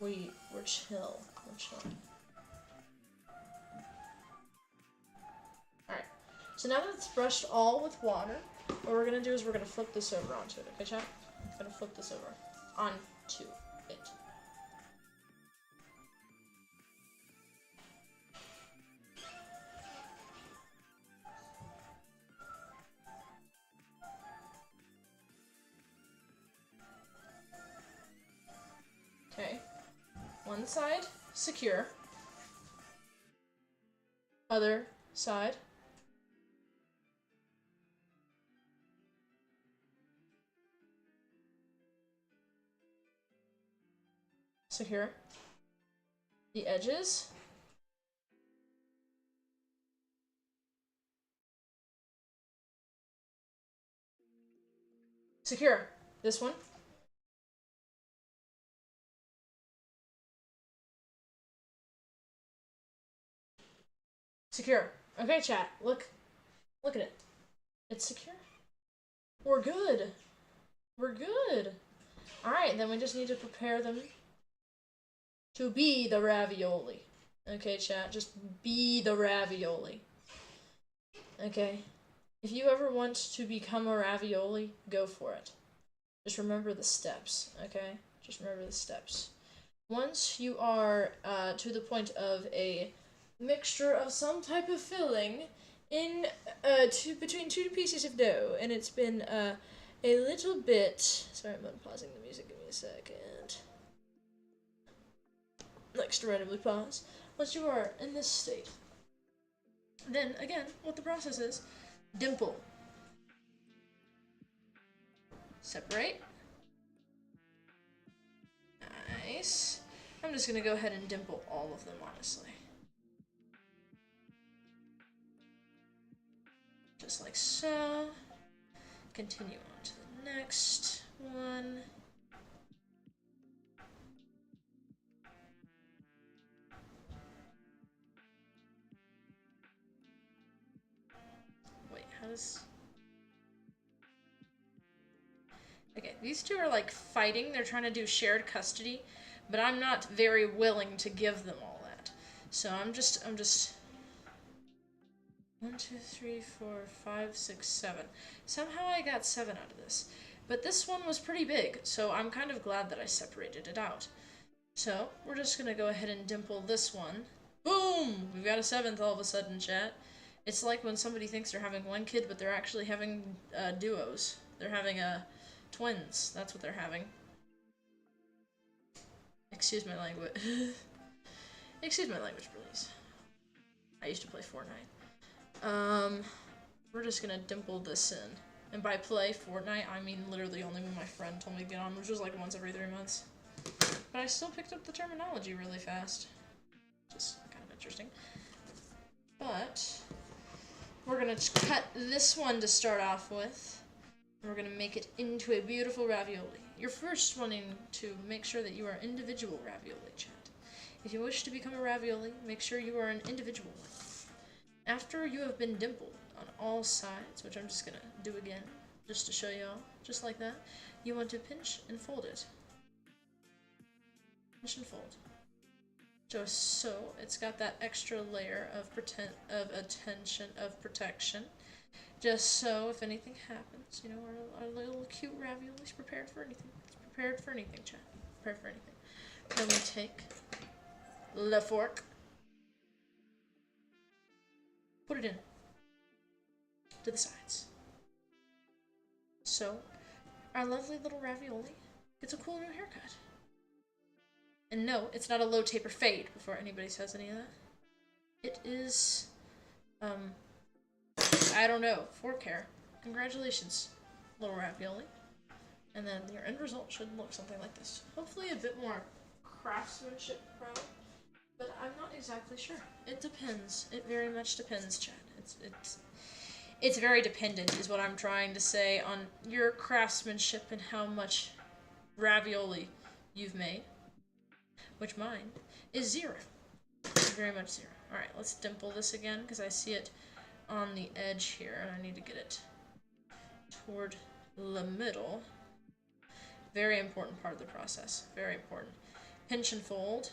We're chilling. Alright. So now that it's brushed all with water, what we're gonna do is we're gonna flip this over onto it, okay, chat? I'm gonna flip this over onto it. Okay. One side, secure. Other side. Secure. The edges. Secure. This one. Secure. Okay, chat. Look at it. It's secure. We're good. We're good. Alright, then we just need to prepare them to be the ravioli. Okay, chat. Just be the ravioli. Okay. If you ever want to become a ravioli, go for it. Just remember the steps, okay? Just remember the steps. Once you are to the point of a mixture of some type of filling in between two pieces of dough, and it's been a little bit. Sorry, I'm unpausing the music. Give me a second. Likes to randomly pause. Once you are in this state, then again, what the process is: dimple, separate. Nice. I'm just gonna go ahead and dimple all of them, honestly. Just like so. Continue on to the next one. Wait, how does... Okay, these two are like fighting. They're trying to do shared custody, but I'm not very willing to give them all that. So I'm just 1, 2, 3, 4, 5, 6, 7. Somehow I got 7 out of this. But this one was pretty big, so I'm kind of glad that I separated it out. So we're just gonna go ahead and dimple this one. Boom! We've got a 7th all of a sudden, chat. It's like when somebody thinks they're having one kid, but they're actually having duos. They're having twins. That's what they're having. Excuse my language. Excuse my language, please. I used to play Fortnite. We're just gonna dimple this in. And by play Fortnite, I mean literally only when my friend told me to get on, which was like once every 3 months. But I still picked up the terminology really fast. Just kind of interesting. But we're gonna cut this one to start off with. And we're gonna make it into a beautiful ravioli. You're first wanting to make sure that you are individual ravioli, chat. If you wish to become a ravioli, make sure you are an individual one. After you have been dimpled on all sides, which I'm just gonna do again, just to show y'all, just like that, you want to pinch and fold it. Pinch and fold. Just so it's got that extra layer of protection. Just so if anything happens, you know, our little cute ravioli's prepared for anything. It's prepared for anything, chat. Prepared for anything. Then we take the fork, put it in to the sides. So our lovely little ravioli gets a cool new haircut. And no, it's not a low taper fade before anybody says any of that. It is, I don't know, 4Care. Congratulations, little ravioli. And then your end result should look something like this. Hopefully a bit more craftsmanship proud, but I'm not exactly sure. It depends. It very much depends, Chad. It's very dependent is what I'm trying to say on your craftsmanship and how much ravioli you've made. Which mine is 0. Very much 0. Alright, let's dimple this again because I see it on the edge here and I need to get it toward the middle. Very important part of the process. Very important. Pinch and fold.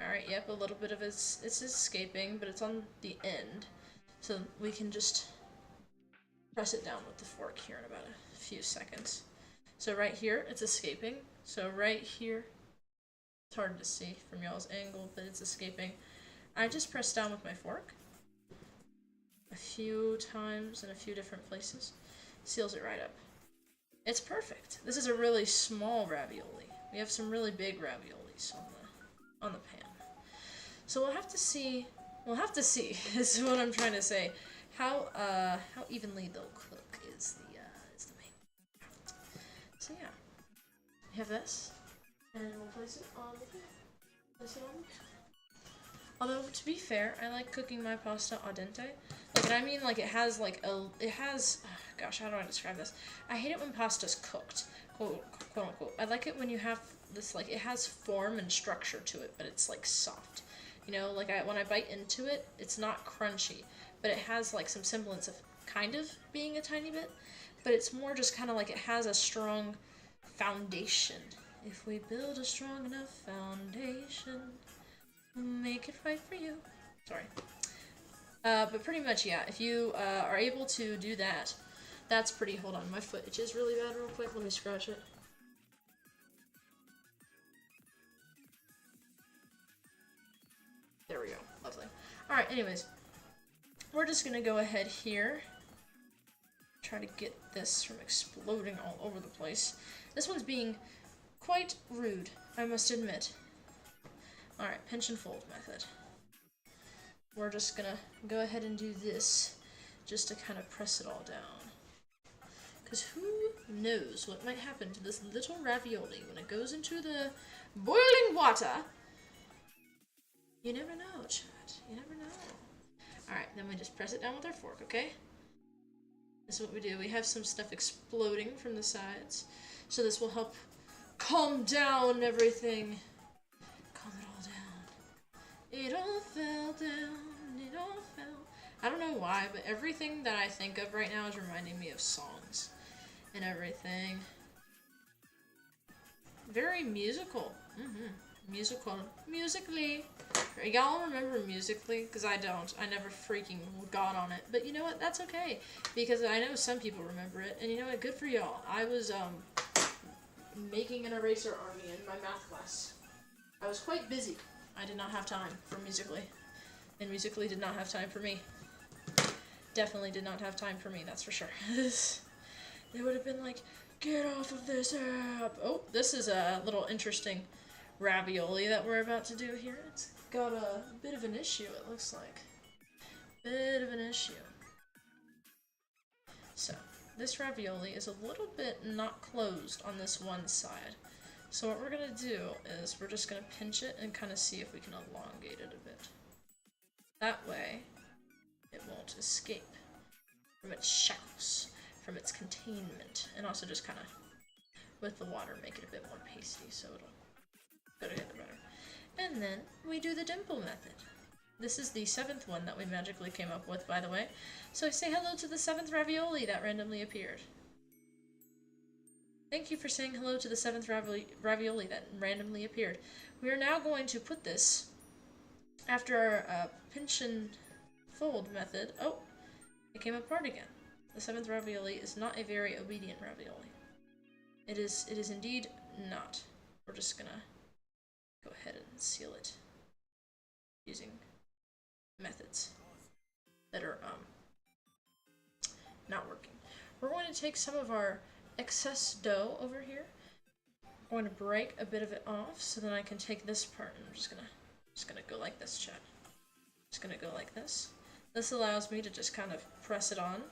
Alright, yep, a little bit of it's escaping, but it's on the end. So we can just press it down with the fork here in about a few seconds. So right here, it's escaping. So right here, it's hard to see from y'all's angle, but it's escaping. I just press down with my fork a few times in a few different places. Seals it right up. It's perfect. This is a really small ravioli. We have some really big raviolis on the pan. So we'll have to see. We'll have to see. Is what I'm trying to say. How evenly they'll cook is the main. So yeah, we have this, and we'll place it on the pan. Place it on the pan. Although to be fair, I like cooking my pasta al dente. Like, and I mean like it has gosh, how do I describe this? I hate it when pasta's cooked, quote unquote. I like it when you have this, like, it has form and structure to it, but it's like soft. You know, like when I bite into it, it's not crunchy, but it has like some semblance of kind of being a tiny bit, but it's more just kind of like it has a strong foundation. If we build a strong enough foundation, we'll make it right for you. Sorry. But pretty much, yeah, if you are able to do that, that's pretty. Hold on, my foot itches really bad real quick. Let me scratch it. There we go. Lovely. Alright, anyways. We're just gonna go ahead here. Try to get this from exploding all over the place. This one's being quite rude, I must admit. Alright, pinch and fold method. We're just gonna go ahead and do this just to kind of press it all down. Because who knows what might happen to this little ravioli when it goes into the boiling water. You never know, chat. You never know. Alright, then we just press it down with our fork, okay? This is what we do. We have some stuff exploding from the sides. So this will help calm down everything. Calm it all down. It all fell down. It all fell. I don't know why, but everything that I think of right now is reminding me of songs and everything. Very musical. Musically. Y'all remember Musically? Because I don't. I never freaking got on it. But you know what? That's okay. Because I know some people remember it. And you know what? Good for y'all. I was making an eraser army in my math class. I was quite busy. I did not have time for Musically. And Musically did not have time for me. Definitely did not have time for me, that's for sure. They would have been like, get off of this app. Oh, this is a little interesting ravioli that we're about to do here. It's got a bit of an issue, it looks like. Bit of an issue. So, this ravioli is a little bit not closed on this one side. So what we're going to do is we're just going to pinch it and kind of see if we can elongate it a bit. That way, it won't escape from its shackles, from its containment, and also just kind of, with the water, make it a bit more pasty so it'll go together better. And then we do the dimple method. This is the 7th one that we magically came up with, by the way. So say hello to the 7th ravioli that randomly appeared. Thank you for saying hello to the 7th ravioli that randomly appeared. We are now going to put this after our pinch and fold method. Oh, it came apart again. The 7th ravioli is not a very obedient ravioli. It is indeed not. We're just gonna go ahead and seal it using methods that are not working. We're going to take some of our excess dough over here, going to break a bit of it off so then I can take this part and I'm just gonna go like this, chat. Just gonna go like this. This allows me to just kind of press it on,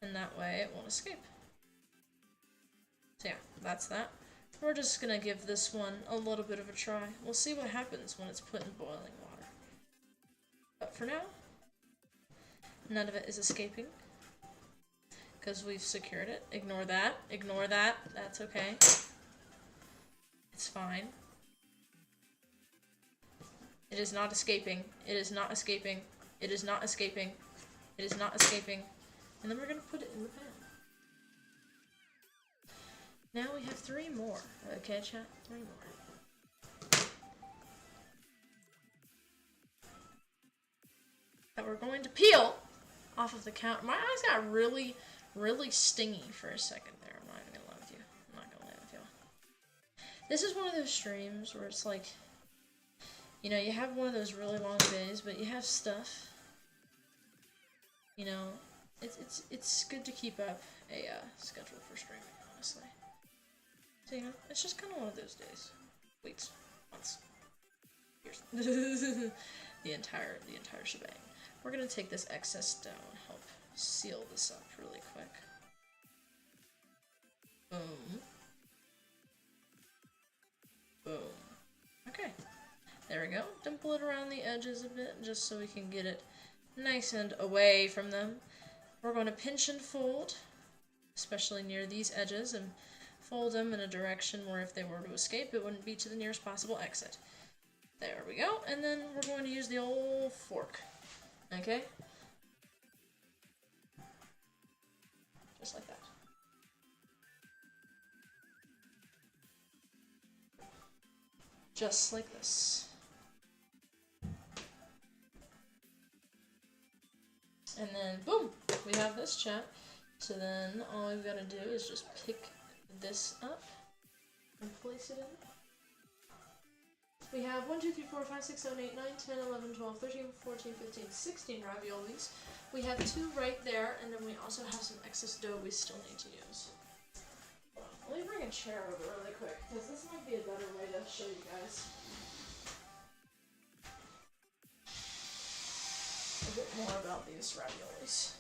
and that way it won't escape. So yeah, that's that. We're just gonna give this one a little bit of a try. We'll see what happens when it's put in boiling water. But for now, none of it is escaping, because we've secured it. Ignore that. Ignore that. That's okay. It's fine. It is not escaping. It is not escaping. It is not escaping. It is not escaping. And then we're gonna put it in the pan. Now we have 3 more. Okay, chat? 3 more. That we're going to peel off of the counter. My eyes got really, really stingy for a second there. I'm not even gonna lie with you. I'm not gonna lie with you. This is one of those streams where it's like, you know, you have one of those really long days, but you have stuff. You know, it's good to keep up a schedule for streaming, honestly. So, you know, it's just kind of one of those days. Weeks, months, years. the entire shebang. We're gonna take this excess dough and help seal this up really quick. Boom. Boom. Okay. There we go. Dimple it around the edges a bit, just so we can get it nice and away from them. We're going to pinch and fold, especially near these edges, and fold them in a direction where if they were to escape, it wouldn't be to the nearest possible exit. There we go. And then we're going to use the old fork. Okay? Just like that. Just like this. And then, boom! We have this, chat. So then, all we've got to do is just pick this up and place it in. We have 1, 2, 3, 4, 5, 6, 7, 8, 9, 10, 11, 12, 13, 14, 15, 16 raviolis. We have 2 right there, and then we also have some excess dough we still need to use. Let me bring a chair over really quick, because this might be a better way to show you guys a bit more about these raviolis.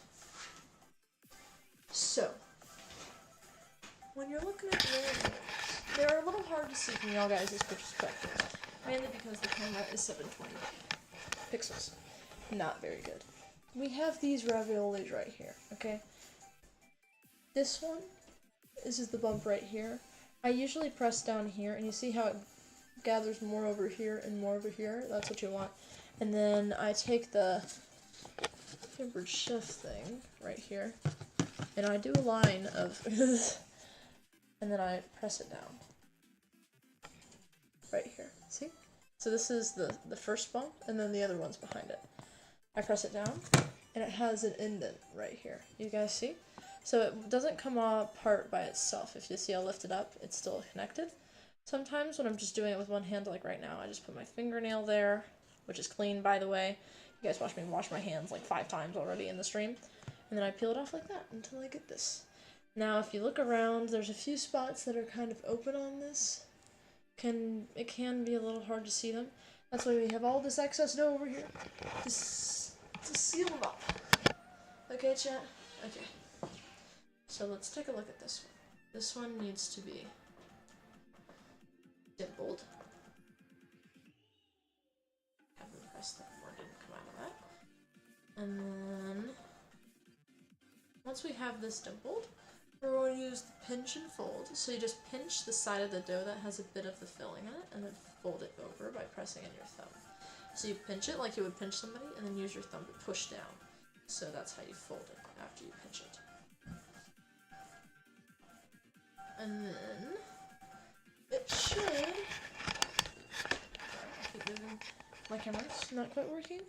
So, when you're looking at raviolis, they're a little hard to see from y'all guys' perspective, mainly because the camera is 720 pixels. Not very good. We have these raviolis right here, okay? This one, this is the bump right here. I usually press down here, and you see how it gathers more over here and more over here? That's what you want. And then I take the Timbered Chef thing right here, and I do a line of and then I press it down. Right here. See? So this is the first bump, and then the other one's behind it. I press it down, and it has an indent right here. You guys see? So it doesn't come apart by itself. If you see I lift it up, it's still connected. Sometimes when I'm just doing it with one hand, like right now, I just put my fingernail there, which is clean, by the way. You guys watch me wash my hands like 5 times already in the stream. And then I peel it off like that until I get this. Now, if you look around, there's a few spots that are kind of open on this. It can be a little hard to see them. That's why we have all this excess dough over here to seal them up. Okay, chat? Okay. So let's take a look at this one. This one needs to be dimpled. Haven't pressed that more, didn't come out of that. And then, once we have this dimpled, we're going to use the pinch and fold. So you just pinch the side of the dough that has a bit of the filling in it, and then fold it over by pressing in your thumb. So you pinch it like you would pinch somebody, and then use your thumb to push down. So that's how you fold it after you pinch it. And then it should. Sorry, I keep moving. My camera's not quite working.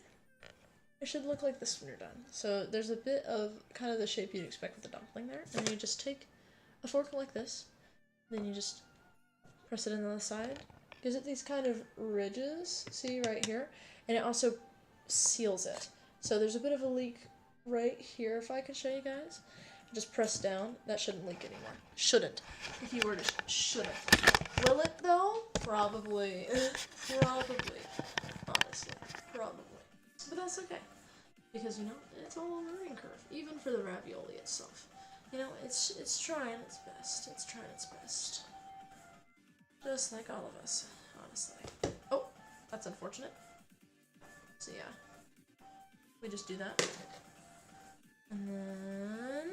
It should look like this when you're done. So there's a bit of kind of the shape you'd expect with the dumpling there, and you just take a fork like this, then you just press it in on the side. Gives it these kind of ridges, see right here, and it also seals it. So there's a bit of a leak right here, if I can show you guys. Just press down. That shouldn't leak anymore. Shouldn't. If you were to shouldn't. Will it though? Probably. Probably. Honestly. Probably. But that's okay. Because, you know, it's all a learning curve. Even for the ravioli itself. You know, it's trying its best. It's trying its best. Just like all of us, honestly. Oh, that's unfortunate. So yeah. We just do that. And then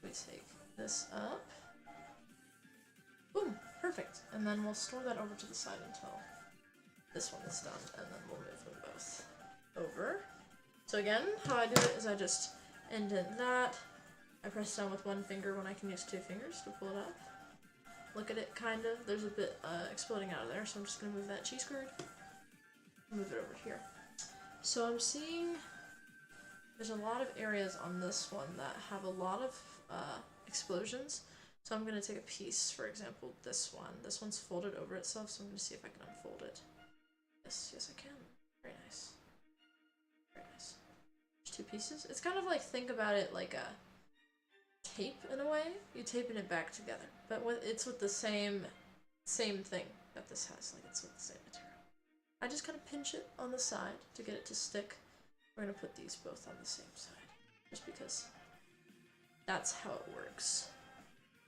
we take this up. Boom, perfect. And then we'll store that over to the side until this one is done, and then we'll move them both over. So again, how I do it is I just indent that. I press down with one finger when I can use two fingers to pull it up. Look at it, kind of. There's a bit exploding out of there, so I'm just going to move that cheese curd. Move it over here. So I'm seeing there's a lot of areas on this one that have a lot of explosions. So I'm going to take a piece, for example, this one. This one's folded over itself, so I'm going to see if I can unfold it. Yes I can. Very nice. Very nice. There's two pieces. It's kind of like, think about it like a tape in a way. You're taping it back together. But it's with the same thing that this has. Like, it's with the same material. I just kind of pinch it on the side to get it to stick. We're going to put these both on the same side. Just because that's how it works.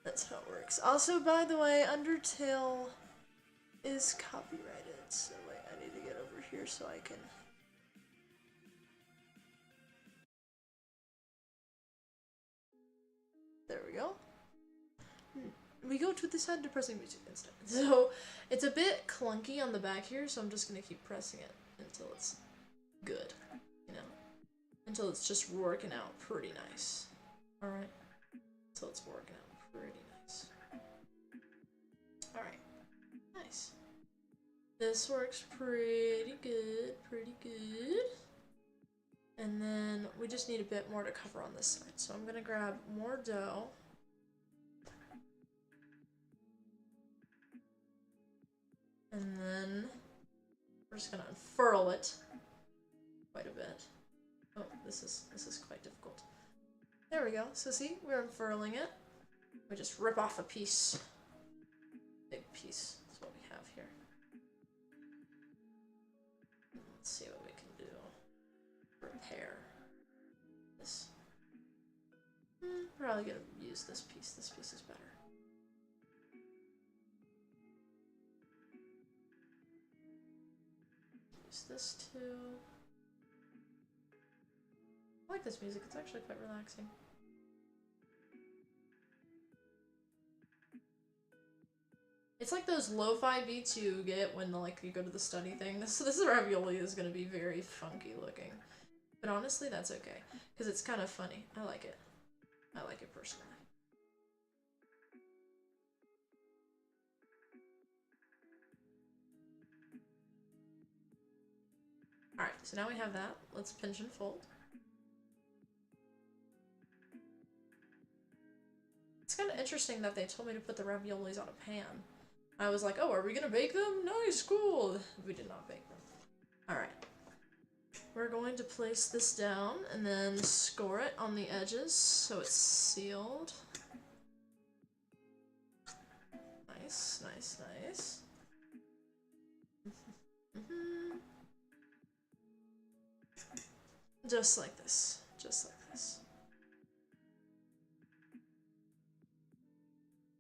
That's how it works. Also, by the way, Undertale is copyrighted. So wait, I need to get over here so I can... There we go. We go to the side depressing music instead. So it's a bit clunky on the back here, so I'm just gonna keep pressing it until it's good, you know? Until it's just working out pretty nice. Alright? Until it's working out pretty nice. Alright. Nice. This works pretty good, pretty good. And then we just need a bit more to cover on this side. So I'm gonna grab more dough. And then we're just gonna unfurl it quite a bit. Oh, this is quite difficult. There we go. So see, we're unfurling it. We just rip off a piece. Big piece. That's what we have here. Let's see what we can do. Repair this. Probably gonna use this piece. This piece is better. Use this too. I like this music. It's actually quite relaxing. It's like those lo-fi beats you get when like you go to the study thing. This ravioli is gonna be very funky looking. But honestly, that's okay. Because it's kind of funny. I like it. I like it personally. Alright, so now we have that. Let's pinch and fold. It's kind of interesting that they told me to put the raviolis on a pan. I was like, oh, are we gonna bake them? Nice, cool. We did not bake them. Alright. We're going to place this down and then score it on the edges so it's sealed. Nice, nice, nice. Just like this. Just like this.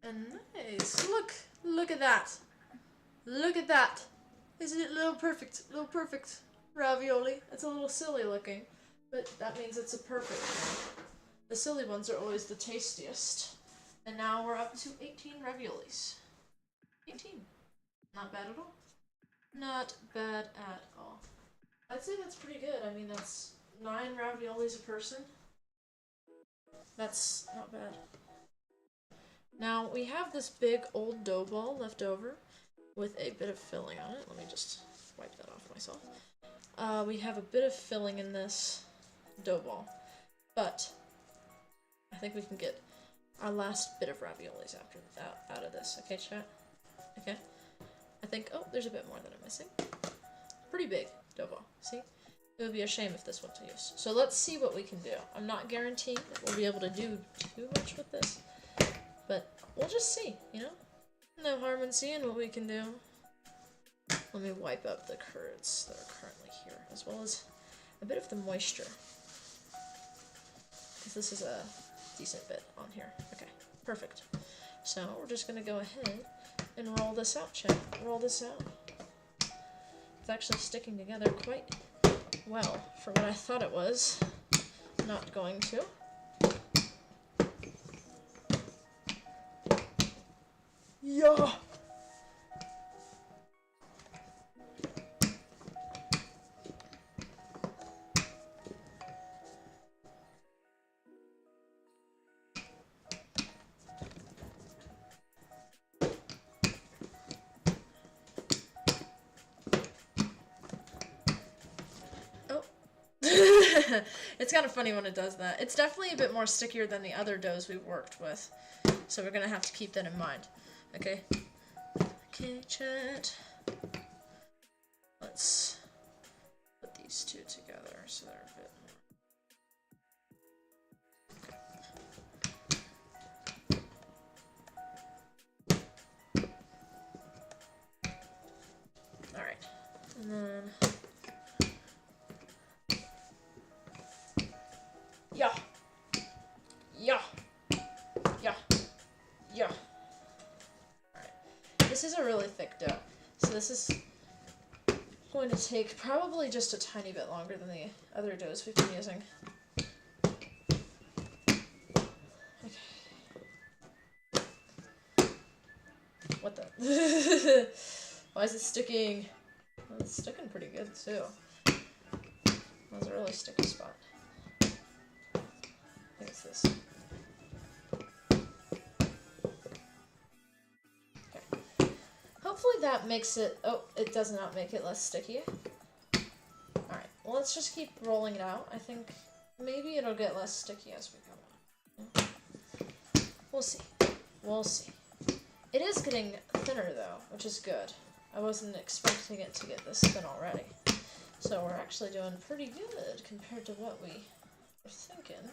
And nice. Look at that. Look at that. Isn't it a little perfect? A little perfect ravioli. It's a little silly looking, but that means it's a perfect one. The silly ones are always the tastiest. And now we're up to 18 raviolis. 18. Not bad at all. Not bad at all. I'd say that's pretty good. I mean, that's 9 raviolis a person. That's not bad. Now, we have this big old dough ball left over with a bit of filling on it. Let me just wipe that off myself. We have a bit of filling in this dough ball, but I think we can get our last bit of raviolis after out of this. Okay, chat? Okay. I think, oh, there's a bit more that I'm missing. Pretty big dough ball. See? It would be a shame if this went to use. So let's see what we can do. I'm not guaranteeing that we'll be able to do too much with this, but we'll just see, you know? No harm in seeing what we can do. Let me wipe up the curds that are currently here, as well as a bit of the moisture. Because this is a decent bit on here. Okay, perfect. So we're just gonna go ahead and roll this out, chat. Roll this out. It's actually sticking together quite well for what I thought it was. Not going to. Yeah. It's kind of funny when it does that. It's definitely a bit more stickier than the other doughs we've worked with. So we're gonna have to keep that in mind. Okay? Okay, chat. Let's put these two together so they're a bit more. Alright. And then... Yeah. Yeah. Yeah. Yeah. Alright. This is a really thick dough. So this is going to take probably just a tiny bit longer than the other doughs we've been using. Okay. What the? Why is it sticking? Well, it's sticking pretty good too. That was a really sticky spot. I think it's this. Okay. Hopefully that makes it... Oh, it does not make it less sticky. Alright, well let's just keep rolling it out. I think maybe it'll get less sticky as we go on. We'll see. We'll see. It is getting thinner though, which is good. I wasn't expecting it to get this thin already. So we're actually doing pretty good compared to what we were thinking.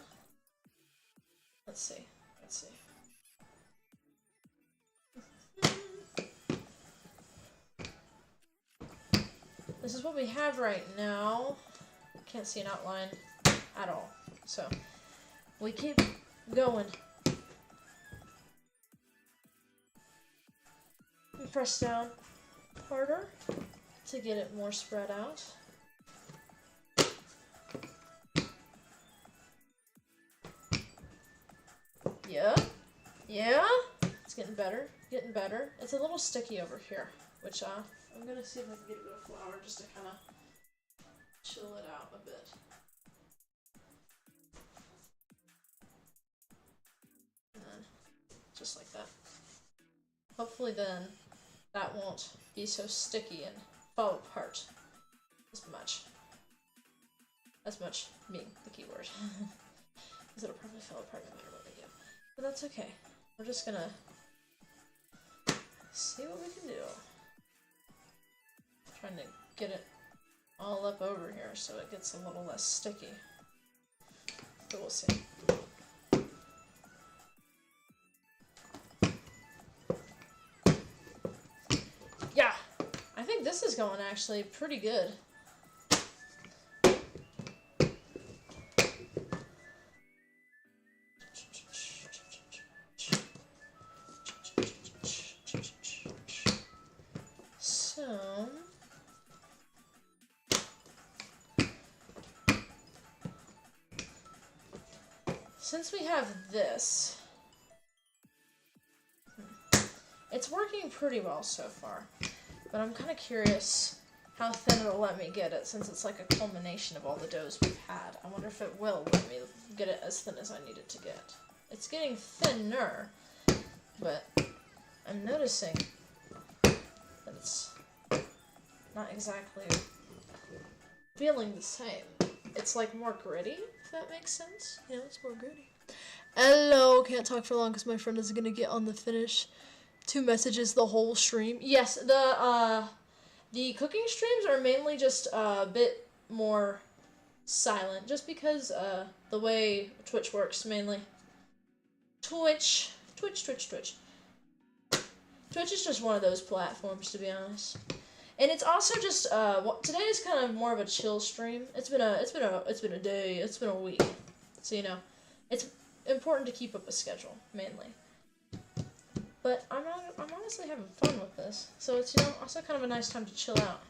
Let's see. Let's see. This is what we have right now. Can't see an outline at all. So we keep going. We press down harder to get it more spread out. Yeah, yeah, it's getting better, getting better. It's a little sticky over here, which I'm gonna see if I can get a bit of flour just to kind of chill it out a bit. And then, just like that. Hopefully then, that won't be so sticky and fall apart as much. As much being the key word. Because it'll probably fall apart no matter what we do. But that's okay. We're just gonna see what we can do. Trying to get it all up over here so it gets a little less sticky. But we'll see. Yeah! I think this is going actually pretty good. Since we have this, it's working pretty well so far, but I'm kind of curious how thin it'll let me get it since it's like a culmination of all the doughs we've had. I wonder if it will let me get it as thin as I need it to get. It's getting thinner, but I'm noticing that it's not exactly feeling the same. It's like more gritty, if that makes sense. You know, it's more gritty. Hello, can't talk for long because my friend is gonna get on the finish 2 messages the whole stream. Yes, the cooking streams are mainly just a bit more silent, just because the way Twitch works mainly. Twitch is just one of those platforms, to be honest. And it's also just today is kind of more of a chill stream. It's been a day, it's been a week. So you know, it's important to keep up a schedule mainly. But I'm honestly having fun with this. So it's, you know, also kind of a nice time to chill out.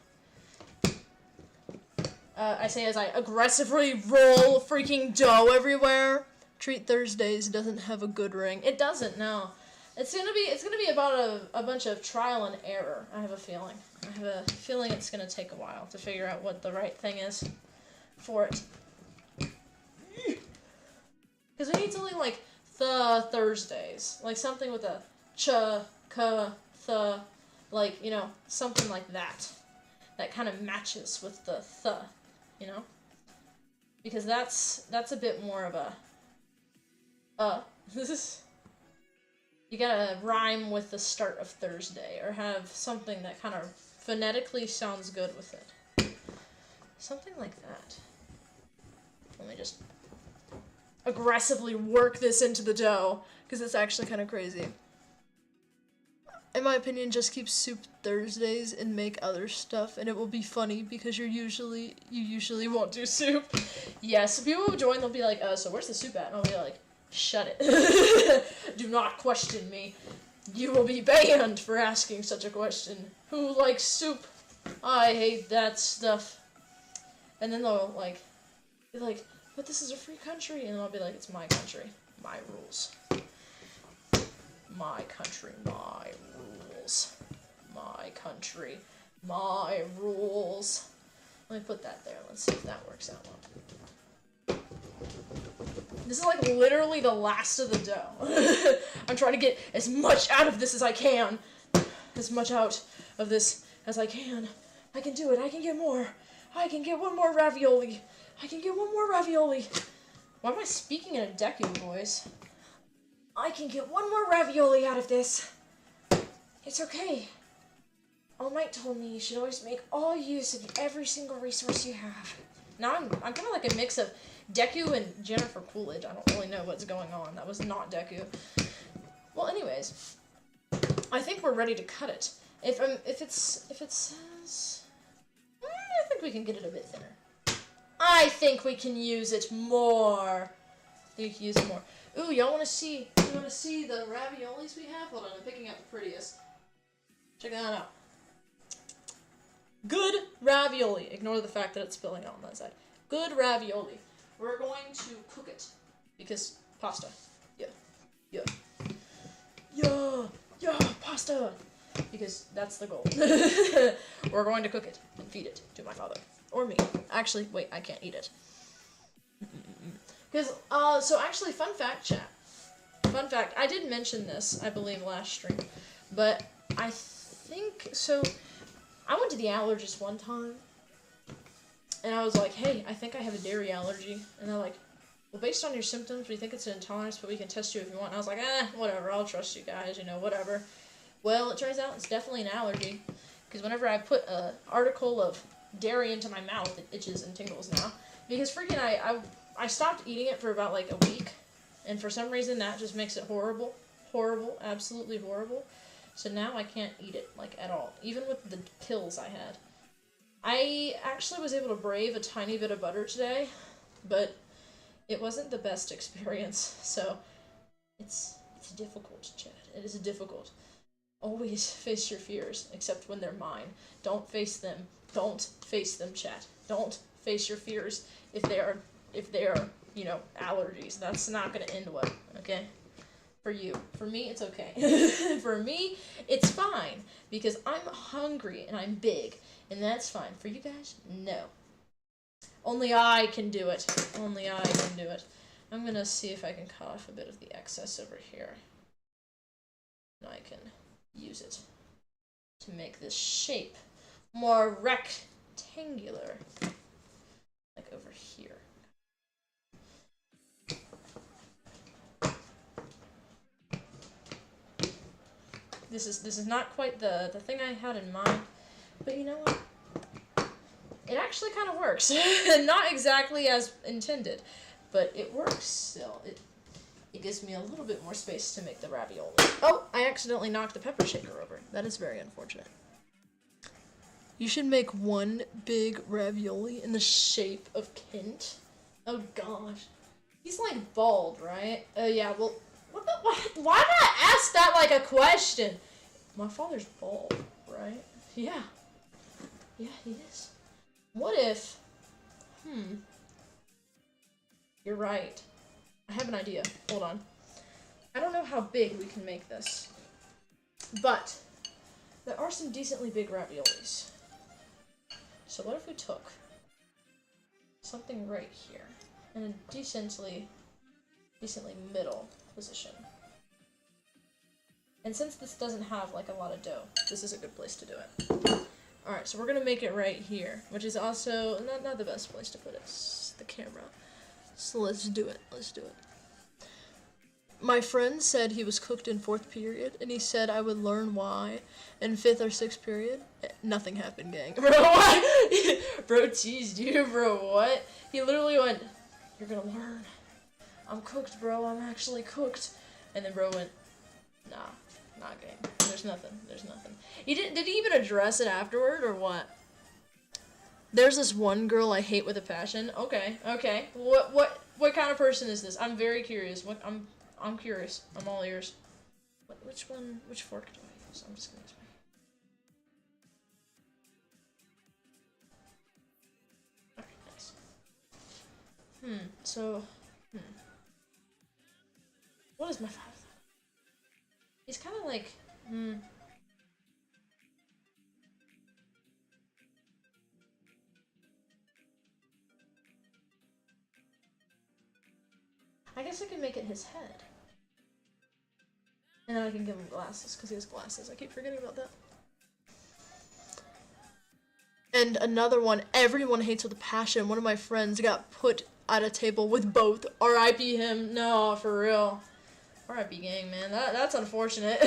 I say as I aggressively roll freaking dough everywhere. Treat Thursdays doesn't have a good ring. It doesn't, no. It's gonna be about a bunch of trial and error, I have a feeling. I have a feeling it's gonna take a while to figure out what the right thing is for it. Because we need something like the Thursdays. Like something with a th, like, you know, something like that. That kind of matches with the th, you know? Because that's a bit more of a you gotta rhyme with the start of Thursday, or have something that kind of phonetically sounds good with it. Something like that. Let me just aggressively work this into the dough, because it's actually kind of crazy. In my opinion, just keep soup Thursdays and make other stuff, and it will be funny, because you usually won't do soup. Yes, people will join, they'll be like, so where's the soup at? And I'll be like, shut it. Do not question me. You will be banned for asking such a question. Who likes soup? I hate that stuff. And then they'll be like, but this is a free country. And I'll be like, it's my country. My rules. My country, my rules. My country, my rules. Let me put that there. Let's see if that works out well. This is like literally the last of the dough. I'm trying to get as much out of this as I can. As much out of this as I can. I can do it. I can get more. I can get one more ravioli. I can get one more ravioli. Why am I speaking in a Deku voice? I can get one more ravioli out of this. It's okay. All Might told me you should always make all use of every single resource you have. Now I'm kind of like a mix of Deku and Jennifer Coolidge. I don't really know what's going on. That was not Deku. Well, anyways, I think we're ready to cut it. If it says, I think we can get it a bit thinner. I think we can use it more. I think we can use it more. Ooh, y'all want to see? You want to see the raviolis we have? Hold on, I'm picking out the prettiest. Check that out. Good ravioli. Ignore the fact that it's spilling out on that side. Good ravioli. We're going to cook it because pasta. Yeah, pasta. Because that's the goal. We're going to cook it and feed it to my father or me. Actually, wait, I can't eat it. Because so actually, fun fact, chat. Fun fact. I did mention this, I believe, last stream, but I think so. I went to the allergist one time, and I was like, hey, I think I have a dairy allergy. And they're like, well, based on your symptoms, we think it's an intolerance, but we can test you if you want. And I was like, whatever, I'll trust you guys, you know, whatever. Well, it turns out it's definitely an allergy, because whenever I put an article of dairy into my mouth, it itches and tingles now. Because freaking I stopped eating it for about like a week, and for some reason that just makes it horrible. Horrible, absolutely horrible. So now I can't eat it, like, at all. Even with the pills I had. I actually was able to brave a tiny bit of butter today, but it wasn't the best experience, so it's difficult, Chad. It is difficult. Always face your fears, except when they're mine. Don't face them. Don't face them, chat. Don't face your fears if they are, you know, allergies. That's not gonna end well, okay? For you. For me, it's okay. For me, it's fine, because I'm hungry and I'm big, and that's fine. For you guys, no. Only I can do it. Only I can do it. I'm gonna see if I can cut off a bit of the excess over here. And I can use it to make this shape more rectangular. Like over here. This is not quite the thing I had in mind, but you know what? it actually kind of works. Not exactly as intended, but it works still. It gives me a little bit more space to make the ravioli. Oh, I accidentally knocked the pepper shaker over. That is very unfortunate. You should make one big ravioli in the shape of Kent. Oh gosh. He's like bald, right? Oh yeah, well, why did I ask that like a question? My father's bald, right? Yeah. Yeah, he is. What if, you're right. I have an idea. Hold on. I don't know how big we can make this, but there are some decently big raviolis. So what if we took something right here in a decently middle position? And since this doesn't have like a lot of dough, this is a good place to do it. Alright, so we're gonna make it right here, which is also not the best place to put it. It's the camera. So let's do it. Let's do it. My friend said he was cooked in 4th period, and he said I would learn why in 5th or 6th period. Nothing happened, gang. Bro, what? Bro teased you, bro, what? He literally went, you're gonna learn. I'm cooked, bro, I'm actually cooked. And then bro went, nah, not gang. There's nothing. Did he even address it afterward, or what? There's this one girl I hate with a passion. Okay. What kind of person is this? I'm very curious. I'm curious. I'm all ears. Which fork do I use? I'm just gonna use my... Alright, nice. What is my father? He's kind of like, I guess I can make it his head. And then I can give him glasses, because he has glasses. I keep forgetting about that. And another one, everyone hates with a passion. One of my friends got put at a table with both. R.I.P. him. No, for real. R.I.P. gang, man. That's unfortunate.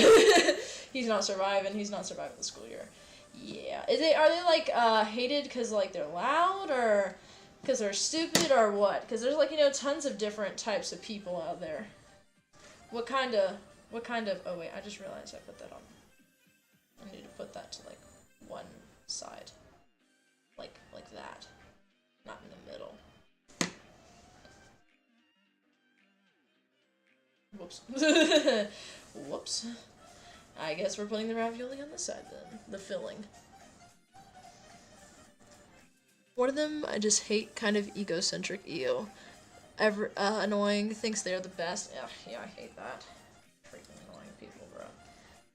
He's not surviving the school year. Yeah. Are they like, hated because, like, they're loud, or because they're stupid, or what? Because there's, like, tons of different types of people out there. What kind of, oh wait, I just realized I put that on. I need to put that to, like, one side. Like that. Not in the middle. Whoops. Whoops. I guess we're putting the ravioli on this side then. The filling. One of them I just hate, kind of egocentric EO. Annoying, thinks they're the best. Ugh, yeah, I hate that. Freaking annoying people, bro.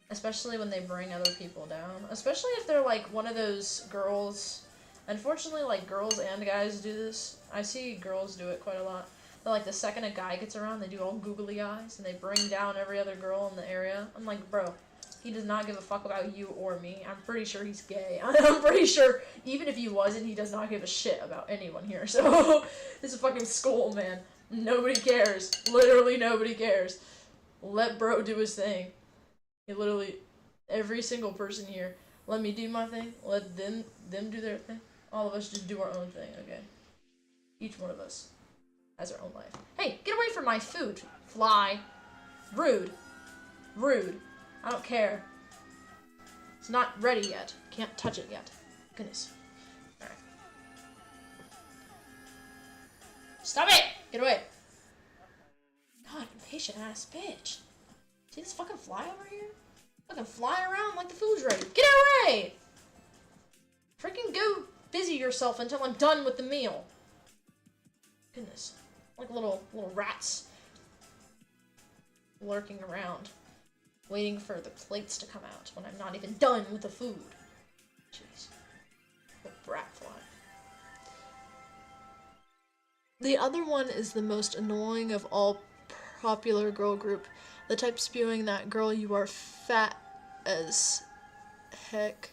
Especially when they bring other people down. Especially if they're like one of those girls. Unfortunately, like, girls and guys do this. I see girls do it quite a lot. But, like, the second a guy gets around, they do all googly eyes, and they bring down every other girl in the area. I'm like, bro, he does not give a fuck about you or me. I'm pretty sure he's gay. I'm pretty sure, even if he wasn't, he does not give a shit about anyone here. So, this is a fucking school, man. Nobody cares. Literally nobody cares. Let bro do his thing. He literally, every single person here, let me do my thing, let them do their thing. All of us just do our own thing, okay? Each one of us has our own life. Hey, get away from my food, fly. Rude. Rude. I don't care. It's not ready yet. Can't touch it yet. Goodness. Alright. Stop it! Get away. God, impatient ass bitch. See this fucking fly over here? Fucking flying around like the food's ready. Get away! Freaking go busy yourself until I'm done with the meal. Goodness. Like little rats lurking around, waiting for the plates to come out when I'm not even done with the food. Jeez. What brat fly. The other one is the most annoying of all popular girl group. The type spewing that girl, you are fat as heck.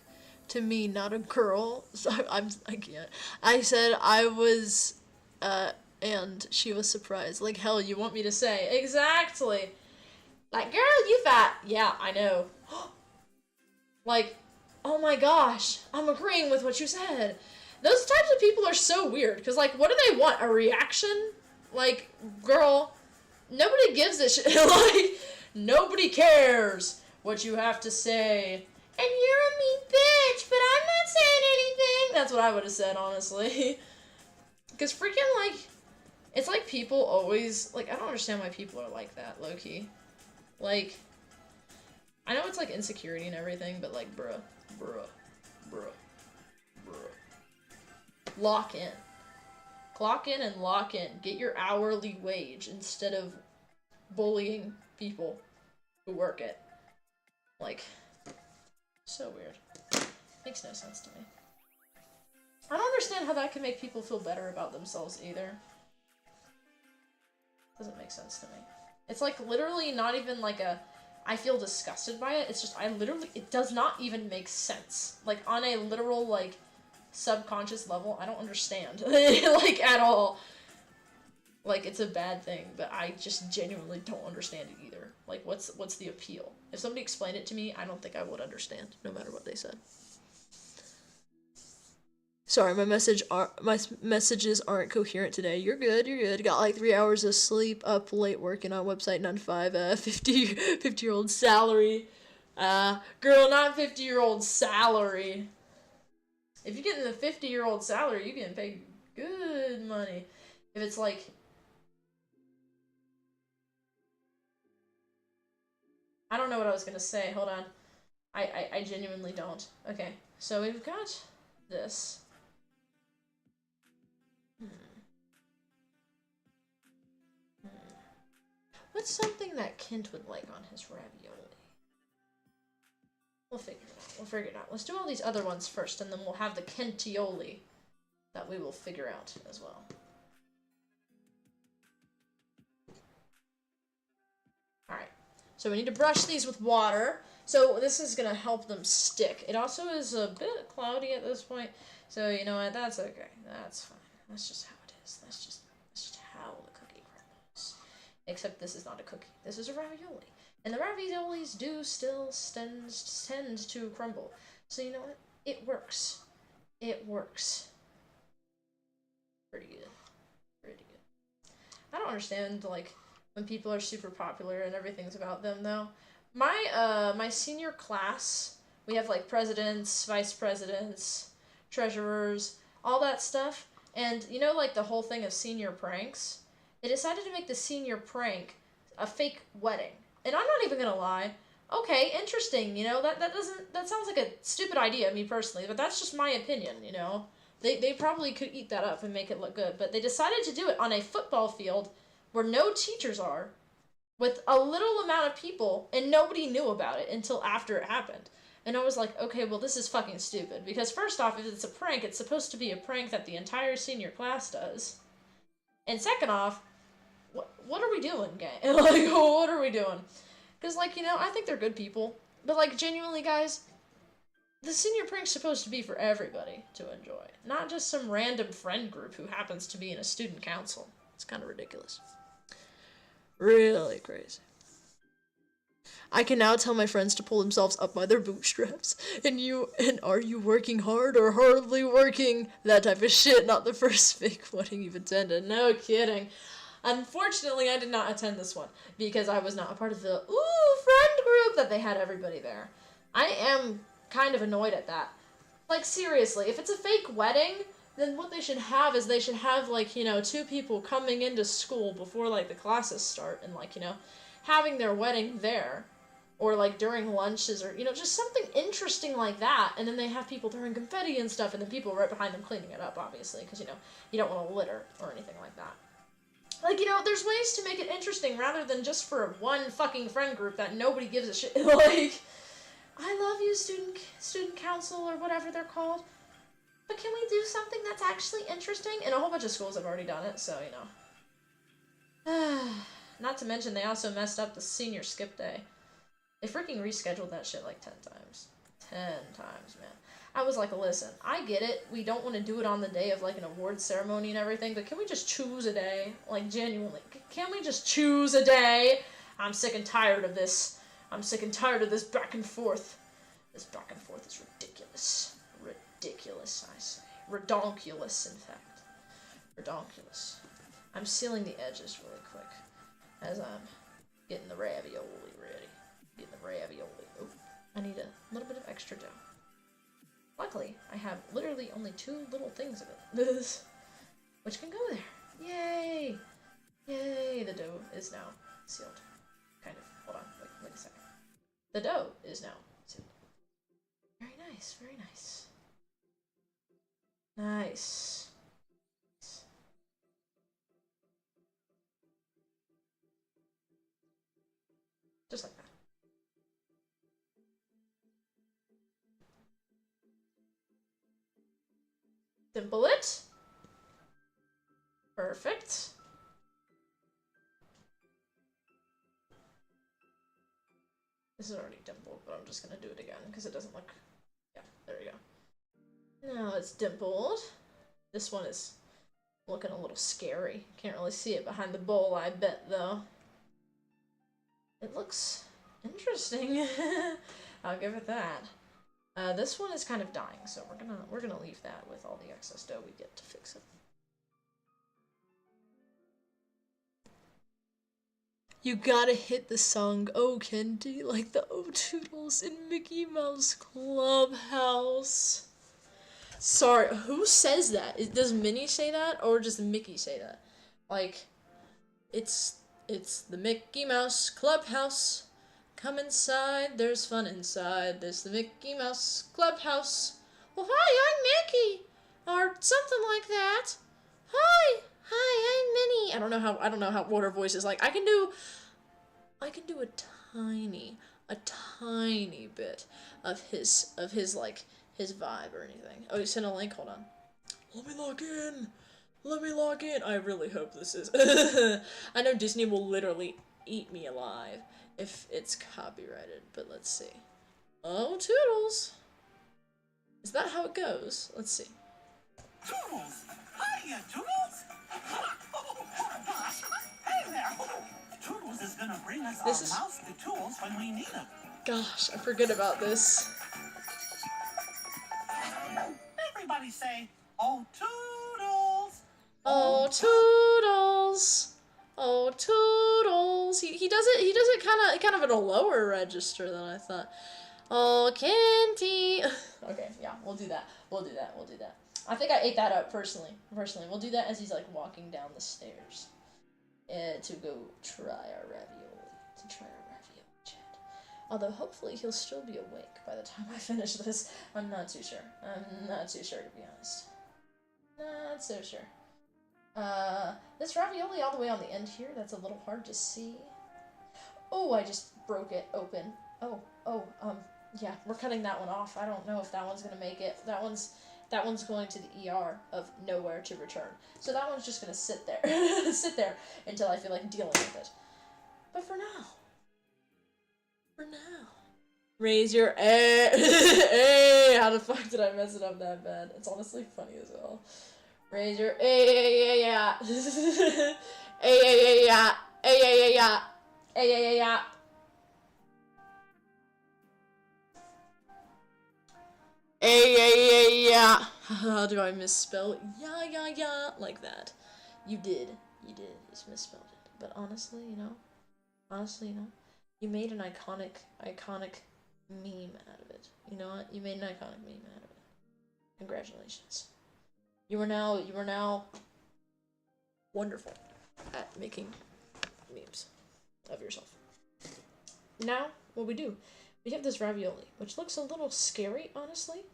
To me, not a girl. So I can't. I said I was, and she was surprised. Like, hell, you want me to say? Exactly. Like, girl, you fat. Yeah, I know. Like, oh my gosh, I'm agreeing with what you said. Those types of people are so weird, because, like, what do they want? A reaction? Like, girl, nobody gives a shit. Like, nobody cares what you have to say. And you're a mean bitch, but I'm not saying anything. That's what I would have said, honestly. Because freaking, like, it's like people always, like, I don't understand why people are like that, low-key. Like, I know it's, like, insecurity and everything, but, like, bruh. Lock in. Clock in and lock in. Get your hourly wage instead of bullying people who work it. Like, so weird. Makes no sense to me. I don't understand how that can make people feel better about themselves either. Doesn't make sense to me. It's like literally not even like a I feel disgusted by it. It's just it does not even make sense. Like on a literal like subconscious level, I don't understand. Like at all. Like it's a bad thing, but I just genuinely don't understand it either. Like what's the appeal? If somebody explained it to me, I don't think I would understand, no matter what they said. Sorry, my messages aren't coherent today. You're good. Got like 3 hours of sleep, up late working on website 9 to 5, 50-year-old salary. Girl, not 50-year-old salary. If you're getting the 50-year-old salary, you're getting paid good money. If it's like... I don't know what I was gonna say, hold on. I genuinely don't. Okay, so we've got this. What's something that Kent would like on his ravioli? We'll figure it out. Let's do all these other ones first, and then we'll have the Kentioli that we will figure out as well. Alright, so we need to brush these with water. So this is going to help them stick. It also is a bit cloudy at this point, so you know what, that's okay. That's fine. That's just how it is. That's just how the cookie crumbles. Except this is not a cookie. This is a ravioli. And the raviolis do still tend to crumble. So you know what? It works. It works. Pretty good. Pretty good. I don't understand, like, when people are super popular and everything's about them, though. My senior class, we have, like, presidents, vice presidents, treasurers, all that stuff. And, you know, like, the whole thing of senior pranks? They decided to make the senior prank a fake wedding. And I'm not even gonna lie. Okay, interesting, you know, that sounds like a stupid idea, me personally, but that's just my opinion, you know? They probably could eat that up and make it look good, but they decided to do it on a football field where no teachers are, with a little amount of people, and nobody knew about it until after it happened. And I was like, okay, well, this is fucking stupid, because first off, if it's a prank, it's supposed to be a prank that the entire senior class does. And second off, what are we doing, gang? Like, what are we doing? Because, like, you know, I think they're good people. But, like, genuinely, guys, the senior prank's supposed to be for everybody to enjoy. Not just some random friend group who happens to be in a student council. It's kind of ridiculous. Really crazy. I can now tell my friends to pull themselves up by their bootstraps. And are you working hard or hardly working? That type of shit, not the first fake wedding you've attended. No kidding. Unfortunately, I did not attend this one, because I was not a part of the friend group that they had everybody there. I am kind of annoyed at that. Like, seriously, if it's a fake wedding, then what they should have is they should have, like, you know, 2 people coming into school before, like, the classes start, and, like, you know, having their wedding there, or, like, during lunches, or, you know, just something interesting like that, and then they have people throwing confetti and stuff, and then people right behind them cleaning it up, obviously, because, you know, you don't want to litter or anything like that. Like, you know, there's ways to make it interesting rather than just for one fucking friend group that nobody gives a shit. Like, I love you, student council or whatever they're called, but can we do something that's actually interesting? And a whole bunch of schools have already done it, so, you know. Not to mention, they also messed up the senior skip day. They freaking rescheduled that shit like 10 times. 10 times, man. I was like, listen, I get it. We don't want to do it on the day of, like, an award ceremony and everything, but can we just choose a day? Like, genuinely. Can we just choose a day? I'm sick and tired of this. I'm sick and tired of this back and forth. This back and forth is ridiculous. Ridiculous, I say. Redonkulous, in fact. Redonkulous. I'm sealing the edges really quick as I'm getting the ravioli ready. Getting the ravioli. Oh, I need a little bit of extra dough. Luckily, I have literally only 2 little things of it, which can go there. Yay! Yay! The dough is now sealed. Kind of. Hold on. Wait a second. The dough is now sealed. Very nice. Very nice. Nice. Just like that. Dimple it. Perfect. This is already dimpled, but I'm just gonna do it again because it doesn't look... Yeah, there we go. Now it's dimpled. This one is looking a little scary. Can't really see it behind the bowl, I bet, though. It looks interesting. I'll give it that. This one is kind of dying, so we're gonna leave that with all the excess dough we get to fix it. You gotta hit the song "Oh Candy" like the Oh Toodles in Mickey Mouse Clubhouse. Sorry, who says that? Does Minnie say that, or does Mickey say that? Like, it's the Mickey Mouse Clubhouse. Come inside, there's fun inside. There's the Mickey Mouse Clubhouse. Well, hi, I'm Mickey, or something like that. Hi, I'm Minnie. I don't know how what her voice is like. I can do a tiny bit of his like his vibe or anything. Oh, he sent a link. Hold on. Let me log in. I really hope this is. I know Disney will literally eat me alive if it's copyrighted, but let's see. Oh, Toodles. Is that how it goes? Let's see. Toodles! Hiya, Toodles! Oh, gosh! Hey there! Toodles is gonna bring us our mousely tools when we need them. Gosh, I forget about this. Everybody say, "Oh, Toodles!" Oh, Toodles! Oh, Toodles! He does it kind of at a lower register than I thought. Oh, Candy! Okay, yeah, we'll do that. I think I ate that up personally. We'll do that as he's like walking down the stairs to go try our ravioli. Chat. Although hopefully he'll still be awake by the time I finish this. I'm not too sure. To be honest. Not so sure. This ravioli all the way on the end here, that's a little hard to see. Oh, I just broke it open. Yeah, we're cutting that one off. I don't know if that one's gonna make it. That one's going to the ER of nowhere to return. So that one's just gonna sit there. Until I feel like dealing with it. But for now. Raise your A. Hey, how the fuck did I mess it up that bad? It's honestly funny as well. Raise your A. Yeah. Yeah. Yeah. How do I misspell yeah like that? You did. You just misspelled it. But honestly, you know, you made an iconic meme out of it. You know what? You made an iconic meme out of it. Congratulations. You are now wonderful at making memes of yourself. Now, what we do, we have this ravioli, which looks a little scary, honestly.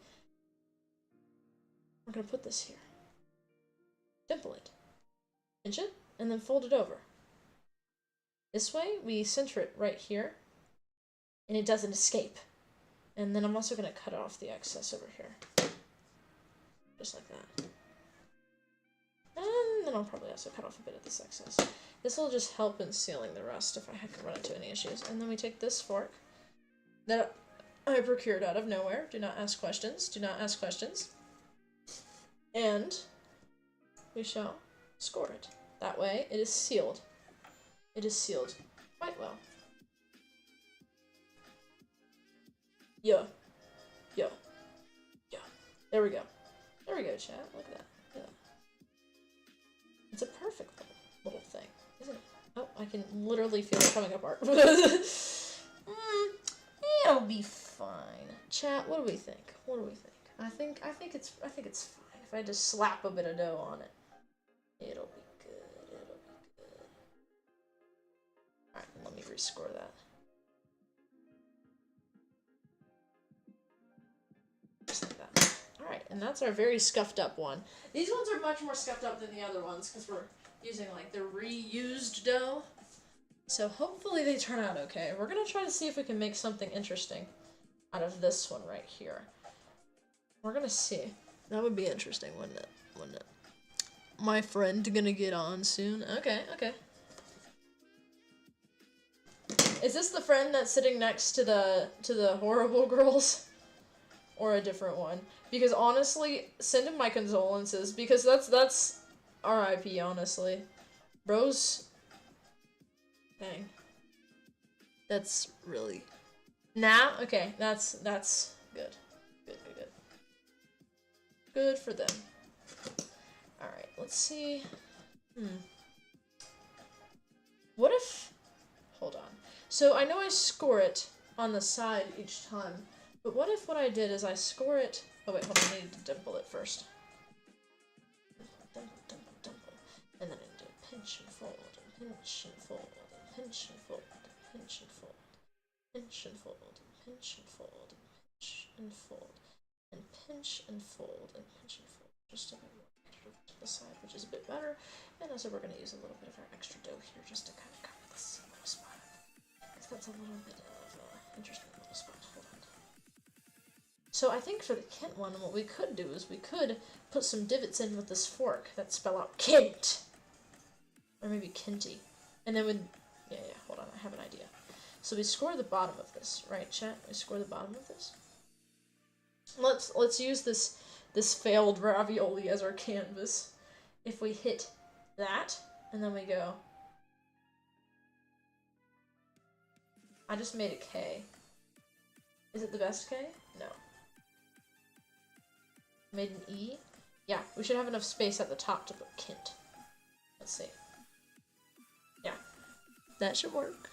We're gonna put this here. Dimple it. Pinch it, and then fold it over. This way, we center it right here, and it doesn't escape. And then I'm also gonna cut off the excess over here. Just like that. And then I'll probably also cut off a bit of this excess. This will just help in sealing the rest if I had to run into any issues. And then we take this fork that I procured out of nowhere. Do not ask questions. And we shall score it. That way, it is sealed. It is sealed quite well. Yeah. There we go. There we go, chat. Look at that. Yeah. It's a perfect little thing, isn't it? Oh, I can literally feel it coming apart. It'll be fine. Chat, what do we think? What do we think? I think it's fine. If I just slap a bit of dough on it, it'll be good. It'll be good. Alright, let me rescore that. Just like that. Alright, and that's our very scuffed up one. These ones are much more scuffed up than the other ones because we're using like the reused dough. So hopefully they turn out okay. We're gonna try to see if we can make something interesting out of this one right here. We're gonna see. That would be interesting, wouldn't it? Wouldn't it? My friend gonna get on soon. Okay, okay. Is this the friend that's sitting next to the horrible girls? Or a different one? Because honestly, send him my condolences, because that's RIP, honestly. Bros. Dang. That's really... Nah? Okay, that's good. Good. Good for them. Alright, let's see. What if... Hold on. So I know I score it on the side each time, but what if what I did is I score it... Oh wait, hold on, I need to dimple it first. Dimple. And then I do pinch and fold, and pinch and fold, and pinch and fold, and pinch and fold, pinch and fold, and pinch and fold, and pinch and fold, and pinch and fold, and pinch and fold. Just a bit more to the side, which is a bit better. And also we're going to use a little bit of our extra dough here just to kind of cover this little spot. Because that's a little bit of interesting little spot. Hold on. So I think for the Kent one, what we could do is we could put some divots in with this fork that spell out Kent! Or maybe Kenty. And then yeah, hold on, I have an idea. So we score the bottom of this, right, chat? We score the bottom of this. Let's use this failed ravioli as our canvas. If we hit that, and then we go... I just made a K. Is it the best K? No. Made an E? Yeah, we should have enough space at the top to put Kent. Let's see. Yeah. That should work.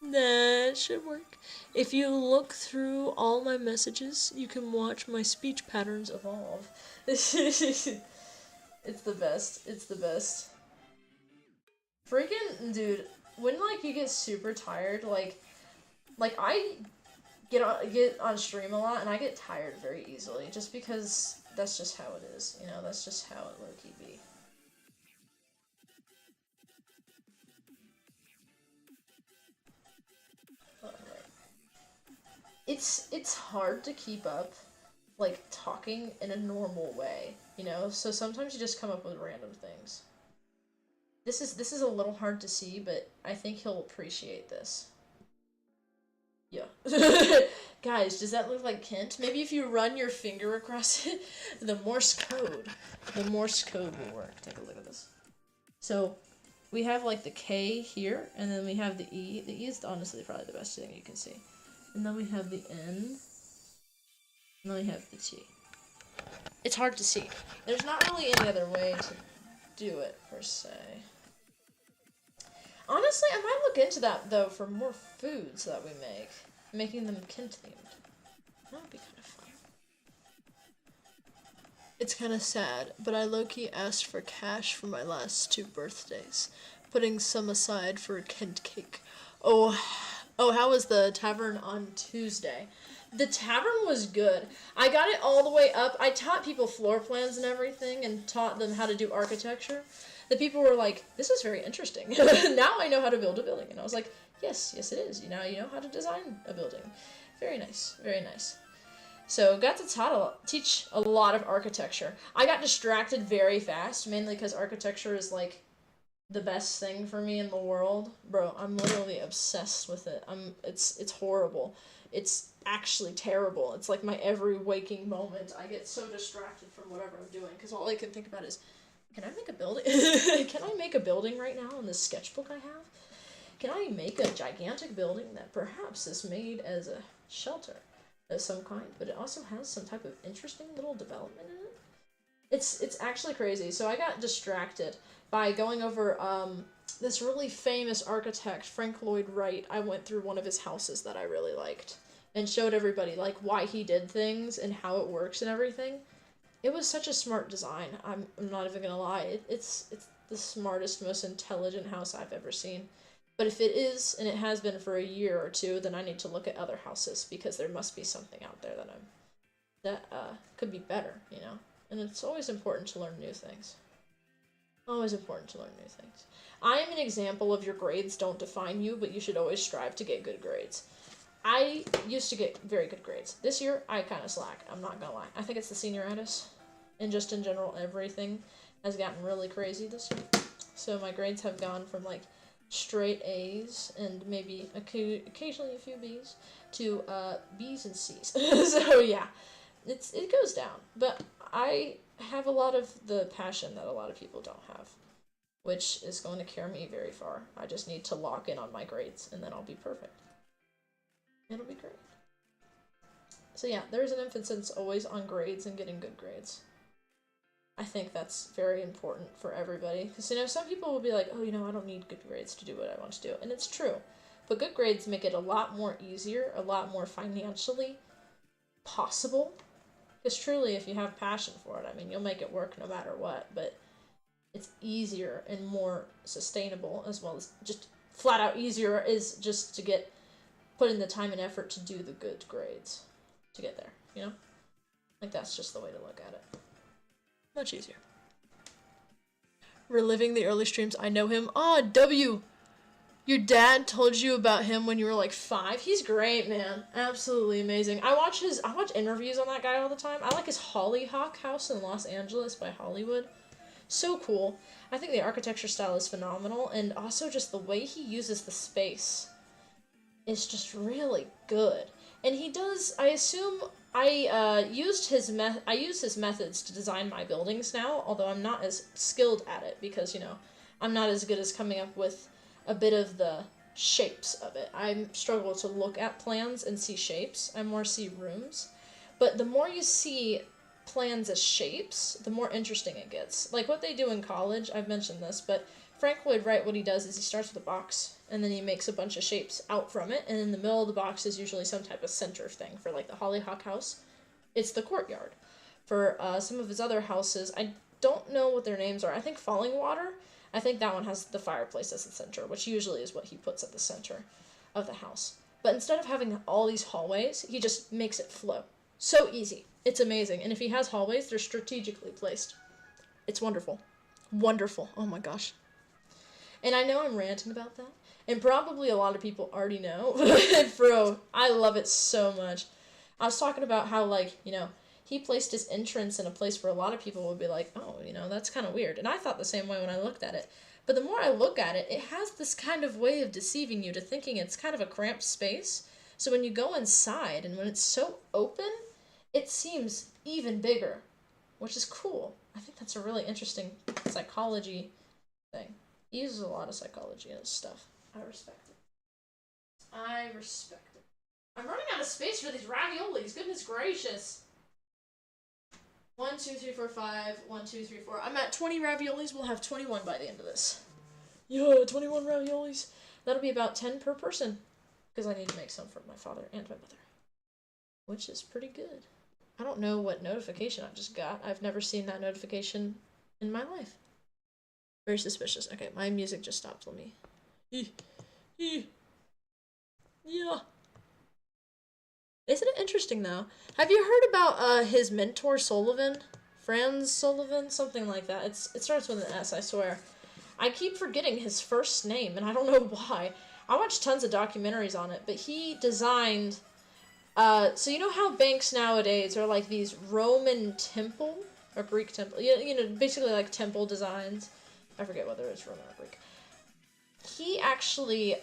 That should work. If you look through all my messages, you can watch my speech patterns evolve. It's the best. It's the best. Freaking, dude, when, like, you get super tired, like I get on stream a lot, and I get tired very easily, just because that's just how it is, you know, that's just how it low-key be. It's hard to keep up, like, talking in a normal way, you know, so sometimes you just come up with random things. This is a little hard to see, but I think he'll appreciate this. Yeah. Guys, does that look like Kent? Maybe if you run your finger across it, the Morse code will work. Take a look at this. So, we have, like, the K here, and then we have the E. The E is honestly probably the best thing you can see. And then we have the N, and then we have the T. It's hard to see. There's not really any other way to do it, per se. Honestly, I might look into that, though, for more foods that we make. Making them Kent-themed. That would be kind of fun. It's kind of sad, but I low-key asked for cash for my last 2 birthdays, putting some aside for a Kent cake. Oh, how was the tavern on Tuesday? The tavern was good. I got it all the way up. I taught people floor plans and everything, and taught them how to do architecture. The people were like, this is very interesting. Now I know how to build a building. And I was like, yes it is. You know how to design a building. Very nice, very nice. So got to teach a lot of architecture. I got distracted very fast, mainly because architecture is like the best thing for me in the world. Bro, I'm literally obsessed with it. It's horrible. It's actually terrible. It's like my every waking moment. I get so distracted from whatever I'm doing, because all I can think about is, can I make a building? Can I make a building right now in this sketchbook I have? Can I make a gigantic building that perhaps is made as a shelter of some kind, but it also has some type of interesting little development in it? It's actually crazy. So I got distracted by going over this really famous architect, Frank Lloyd Wright. I went through one of his houses that I really liked and showed everybody like why he did things and how it works and everything. It was such a smart design. I'm not even gonna lie. It's the smartest, most intelligent house I've ever seen. But if it is, and it has been for a year or two, then I need to look at other houses because there must be something out there that could be better, you know. And it's always important to learn new things. Always important to learn new things. I am an example of your grades don't define you, but you should always strive to get good grades. I used to get very good grades. This year, I kind of slack. I'm not gonna lie. I think it's the senioritis, and just in general, everything has gotten really crazy this year. So my grades have gone from like straight A's and maybe occasionally a few B's to B's and C's. So yeah, it goes down. But I have a lot of the passion that a lot of people don't have, which is going to carry me very far. I just need to lock in on my grades, and then I'll be perfect. It'll be great. So yeah, there's an emphasis always on grades and getting good grades. I think that's very important for everybody. Because, you know, some people will be like, oh, you know, I don't need good grades to do what I want to do. And it's true. But good grades make it a lot more easier, a lot more financially possible. Because truly, if you have passion for it, I mean, you'll make it work no matter what. But it's easier and more sustainable, as well as just flat out easier is just to put in the time and effort to do the good grades to get there, you know? Like, that's just the way to look at it. Much easier. Reliving the early streams. I know him. Oh, W! Your dad told you about him when you were like 5? He's great, man. Absolutely amazing. I watch interviews on that guy all the time. I like his Hollyhock house in Los Angeles by Hollywood. So cool. I think the architecture style is phenomenal, and also just the way he uses the space is just really good. And he does, I assume, I use his methods to design my buildings now, although I'm not as skilled at it because, you know, I'm not as good as coming up with a bit of the shapes of it. I struggle to look at plans and see shapes. I more see rooms. But the more you see plans as shapes, the more interesting it gets. Like what they do in college, I've mentioned this, but Frank Lloyd Wright, what he does is he starts with a box, and then he makes a bunch of shapes out from it, and in the middle of the box is usually some type of center thing. For like the Hollyhock house, it's the courtyard. For some of his other houses, I don't know what their names are. I think Falling Water, I think that one has the fireplace as the center, which usually is what he puts at the center of the house. But instead of having all these hallways, he just makes it flow. So easy. It's amazing. And if he has hallways, they're strategically placed. It's wonderful. Wonderful. Oh my gosh. And I know I'm ranting about that, and probably a lot of people already know, but bro, I love it so much. I was talking about how, like, you know, he placed his entrance in a place where a lot of people would be like, oh, you know, that's kind of weird. And I thought the same way when I looked at it. But the more I look at it, it has this kind of way of deceiving you to thinking it's kind of a cramped space. So when you go inside, and when it's so open, it seems even bigger, which is cool. I think that's a really interesting psychology thing. He uses a lot of psychology in his stuff. I respect it. I respect it. I'm running out of space for these raviolis. Goodness gracious. 1, 2, 3, 4, 5. 1, 2, 3, 4. I'm at 20 raviolis. We'll have 21 by the end of this. Yeah, 21 raviolis. That'll be about 10 per person. Because I need to make some for my father and my mother. Which is pretty good. I don't know what notification I just got. I've never seen that notification in my life. Very suspicious. Okay, my music just stopped. Let me... Yeah. Isn't it interesting, though? Have you heard about his mentor, Sullivan? Franz Sullivan? Something like that. It starts with an S, I swear. I keep forgetting his first name, and I don't know why. I watched tons of documentaries on it, but he designed... so you know how banks nowadays are like these Roman temple? Or Greek temple? You know, basically like temple designs. I forget whether it's Roman or Greek. He actually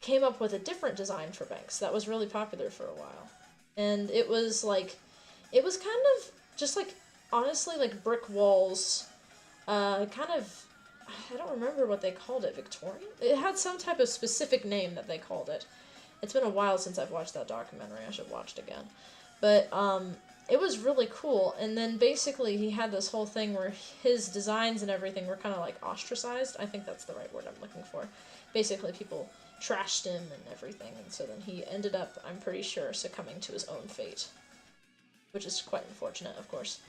came up with a different design for banks that was really popular for a while. And it was kind of just like, honestly, like brick walls. I don't remember what they called it, Victorian? It had some type of specific name that they called it. It's been a while since I've watched that documentary. I should watch it again. But it was really cool. And then basically he had this whole thing where his designs and everything were kind of like ostracized. I think that's the right word I'm looking for. Basically people trashed him and everything, and so then he ended up, I'm pretty sure, succumbing to his own fate, which is quite unfortunate, of course.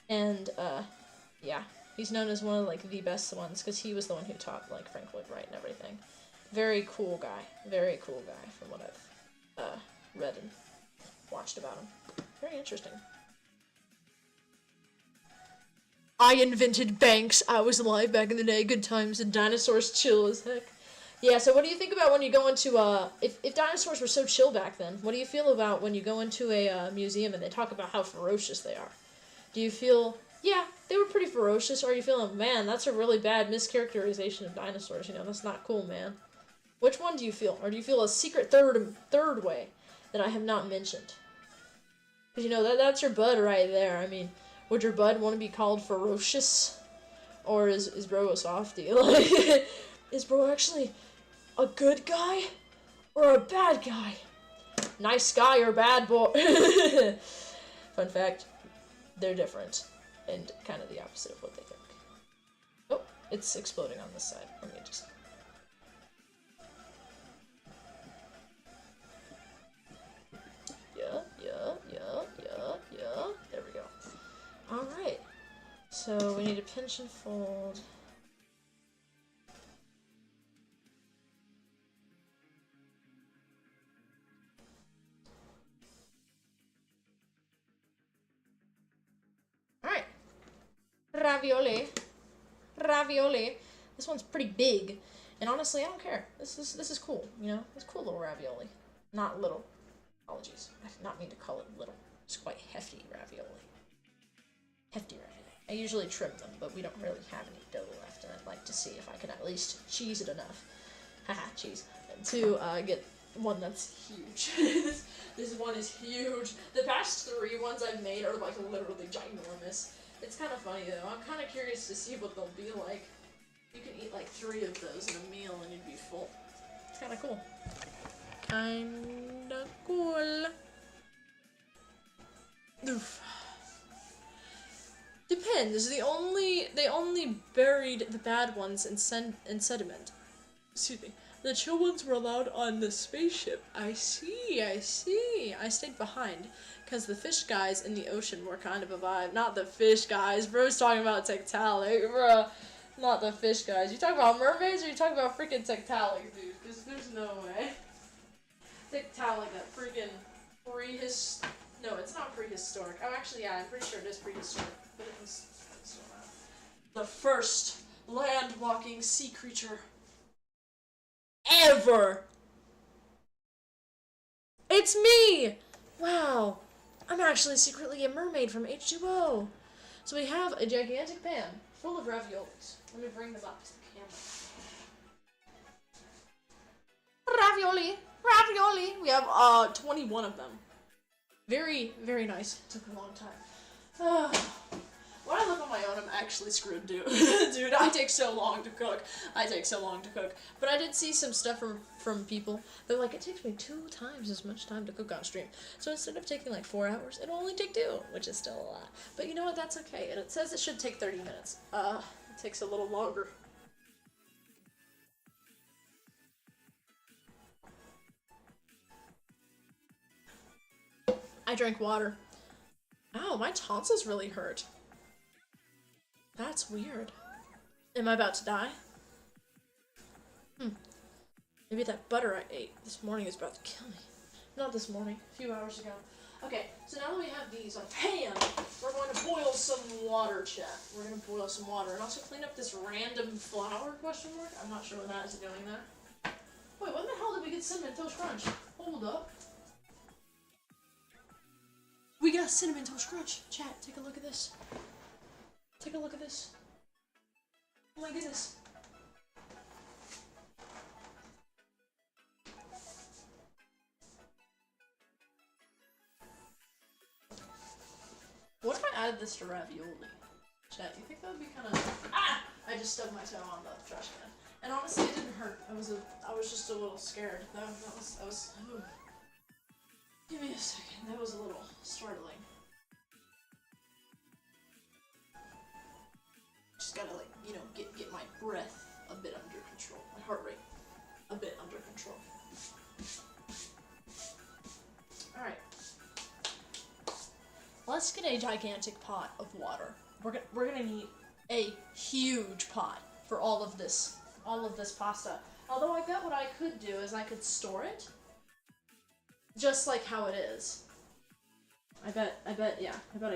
And yeah, he's known as one of like the best ones because he was the one who taught like Frank Lloyd Wright and everything. Very cool guy, from what I've read and watched about him. Very interesting. I invented banks. I was alive back in the day. Good times, and dinosaurs chill as heck. Yeah, so what do you think about when you go into, if dinosaurs were so chill back then, what do you feel about when you go into a museum and they talk about how ferocious they are? Do you feel, yeah, they were pretty ferocious, or are you feeling, man, that's a really bad mischaracterization of dinosaurs, you know, that's not cool, man? Which one do you feel? Or do you feel a secret third way that I have not mentioned? Because, you know, that's your bud right there. I mean, would your bud want to be called ferocious? Or is bro a softie? Like, is bro actually a good guy or a bad guy? Nice guy or bad boy? Fun fact, they're different and kind of the opposite of what they think. Oh, it's exploding on this side. Let me just... Yeah. There we go. Alright. So we need a pinch and fold. Alright. Ravioli. This one's pretty big. And honestly, I don't care. This is cool, you know? It's a cool little ravioli. Not little. Apologies. I did not mean to call it little. It's quite hefty ravioli. Hefty ravioli. I usually trim them, but we don't really have any dough left, and I'd like to see if I can at least cheese it enough. Haha, cheese. To get one that's huge. This one is huge. The past 3 ones I've made are like literally ginormous. It's kind of funny though. I'm kind of curious to see what they'll be like. You can eat like 3 of those in a meal and you'd be full. It's kind of cool. Kinda cool. Oof. Depends. They only buried the bad ones in sediment. Excuse me. The chill ones were allowed on the spaceship. I see. I stayed behind because the fish guys in the ocean were kind of a vibe. Not the fish guys. Bro's talking about Tiktaalik, bro. Not the fish guys. You talking about mermaids or you talking about freaking Tiktaalik, dude? Because there's no way. Tiktaalik, that freaking No, it's not prehistoric. Oh, actually, yeah, I'm pretty sure it is prehistoric. But it was the first land-walking sea creature ever. It's me! Wow. I'm actually secretly a mermaid from H2O. So we have a gigantic pan full of raviolis. Let me bring them up to the camera. Ravioli! We have 21 of them. Very, very nice. It took a long time. When I live on my own, I'm actually screwed, dude. Dude, I take so long to cook. But I did see some stuff from people. They're like, it takes me 2 times as much time to cook on stream. So instead of taking like 4 hours, it'll only take 2, which is still a lot. But you know what? That's okay. And it says it should take 30 minutes. It takes a little longer. I drank water. Ow, my tonsils really hurt. That's weird. Am I about to die? Maybe that butter I ate this morning is about to kill me. Not this morning, a few hours ago. Okay, so now that we have these on pan, we're going to boil some water, chat. We're going to boil some water and also clean up this random flour, question mark? I'm not sure what that is doing there. Wait, when the hell did we get Cinnamon Toast Crunch? Hold up. We got Cinnamon Toast Crunch. Chat, take a look at this. Take a look at this. Oh my goodness. What if I added this to ravioli? Chat, you think that would be kind of... Ah! I just stubbed my toe on the trash can. And honestly, it didn't hurt. I was just a little scared. That was ooh. Give me a second. That was a little startling. just gotta, like, you know, get my breath a bit under control. My heart rate a bit under control. Alright. Let's get a gigantic pot of water. We're gonna need a huge pot for all of this pasta. Although I bet what I could do is I could store it just like how it is. I bet I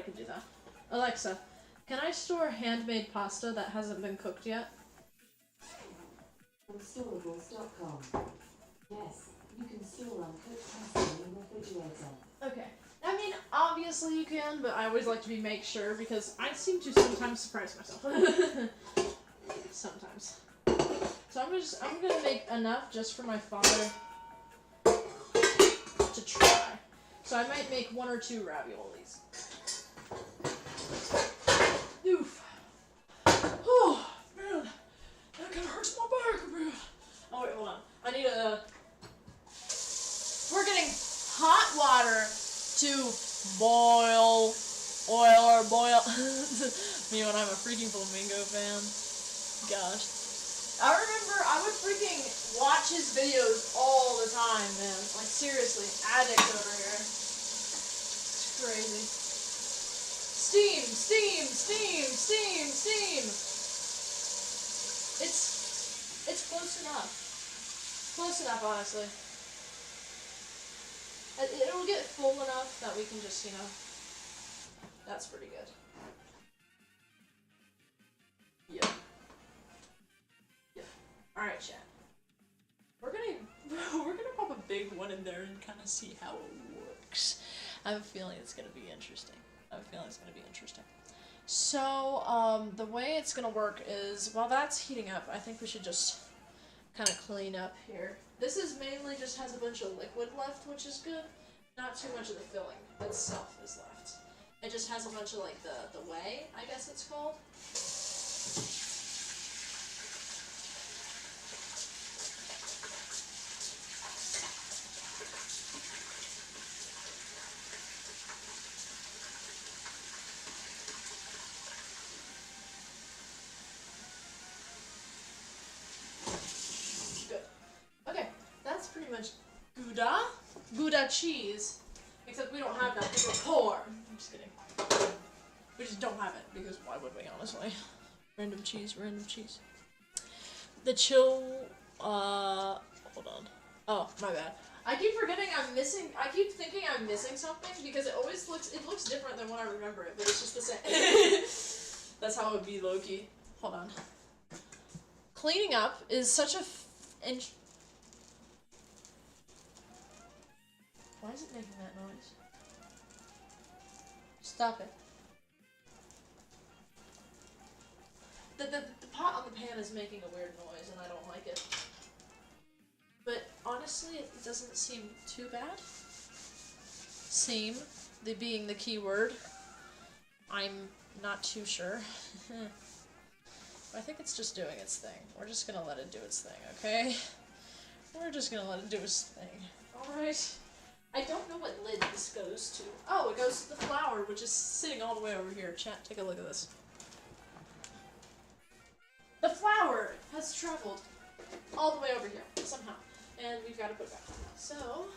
could do that. Alexa, can I store handmade pasta that hasn't been cooked yet? Storables.com. Yes, you can store uncooked pasta in the refrigerator. Okay. I mean, obviously you can, but I always like to make sure because I seem to sometimes surprise myself. Sometimes. So I'm gonna make enough just for my father to try. So I might make 1 or 2 raviolis. Oof. Oh man, that kind of hurts my back a bit. Oh wait, hold on. I need a. We're getting hot water to boil, Me when I'm a freaking flamingo fan. Gosh. I remember I would freaking watch his videos all the time, man. Like, seriously, addict over here. It's crazy. Steam, steam, steam, steam, steam. It's close enough. Close enough, honestly. It'll get full enough that we can just, you know, that's pretty good. Yeah. Yeah. Alright, chat. We're gonna pop a big one in there and kind of see how it works. I have a feeling it's gonna be interesting. So, the way it's gonna work is, while that's heating up, I think we should just kind of clean up here. This is mainly just has a bunch of liquid left, which is good. Not too much of the filling itself is left. It just has a bunch of, like, the whey, I guess it's called. Gouda cheese, except we don't have that because we're poor. I'm just kidding. We just don't have it because why would we, honestly? Random cheese. The chill, hold on. Oh, my bad. I keep thinking I'm missing something because it looks different than when I remember it, but it's just the same. That's how it would be, low-key. Hold on. Cleaning up is such a Why is it making that noise? Stop it. The pot on the pan is making a weird noise and I don't like it. But honestly, it doesn't seem too bad. Seem, being the key word. I'm not too sure. I think it's just doing its thing. We're just gonna let it do its thing, okay? We're just gonna let it do its thing. Alright? I don't know what lid this goes to. Oh, it goes to the flour, which is sitting all the way over here. Chat, take a look at this. The flour has traveled all the way over here, somehow. And we've got to put it back on now. So...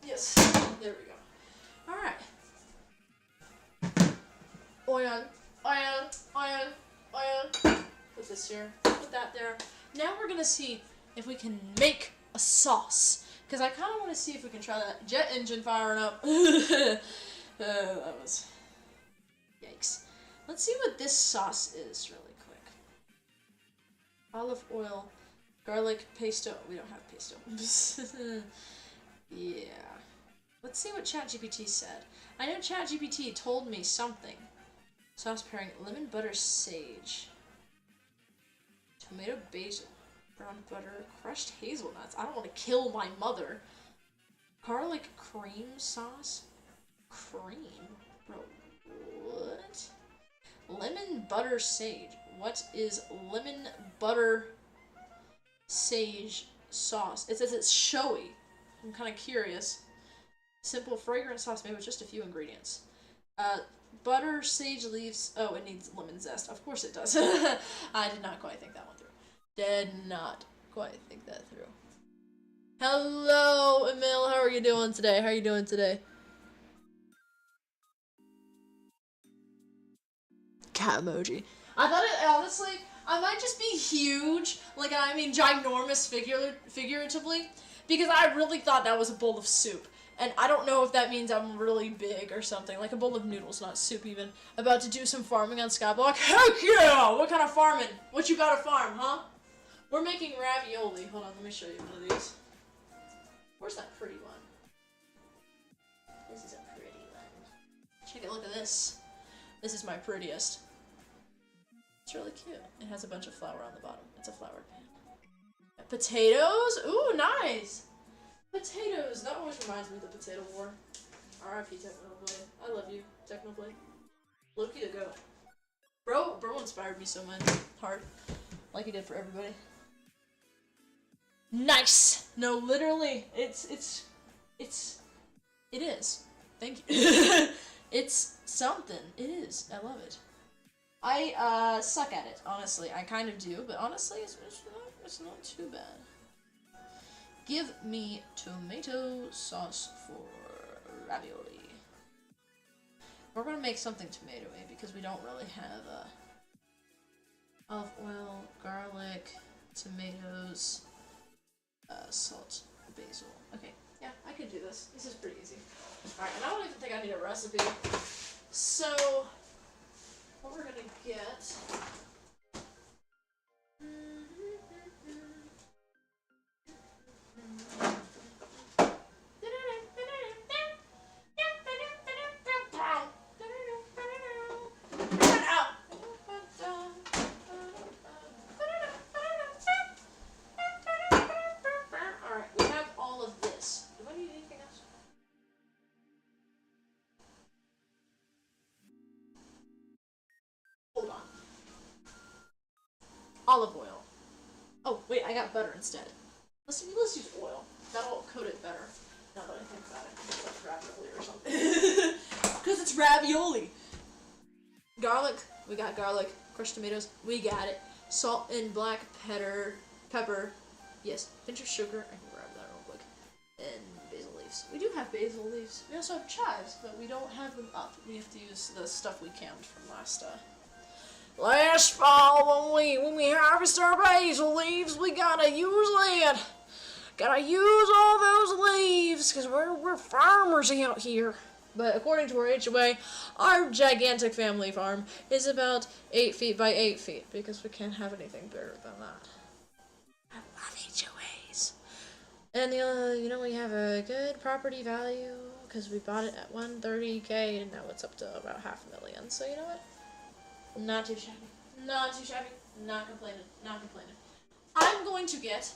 Yes, there we go. Alright. Iron. Put this here, put that there. Now we're gonna see if we can make a sauce. Because I kind of want to see if we can try that jet engine firing up. That was... Yikes. Let's see what this sauce is really quick. Olive oil, garlic, pesto. We don't have pesto. Yeah. Let's see what ChatGPT said. I know ChatGPT told me something. Sauce pairing, lemon butter sage. Tomato basil. Brown butter, crushed hazelnuts. I don't want to kill my mother. Garlic cream sauce? Cream? Bro, what? Lemon butter sage. What is lemon butter sage sauce? It says it's showy. I'm kind of curious. Simple fragrant sauce made with just a few ingredients. butter, sage leaves. Oh, it needs lemon zest. Of course it does. I did not quite think that one through. Did not quite think that through. Hello, Emil. How are you doing today? How are you doing today? Cat emoji. I thought it, honestly, I might just be huge. Like, I mean, ginormous figuratively. Because I really thought that was a bowl of soup. And I don't know if that means I'm really big or something. Like a bowl of noodles, not soup even. About to do some farming on Skyblock. Heck yeah! What kind of farming? What you got to farm, huh? We're making ravioli. Hold on, let me show you one of these. Where's that pretty one? This is a pretty one. Take a look at this. This is my prettiest. It's really cute. It has a bunch of flour on the bottom. It's a floured pan. Potatoes? Ooh, nice! Potatoes. That always reminds me of the potato war. R.I.P. Technoblade. I love you, Technoblade. Loki to go. Bro inspired me so much. Hard. Like he did for everybody. Nice! No, literally, it is. Thank you. It's something. It is. I love it. I, suck at it, honestly. I kind of do, but honestly, it's not too bad. Give me tomato sauce for ravioli. We're gonna make something tomato-y because we don't really have, olive oil, garlic, tomatoes, salt, basil. Okay, yeah, I can do this. This is pretty easy. Alright, and I don't even think I need a recipe. So, what we're gonna get... Alright, we have all of this. Do I need anything else? Hold on. Olive oil. Oh, wait, I got butter instead. Let's use oil. That'll coat it better. Now that I think about it. It's like ravioli or something. Because it's ravioli! Garlic. We got garlic. Crushed tomatoes. We got it. Salt and black pepper. Yes. Pinch of sugar. I can grab that real quick. And basil leaves. We do have basil leaves. We also have chives, but we don't have them up. We have to use the stuff we canned from last fall when we harvest our basil leaves, we gotta use that. Gotta use all those leaves, because we're farmers out here. But according to our HOA, our gigantic family farm is about 8 feet by 8 feet, because we can't have anything bigger than that. I love HOAs. And we have a good property value, because we bought it at $130K, and now it's up to about $500,000. So you know what? Not too shabby. Not too shabby. Not complaining. Not complaining. I'm going to get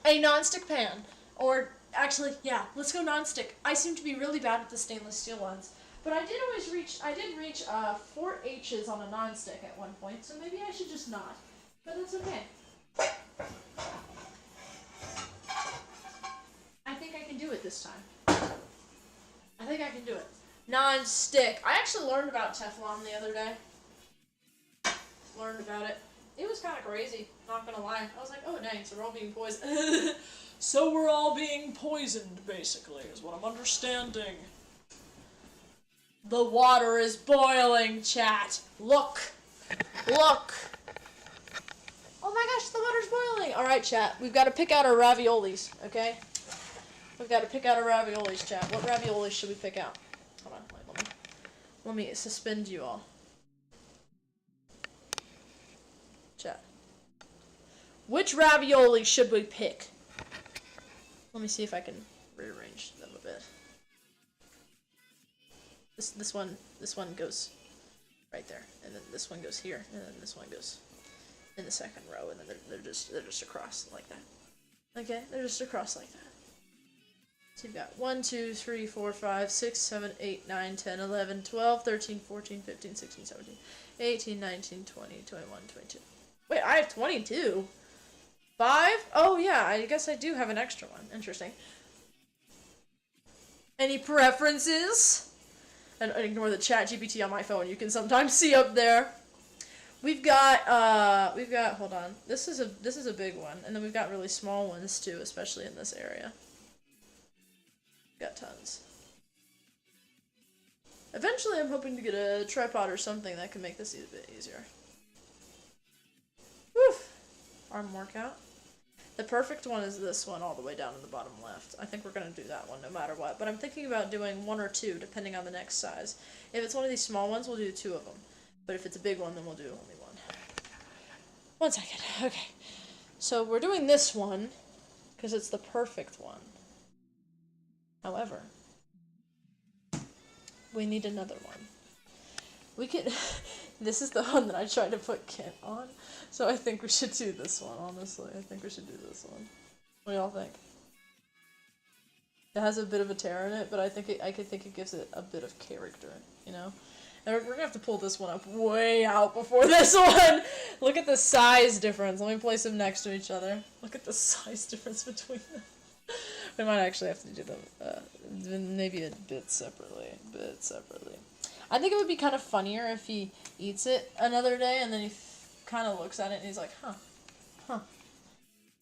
a non-stick pan. Or, actually, yeah, let's go non-stick. I seem to be really bad at the stainless steel ones. But I did reach 4 H's on a non-stick at one point, so maybe I should just not. But that's okay. I think I can do it this time. I think I can do it. Non-stick. I actually learned about Teflon the other day. Learned about it. It was kind of crazy, not gonna lie. I was like, oh dang, so we're all being poisoned. So we're all being poisoned, basically, is what I'm understanding. The water is boiling, chat. Look. Look. Oh my gosh, the water's boiling. Alright, chat, we've got to pick out our raviolis, okay? We've got to pick out our raviolis, chat. What raviolis should we pick out? Hold on, wait, let me suspend you all. Chat. Which ravioli should we pick? Let me see if I can rearrange them a bit. This one goes right there, and then this one goes here, and then this one goes in the second row, and then they're just across like that. Okay, they're just across like that. So you've got 1, 2, 3, 4, 5, 6, 7, 8, 9, 10, 11, 12, 13, 14, 15, 16, 17, 18, 19, 20, 21, 22. Wait, I have 22? 5? Oh yeah, I guess I do have an extra one. Interesting. Any preferences? and ignore the chat GPT on my phone. You can sometimes see up there. We've got, hold on. This is a big one. And then we've got really small ones too, especially in this area. Got tons. Eventually I'm hoping to get a tripod or something that can make this a bit easier. Woof! Arm workout. The perfect one is this one all the way down in the bottom left. I think we're going to do that one no matter what. But I'm thinking about doing 1 or 2 depending on the next size. If it's one of these small ones, we'll do 2 of them. But if it's a big one, then we'll do only 1. 1 second. Okay. So we're doing this one because it's the perfect one. However, we need another one. We could... This is the one that I tried to put Kent on. So I think we should do this one, honestly. I think we should do this one. What do y'all think? It has a bit of a tear in it, but I think it gives it a bit of character, you know? And we're gonna have to pull this one up way out before this one! Look at the size difference. Let me place them next to each other. Look at the size difference between them. We might actually have to do them, maybe a bit separately. I think it would be kind of funnier if he eats it another day and then he kind of looks at it and he's like, huh.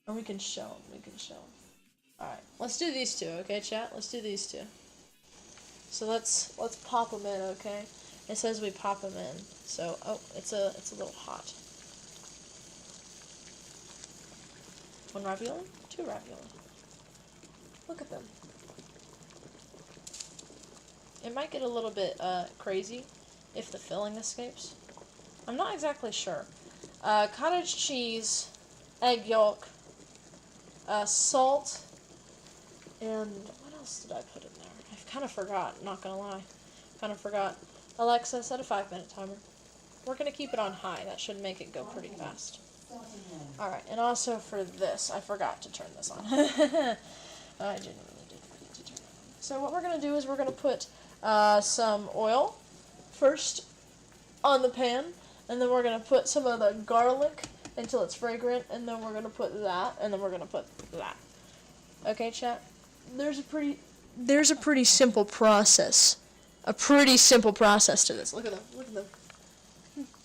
And we can show him, Alright, let's do these 2, okay, chat? Let's do these 2. So let's pop them in, okay? It says we pop them in. So, oh, it's a little hot. 1 ravioli, 2 ravioli. Look at them. It might get a little bit crazy if the filling escapes. I'm not exactly sure. Cottage cheese, egg yolk, salt, and what else did I put in there? I kind of forgot, not gonna lie. Kind of forgot. Alexa, set a 5-minute timer. We're gonna keep it on high. That should make it go pretty fast. Alright, and also for this, I forgot to turn this on. I genuinely did forget to turn it on. So what we're gonna do is we're gonna put some oil first on the pan, and then we're gonna put some of the garlic until it's fragrant, and then we're gonna put that, and then we're gonna put that. Okay, chat? There's a pretty simple process. A pretty simple process to this. Look at them. Look at them.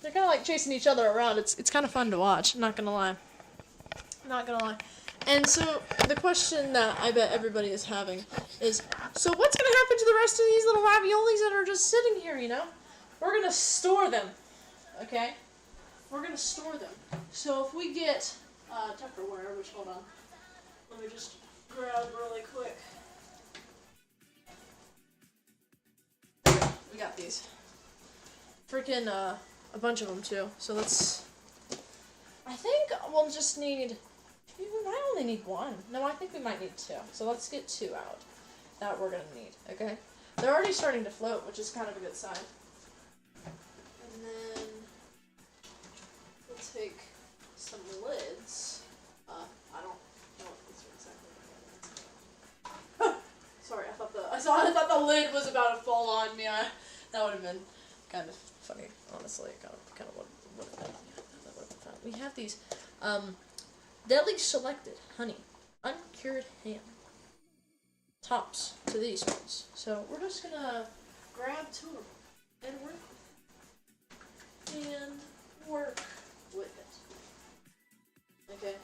They're kind of like chasing each other around. It's kind of fun to watch. Not gonna lie. Not gonna lie. And so the question that I bet everybody is having is, so what's gonna happen to the rest of these little raviolis that are just sitting here? You know, we're gonna store them. Okay, we're gonna store them. So if we get Tupperware, which hold on, let me just grab really quick. We got these. Freaking, a bunch of them, too. So let's... I think we'll just need... We might only need 1. No, I think we might need 2. So let's get 2 out. That we're gonna need, okay? They're already starting to float, which is kind of a good sign. And then... we'll take some lids. I don't know what these are exactly. Sorry, I thought the lid was about to fall on me. That would have been kind of funny, honestly. Kind of would have been. Yeah, that would have been fun. We have these deli selected honey, uncured ham. Tops to these ones. So we're just gonna grab 2 of them and work with it. Okay.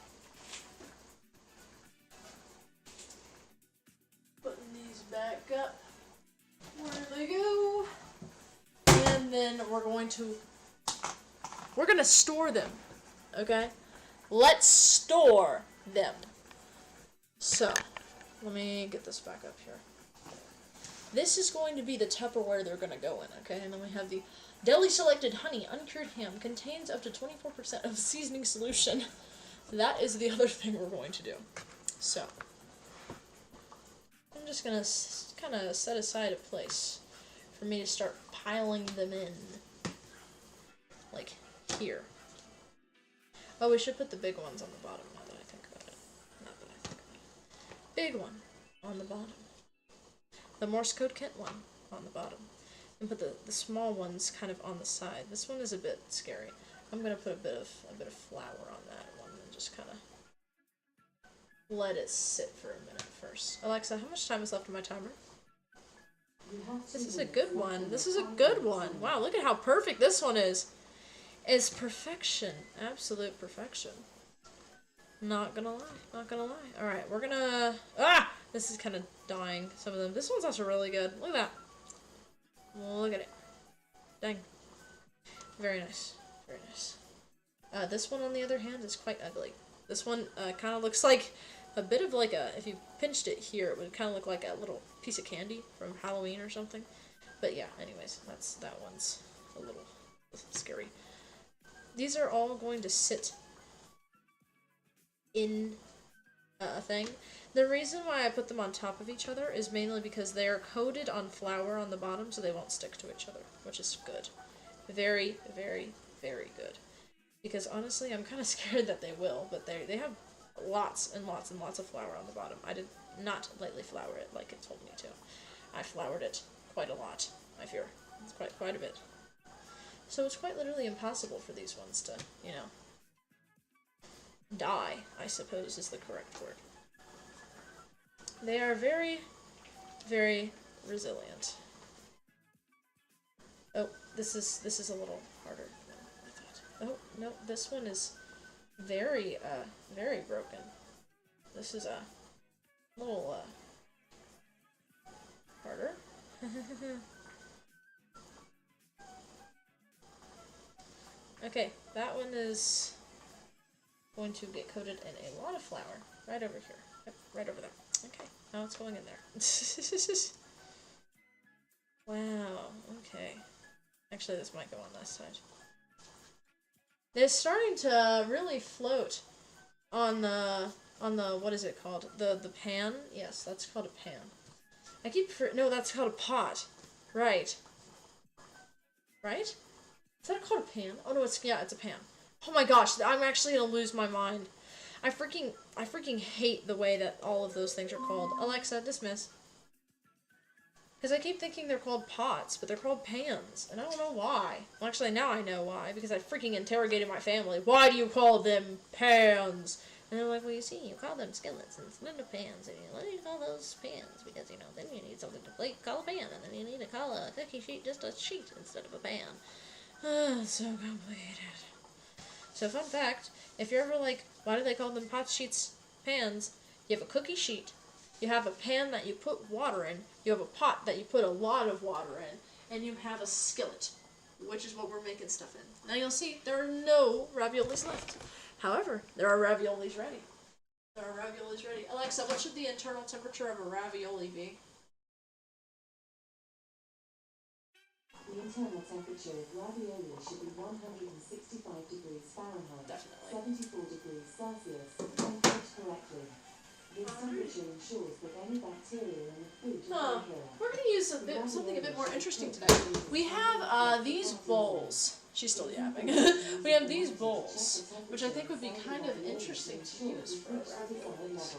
Putting these back up where they go. And then we're gonna store them. Okay? Let's store them. So, let me get this back up here. This is going to be the Tupperware they're gonna go in, okay? And then we have the deli selected honey uncured ham contains up to 24% of seasoning solution. That is the other thing we're going to do. So, I'm just gonna kind of set aside a place for me to start piling them in. Like, here. Oh, we should put the big ones on the bottom now that I think about it. Big one on the bottom. The Morse code Kent one on the bottom. And put the small ones kind of on the side. This one is a bit scary. I'm gonna put a bit of flour on that one and just kind of let it sit for a minute first. Alexa, how much time is left on my timer? You have 2 This is a minutes good left one. on This your is a timer good and one. timer. Wow, look at how perfect this one is. It's perfection. Absolute perfection. Not gonna lie. Not gonna lie. Alright, we're gonna... Ah! This is kind of dying, some of them. This one's also really good. Look at that. Look at it. Dang. Very nice. Very nice. This one, on the other hand, is quite ugly. This one kind of looks like a bit of like a... If you pinched it here, it would kind of look like a little piece of candy from Halloween or something. But yeah, anyways, that one's a little scary. These are all going to sit in a thing. The reason why I put them on top of each other is mainly because they are coated on flour on the bottom, so they won't stick to each other, which is good. Very, very, very good. Because honestly, I'm kind of scared that they will, but they have lots and lots and lots of flour on the bottom. I did not lightly flour it like it told me to. I floured it quite a lot, I fear. It's quite a bit. So it's quite literally impossible for these ones to, you know, die, I suppose is the correct word. They are very, very resilient. Oh, this is a little harder than I thought. Oh, no, this one is very, very broken. This is a little, harder. Okay, that one is going to get coated in a lot of flour. Right over here. Yep, right over there. Okay, now it's going in there. Wow, okay. Actually, this might go on this side. It's starting to really float on the, what is it called? The pan? Yes, that's called a pan. No, that's called a pot. Right. Right? Is that called a pan? Oh no, it's a pan. Oh my gosh, I'm actually gonna lose my mind. I freaking hate the way that all of those things are called. Alexa, dismiss. Because I keep thinking they're called pots, but they're called pans, and I don't know why. Well, actually, now I know why, because I freaking interrogated my family. Why do you call them pans? And they're like, well, you see, you call them skillets instead of pans, and why do you call those pans? Because, you know, then you need something to call a pan, and then you need to call a cookie sheet just a sheet instead of a pan. So complicated. So fun fact, if you're ever like, why do they call them pots, sheets, pans? You have a cookie sheet, you have a pan that you put water in, you have a pot that you put a lot of water in, and you have a skillet, which is what we're making stuff in. Now you'll see, there are no raviolis left. However, there are raviolis ready. There are raviolis ready. Alexa, what should the internal temperature of a ravioli be? The internal temperature of ravioli should be 165 degrees Fahrenheit, Definitely. 74 degrees Celsius, when cooked correctly. This temperature ensures that any bacteria in the food do not kill. We're going to use something a bit more interesting today. We have these bowls. She's still yapping. We have these bowls, which I think would be kind of interesting to use for raviolis.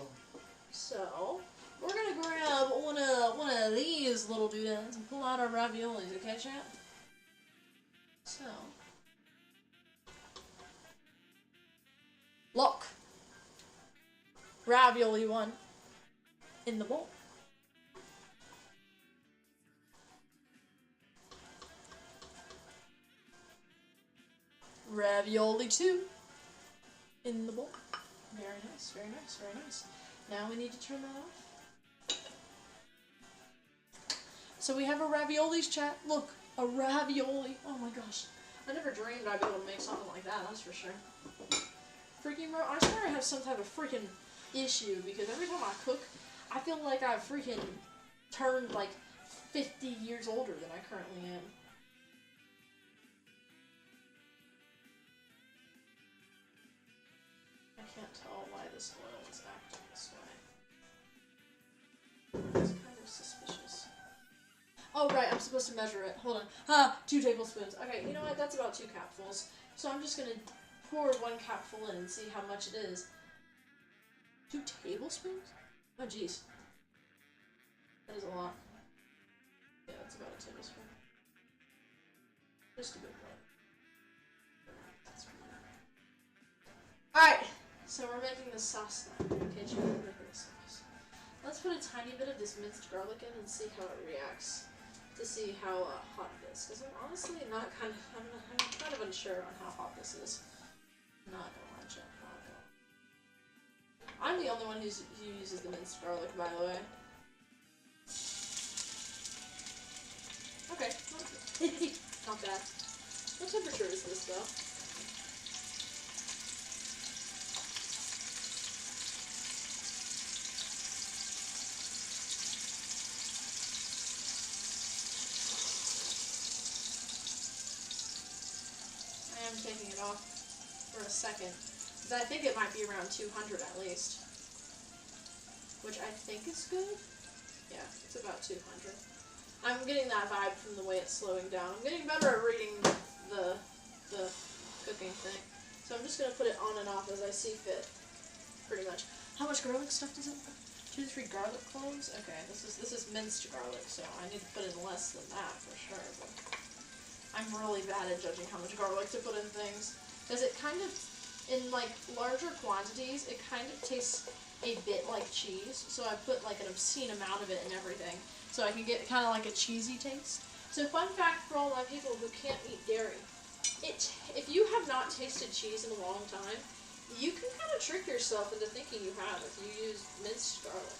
So, we're going to grab one of these little doodads and pull out our raviolis, okay, chat? So, look. Ravioli 1 in the bowl. Ravioli 2 in the bowl. Very nice, very nice, very nice. Now we need to turn that off. So we have a raviolis, chat. Look, a ravioli. Oh my gosh. I never dreamed I'd be able to make something like that, that's for sure. Freaking, I swear I have some type of freaking issue, because every time I cook, I feel like I've freaking turned like 50 years older than I currently am. I can't tell why this oil is acting this way. It's kind of suspicious. Oh right, I'm supposed to measure it. Hold on. 2 tablespoons. Okay, you know what? That's about 2 capfuls. So I'm just gonna pour 1 capful in and see how much it is. 2 tablespoons? Oh jeez. That is a lot. Yeah, that's about a tablespoon. Just a bit more. Alright, so we're making this sauce now. Okay, we're making the sauce. Let's put a tiny bit of this minced garlic in and see how it reacts. to see how hot it is, because I'm honestly not I'm kind of unsure on how hot this is. Not gonna lie, chat. Not gonna. I'm the only one who uses the minced garlic, by the way. Okay, not bad. What temperature is this, though? I am taking it off for a second, because I think it might be around 200 at least. Which I think is good. Yeah, it's about 200. I'm getting that vibe from the way it's slowing down. I'm getting better at reading the cooking thing. So I'm just going to put it on and off as I see fit, pretty much. How much garlic stuff does it? 2 to 3 garlic cloves? Okay, this is minced garlic, so I need to put in less than that for sure. But I'm really bad at judging how much garlic to put in things. Because it kind of, in like larger quantities, it kind of tastes a bit like cheese. So I put like an obscene amount of it in everything, so I can get kind of like a cheesy taste. So fun fact for all my people who can't eat dairy, if you have not tasted cheese in a long time, you can kind of trick yourself into thinking you have if you use minced garlic.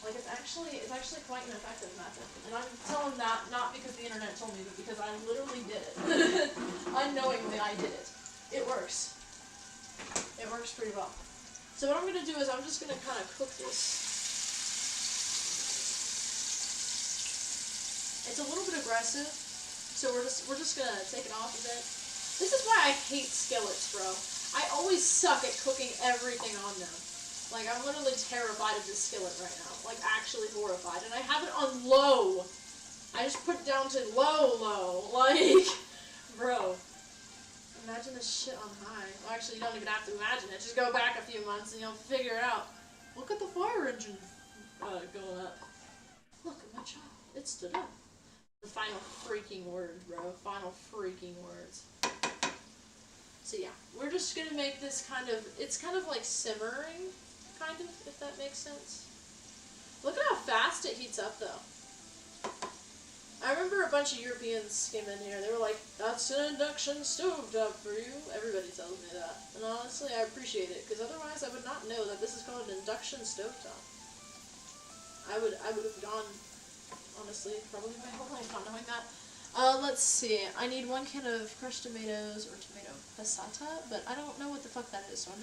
Like it's actually quite an effective method. And I'm telling that not because the internet told me, but because I literally did it. Unknowingly I did it. It works. It works pretty well. So what I'm going to do is I'm just going to kind of cook this. It's a little bit aggressive, so we're just gonna take it off a bit. This is why I hate skillets, bro. I always suck at cooking everything on them. Like, I'm literally terrified of this skillet right now. Like, actually horrified. And I have it on low. I just put it down to low. Like, bro. Imagine this shit on high. Well, actually, you don't even have to imagine it. Just go back a few months and you'll figure it out. Look at the fire engine going up. Look at my child. It stood up. The final freaking words, bro. Final freaking words. So yeah, we're just gonna make this it's kind of like simmering, kind of, if that makes sense. Look at how fast it heats up, though. I remember a bunch of Europeans came in here, they were like, that's an induction stovetop for you. Everybody tells me that. And honestly, I appreciate it, because otherwise I would not know that this is called an induction stovetop. I would have gone, honestly, probably my whole life not knowing that. Let's see. I need 1 can of crushed tomatoes or tomato passata, but I don't know what the fuck that is, so I'm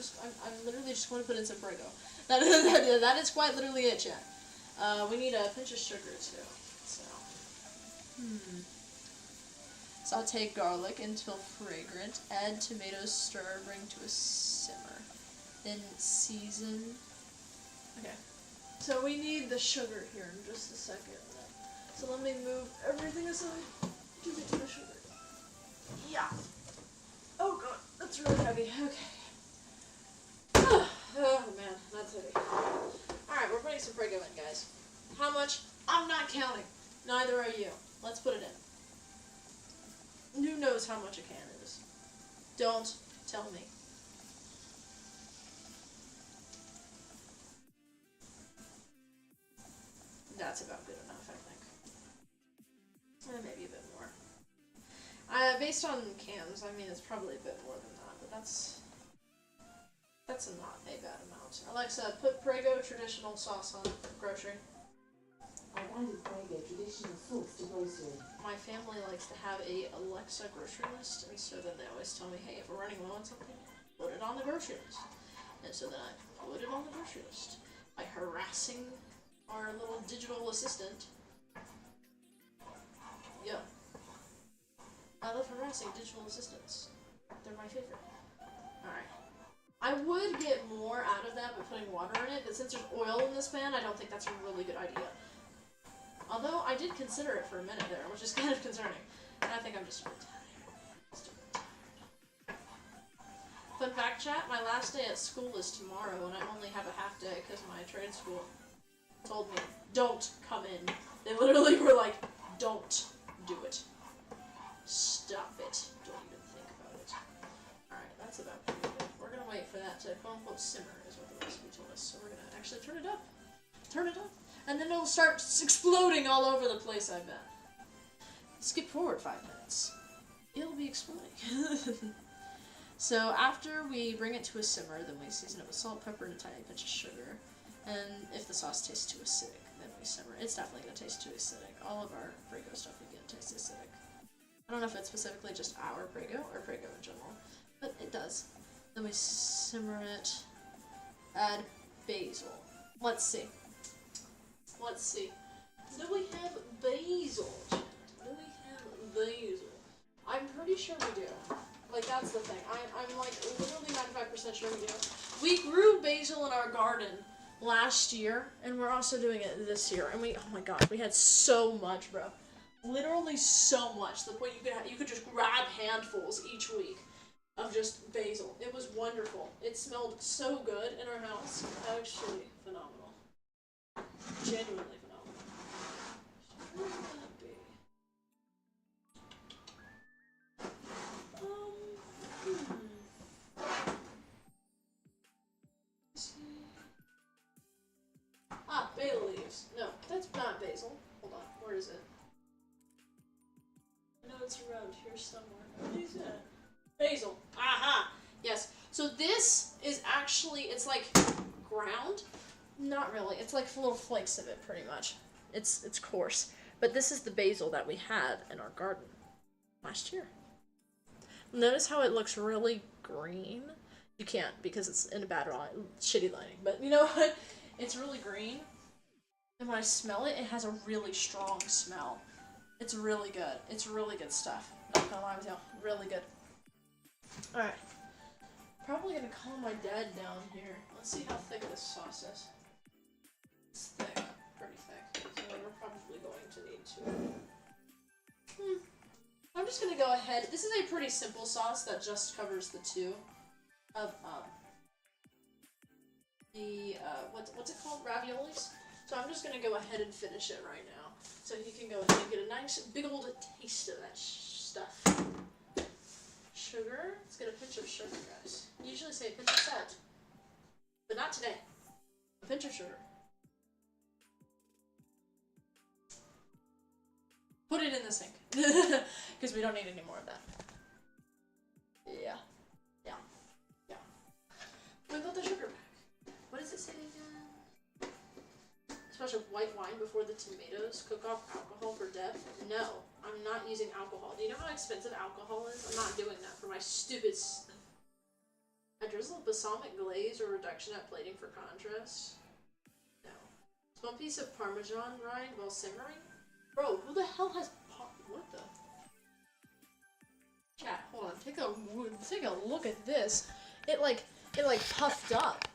literally just going to put in some Prego. That is quite literally it, chat. We need a pinch of sugar, too. So, Saute garlic until fragrant. Add tomatoes, stir, bring to a simmer. Then season. Okay. So we need the sugar here in just a second. So let me move everything aside to get to the sugar. Yeah. Oh god, that's really heavy. Okay. Oh man, that's heavy. Alright, we're putting some Prego in, guys. How much? I'm not counting. Neither are you. Let's put it in. Who knows how much a can is? Don't tell me. That's about good enough, I think. Maybe a bit more. Based on cans, I mean, it's probably a bit more than that, but that's not a bad amount. Alexa, put Prego traditional sauce on grocery. I've added Prego traditional sauce to grocery. My family likes to have a Alexa grocery list, and so then they always tell me, hey, if we're running low on something, put it on the grocery list. And so then I put it on the grocery list by harassing our little digital assistant. Yeah. I love harassing digital assistants. They're my favorite. Alright. I would get more out of that by putting water in it, but since there's oil in this pan, I don't think that's a really good idea. Although, I did consider it for a minute there, which is kind of concerning. And I think I'm just a bit tired. Fun fact, chat, my last day at school is tomorrow, and I only have a half day because my trade school told me, don't come in. They literally were like, don't do it. Stop it. Don't even think about it. Alright, that's about pretty good. We're gonna wait for that to quote-unquote simmer, is what the recipe told us. So we're gonna actually turn it up. Turn it up. And then it'll start exploding all over the place, I bet. skip forward 5 minutes. It'll be exploding. So after we bring it to a simmer, then we season it with salt, pepper, and a tiny pinch of sugar. And if the sauce tastes too acidic, then we simmer. It's definitely going to taste too acidic. All of our Prego stuff we get tastes acidic. I don't know if it's specifically just our Prego or Prego in general, but it does. Then we simmer it. Add basil. Let's see. Let's see. Do we have basil? Do we have basil? I'm pretty sure we do. Like, that's the thing. I'm like literally 95% sure we do. We grew basil in our garden last year, and we're also doing it this year. And we, oh my gosh, we had so much, bro. Literally so much. The point you could just grab handfuls each week of just basil. It was wonderful. It smelled so good in our house. Actually, phenomenal. Genuinely phenomenal. Where would that be? Ah, basil leaves. No, that's not basil. Hold on, where is it? I know it's around here somewhere. What is that? Basil. Aha! Yes. So this is actually, it's like ground. Not really. It's like little flakes of it, pretty much. It's coarse. But this is the basil that we had in our garden last year. Notice how it looks really green? You can't because it's in a bad shitty lighting. But you know what? It's really green. And when I smell it, it has a really strong smell. It's really good. It's really good stuff. Not gonna lie with you. Really good. Alright. Probably gonna call my dad down here. Let's see how thick this sauce is. It's thick. Pretty thick. So we're probably going to need to... I'm just gonna go ahead. This is a pretty simple sauce that just covers the two of, what's it called? Raviolis? So I'm just gonna go ahead and finish it right now. So he can go ahead and get a nice big old taste of that stuff. Sugar. Let's get a pinch of sugar, guys. You usually say a pinch of salt. But not today. A pinch of sugar. Put it in the sink. Because we don't need any more of that. Yeah. Yeah. Yeah. We got the sugar back. What does it say again? Splash of white wine before the tomatoes. Cook off alcohol for depth. No, I'm not using alcohol. Do you know how expensive alcohol is? I'm not doing that for my stupid stuff. A drizzle of balsamic glaze or reduction at plating for contrast. No. Small piece of Parmesan rind while simmering. Bro, who the hell has what the? Chat, hold on. Take a look at this. It like puffed up.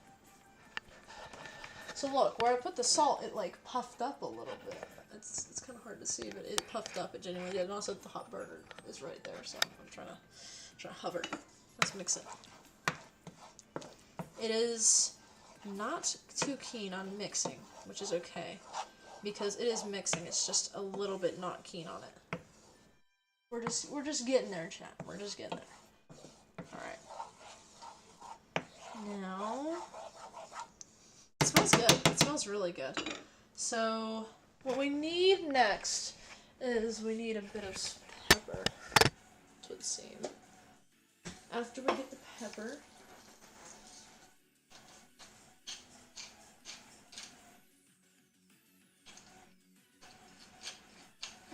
So look, where I put the salt, it like puffed up a little bit. It's kind of hard to see, but it puffed up. It genuinely did. And also the hot burger is right there, so I'm trying to hover. Let's mix it. It is not too keen on mixing, which is okay. Because it is mixing, it's just a little bit not keen on it. We're just getting there, chat. We're just getting there. Alright. Now, it smells good. It smells really good. So, what we need next is we need a bit of pepper, it would seem. After we get the pepper,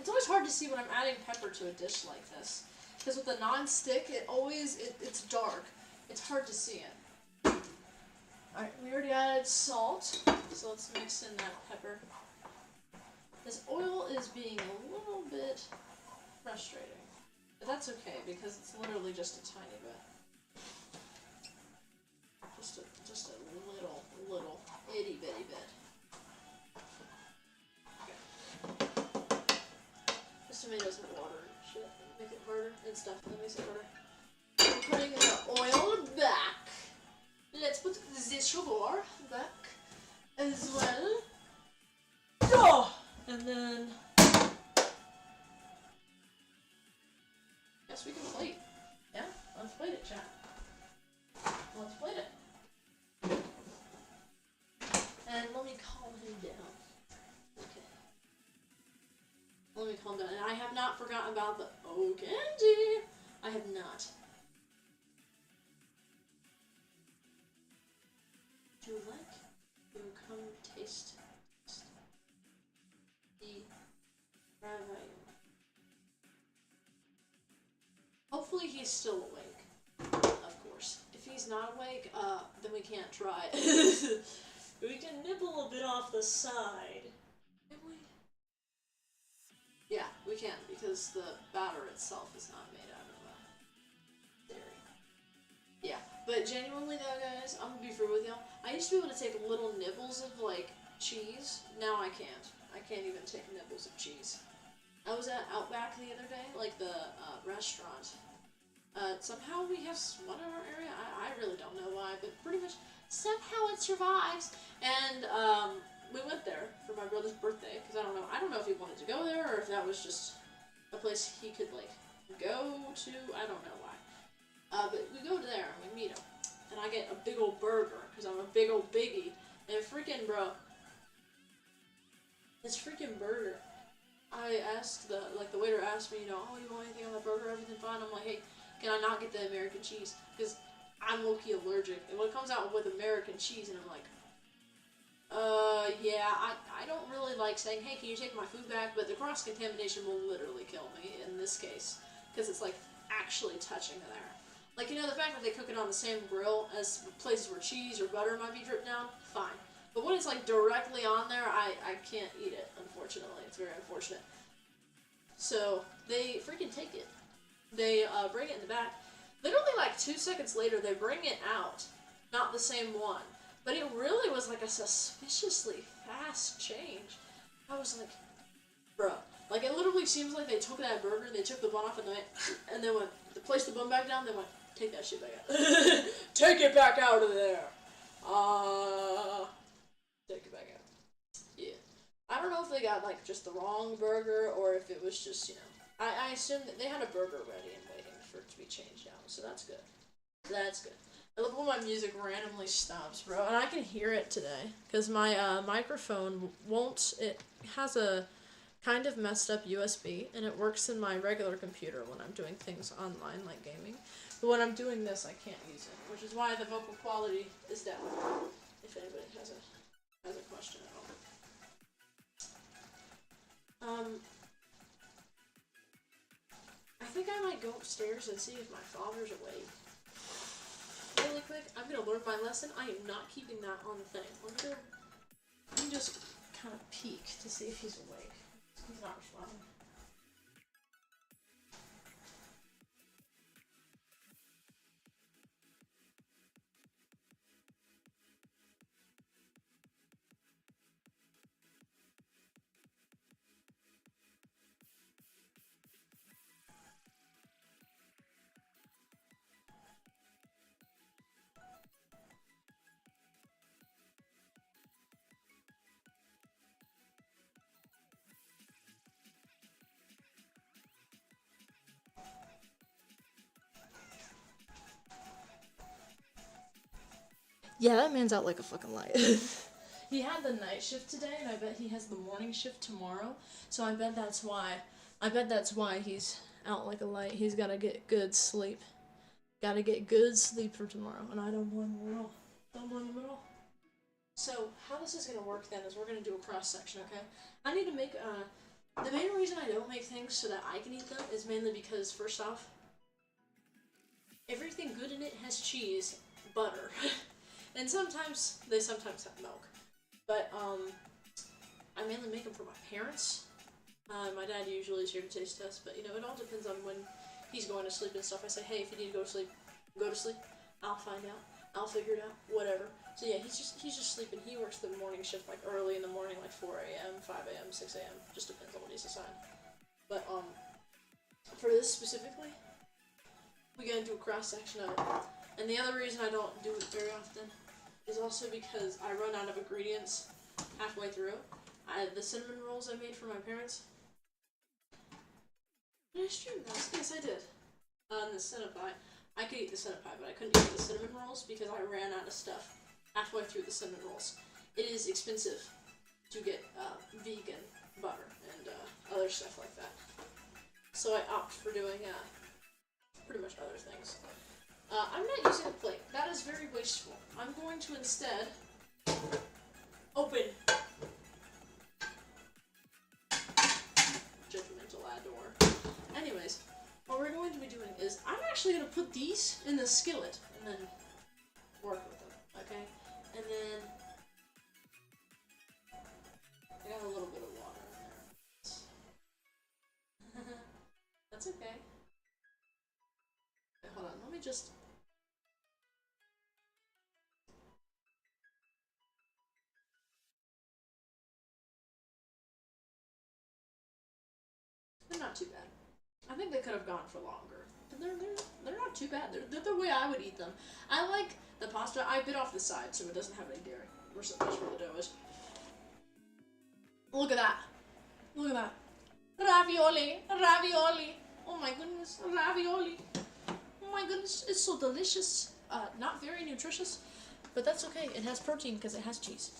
it's always hard to see when I'm adding pepper to a dish like this. Because with the non-stick, it's dark. It's hard to see it. Alright, we already added salt, so let's mix in that pepper. This oil is being a little bit frustrating. But that's okay, because it's literally just a tiny bit. Just a little itty bitty bit. Tomatoes have water and shit. Make it harder and stuff. That makes it harder. I'm putting the oil back. Let's put the sugar back as well. Oh! And then... Guess we can plate. Yeah? Let's plate it, chat. Let's plate it. And let me calm him down. Okay. Let me calm down. And I I have not forgotten about the candy. I have not. Do you like? You come taste the ravioli. Hopefully he's still awake. Of course. If he's not awake, then we can't try it. We can nibble a bit off the side. Can we? Yeah, we can, because the batter itself is not made out of dairy. Yeah, but genuinely though, guys, I'm gonna be free with y'all. I used to be able to take little nibbles of, like, cheese. Now I can't. I can't even take nibbles of cheese. I was at Outback the other day, like the restaurant. Somehow we have one in our area. I really don't know why, but pretty much somehow it survives. And we went there for my brother's birthday because I don't know if he wanted to go there or if that was just a place he could like go to. I don't know why. But we go to there and we meet him, and I get a big old burger because I'm a big old biggie. And freaking bro, this freaking burger. I asked the waiter asked me, oh, you want anything on the burger? Everything fine? I'm like, hey, can I not get the American cheese? Because I'm low-key allergic. And when it comes out with American cheese, and I'm like, yeah, I don't really like saying, hey, can you take my food back? But the cross-contamination will literally kill me in this case. Because it's, like, actually touching there. Like, the fact that they cook it on the same grill as places where cheese or butter might be dripped down, fine. But when it's, like, directly on there, I can't eat it, unfortunately. It's very unfortunate. So, they freaking take it. They bring it in the back. Literally, like, 2 seconds later, they bring it out. Not the same one. But it really was, like, a suspiciously fast change. I was like, bruh. Like, it literally seems like they took that burger, they took the bun off, and they went, they placed the bun back down, they went, take that shit back out. Take it back out of there. Take it back out. Yeah. I don't know if they got, like, just the wrong burger, or if it was just, I assume that they had a burger ready and waiting for it to be changed out, so that's good. That's good. I love when my music randomly stops, bro, and I can hear it today, because my microphone won't, it has a kind of messed up USB, and it works in my regular computer when I'm doing things online, like gaming, but when I'm doing this, I can't use it, which is why the vocal quality is down, if anybody has a question at all. I think I might go upstairs and see if my father's awake. Really quick, I'm gonna learn my lesson. I am not keeping that on the thing. Let me just kind of peek to see if he's awake. He's not responding. Yeah, that man's out like a fucking light. He had the night shift today, and I bet he has the morning shift tomorrow. So I bet that's why. He's out like a light. He's gotta get good sleep. Gotta get good sleep for tomorrow, and I don't blame him at all. Don't blame him at all. So how this is gonna work then is we're gonna do a cross section, okay? I need to make the main reason I don't make things so that I can eat them is mainly because first off, everything good in it has cheese, butter. And sometimes have milk. But, I mainly make them for my parents. My dad usually is here to taste test, but, it all depends on when he's going to sleep and stuff. I say, hey, if you need to go to sleep, go to sleep. I'll find out. I'll figure it out. Whatever. So yeah, he's just sleeping. He works the morning shift, like, early in the morning, like 4 a.m., 5 a.m., 6 a.m. Just depends on what he's assigned. But, for this specifically, we gotta do a cross-section of it. And the other reason I don't do it very often is also because I run out of ingredients halfway through. The cinnamon rolls I made for my parents. Did I stream those? Yes, I did. The Cinnapie. I could eat the Cinnapie, but I couldn't eat the cinnamon rolls because I ran out of stuff halfway through the cinnamon rolls. It is expensive to get vegan butter and other stuff like that. So I opt for doing pretty much other things. I'm not using a plate. That is very wasteful. I'm going to instead open. Judgmental ador. Anyways, what we're going to be doing is I'm actually going to put these in the skillet and then work with them, okay? And then I got a little bit of water in there. That's okay. Wait, hold on, let me just... They're not too bad. I think they could have gone for longer. But they're not too bad. They're the way I would eat them. I like the pasta. I bit off the side so it doesn't have any dairy. That's where the dough is. Look at that. Look at that. Ravioli. Ravioli. Oh my goodness. Ravioli. Oh my goodness. It's so delicious. Not very nutritious. But that's okay. It has protein because it has cheese.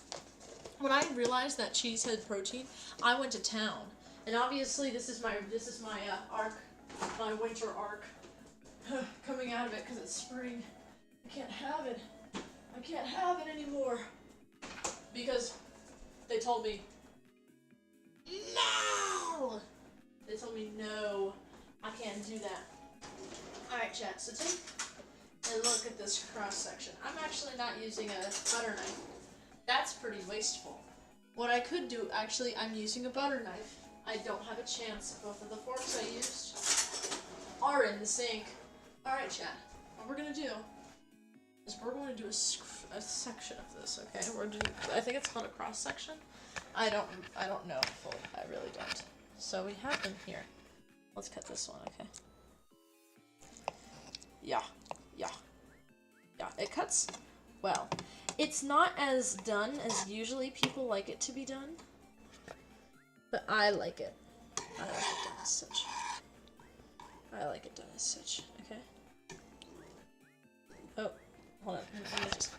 When I realized that cheese had protein, I went to town. And obviously this is my arc. My winter arc. Coming out of it because it's spring. I can't have it. I can't have it anymore. Because they told me no! They told me no, I can't do that. Alright chat, so take a look at this cross section. I'm actually not using a butter knife. That's pretty wasteful. What I could do, actually, I'm using a butter knife. I don't have a chance. Both of the forks I used are in the sink. Alright chat, what we're gonna do is we're going to do a section of this, okay? We're doing, I think it's called a cross section. I don't know fully. I really don't. So we have them here. Let's cut this one, okay? Yeah. It cuts well. It's not as done as usually people like it to be done, but I like it. I like it done as such. I like it done as such. Okay. Oh, hold on. Let me just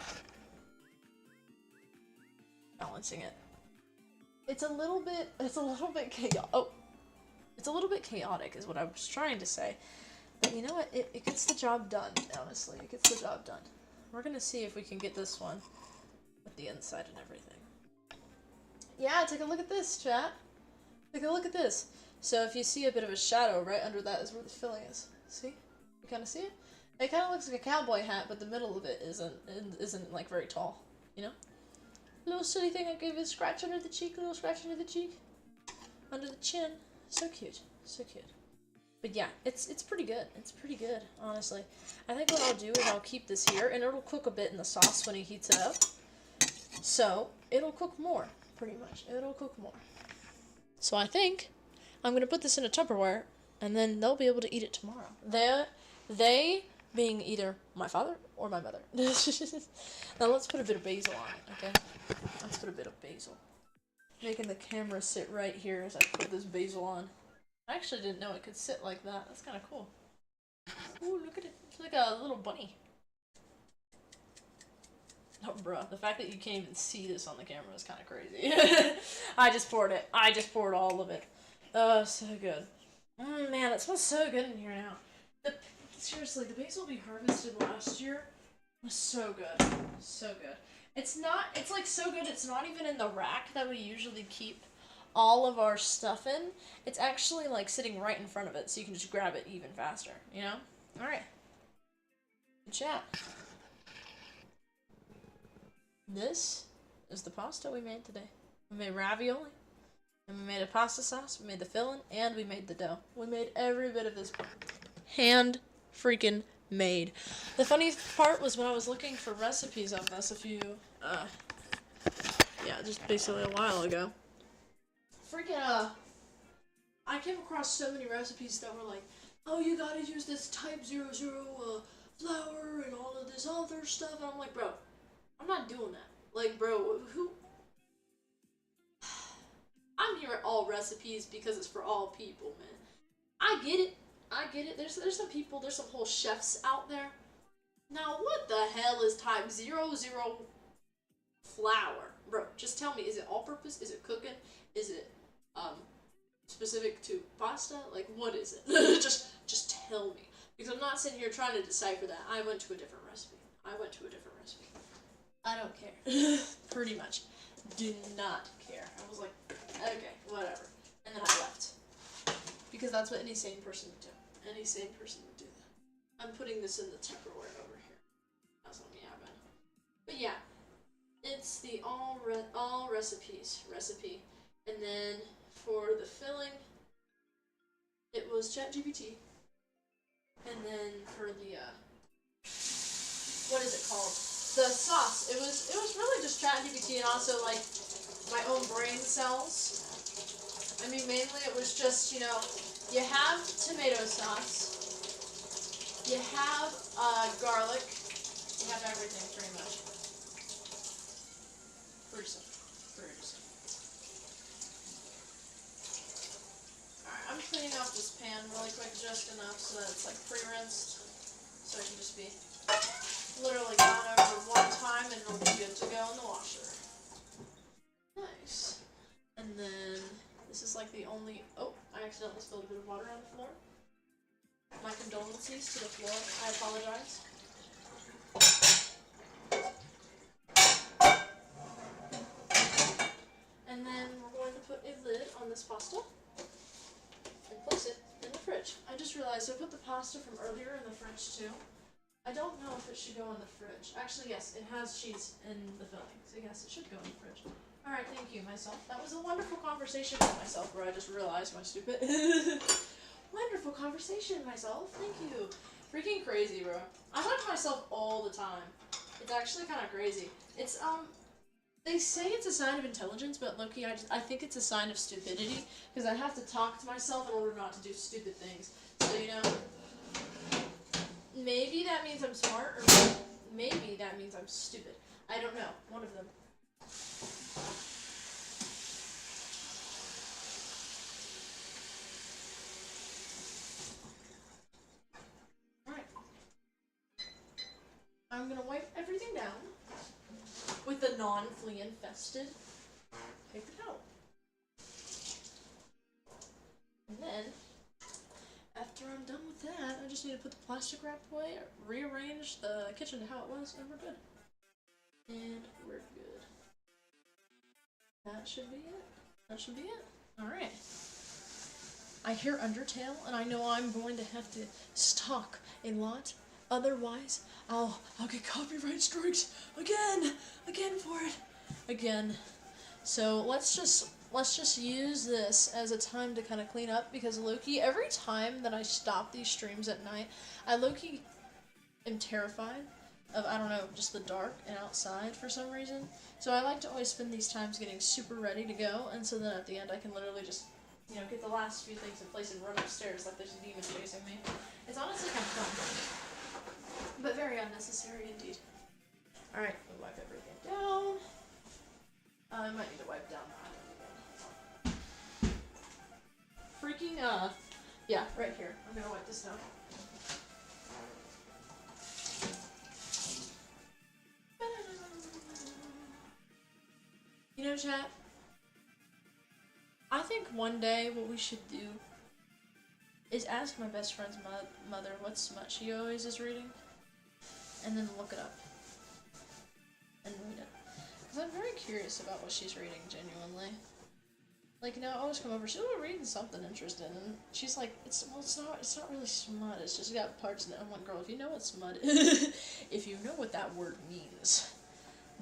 balancing it. It's a little bit chaotic. Oh, it's a little bit chaotic is what I was trying to say. But you know what? It gets the job done, honestly. It gets the job done. We're gonna see if we can get this one with the inside and everything. Yeah, take a look at this, chat. Take a look at this. So if you see a bit of a shadow right under that is where the filling is. See? You kind of see it? It kind of looks like a cowboy hat, but the middle of it isn't like very tall. You know? Little silly thing I gave you a scratch under the cheek, a little scratch under the cheek. Under the chin. So cute. So cute. But yeah, it's pretty good. It's pretty good, honestly. I think what I'll do is I'll keep this here, and it'll cook a bit in the sauce when he heats it up. So, it'll cook more, pretty much. It'll cook more. So I think I'm going to put this in a Tupperware, and then they'll be able to eat it tomorrow. They being either my father or my mother. Now let's put a bit of basil on it, okay? Let's put a bit of basil. Making the camera sit right here as I put this basil on. I actually didn't know it could sit like that. That's kind of cool. Ooh, look at it. It's like a little bunny. Oh, bruh. The fact that you can't even see this on the camera is kind of crazy. I just poured it. I just poured all of it. Oh, so good. Man, it smells so good in here now. Seriously, the basil we harvested last year was so good. So good. It's like so good, it's not even in the rack that we usually keep all of our stuff in. It's actually like sitting right in front of it, so you can just grab it even faster, you know? Alright. Good chat. This is the pasta we made today. We made ravioli, and we made a pasta sauce, we made the filling, and we made the dough. We made every bit of this hand freaking made. The funny part was when I was looking for recipes of this just basically a while ago. I came across so many recipes that were like, oh, you gotta use this type 00 flour and all of this other stuff, and I'm like, bro, I'm not doing that. Like, bro, who? I'm here at all recipes because it's for all people, man. I get it. There's some people, there's some whole chefs out there. Now, what the hell is type 00 flour? Bro, just tell me, is it all purpose? Is it cooking? Is it, specific to pasta? Like, what is it? just tell me. Because I'm not sitting here trying to decipher that. I went to a different recipe. I don't care. Pretty much. Do not care. I was like, okay, whatever. And then I left. Because that's what any sane person would do. Any sane person would do that. I'm putting this in the Tupperware over here. That's on the oven. But yeah, it's the all recipes recipe. And then for the filling, it was ChatGPT. And then for the what is it called? The sauce. It was really just ChatGPT and also like my own brain cells. I mean, mainly it was just, you know, you have tomato sauce, you have garlic, you have everything pretty much. Pretty simple. Pretty simple. Alright, I'm cleaning off this pan really quick, just enough so that it's like pre-rinsed. So it can just be literally gone over one time and it'll be good to go in the washer. Nice. And then this is like the only. Oh, I accidentally spilled a bit of water on the floor. My condolences to the floor. I apologize. And then we're going to put a lid on this pasta and place it in the fridge. I just realized I put the pasta from earlier in the fridge too. I don't know if it should go in the fridge. Actually, yes, it has cheese in the filling, so yes, it should go in the fridge. Alright, thank you, myself. That was a wonderful conversation with myself where I just realized my stupid. Wonderful conversation, myself. Thank you. Freaking crazy, bro. I talk to myself all the time. It's actually kind of crazy. It's, they say it's a sign of intelligence, but low-key, I think it's a sign of stupidity, because I have to talk to myself in order not to do stupid things. So, you know, maybe that means I'm smart, or maybe that means I'm stupid. I don't know. One of them. Alright. I'm gonna wipe everything down with the non-flea infested paper towel. And then, after I'm done with that, I just need to put the plastic wrap away, rearrange the kitchen to how it was, and we're good. And we're good. That should be it. That should be it. Alright. I hear Undertale, and I know I'm going to have to stock a lot. Otherwise, I'll get copyright strikes again for it. Again. So let's just use this as a time to kind of clean up, because low-key, every time that I stop these streams at night, I low-key am terrified of, I don't know, just the dark and outside for some reason. So I like to always spend these times getting super ready to go, and so then at the end I can literally just, you know, get the last few things in place and run upstairs like there's a demon chasing me. It's honestly kind of fun, but very unnecessary indeed. Alright, we'll wipe everything down. I might need to wipe down the island again. Freaking, yeah, right here. I'm gonna wipe this down. You know, chat, I think one day what we should do is ask my best friend's mother what smut she always is reading, and then look it up and read it. Because I'm very curious about what she's reading, genuinely. Like, you know, I always come over, she's reading something interesting, and she's like, it's not really smut, it's just got parts in it. I'm like, girl, if you know what smut is, if you know what that word means,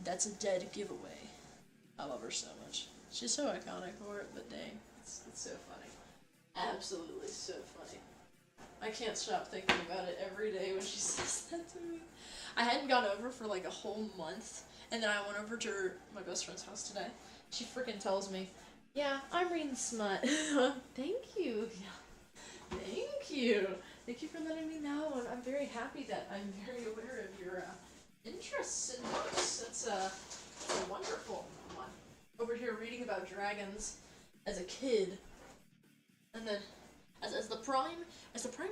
that's a dead giveaway. I love her so much. She's so iconic for it, but dang, it's so funny. Absolutely so funny. I can't stop thinking about it every day when she says that to me. I hadn't gone over for like a whole month, and then I went over to my best friend's house today. She freaking tells me, yeah, I'm reading smut. Thank you. Thank you. Thank you for letting me know, and I'm very happy that I'm very aware of your interests in books. It's a wonderful one. Over here reading about dragons as a kid, and then as the prime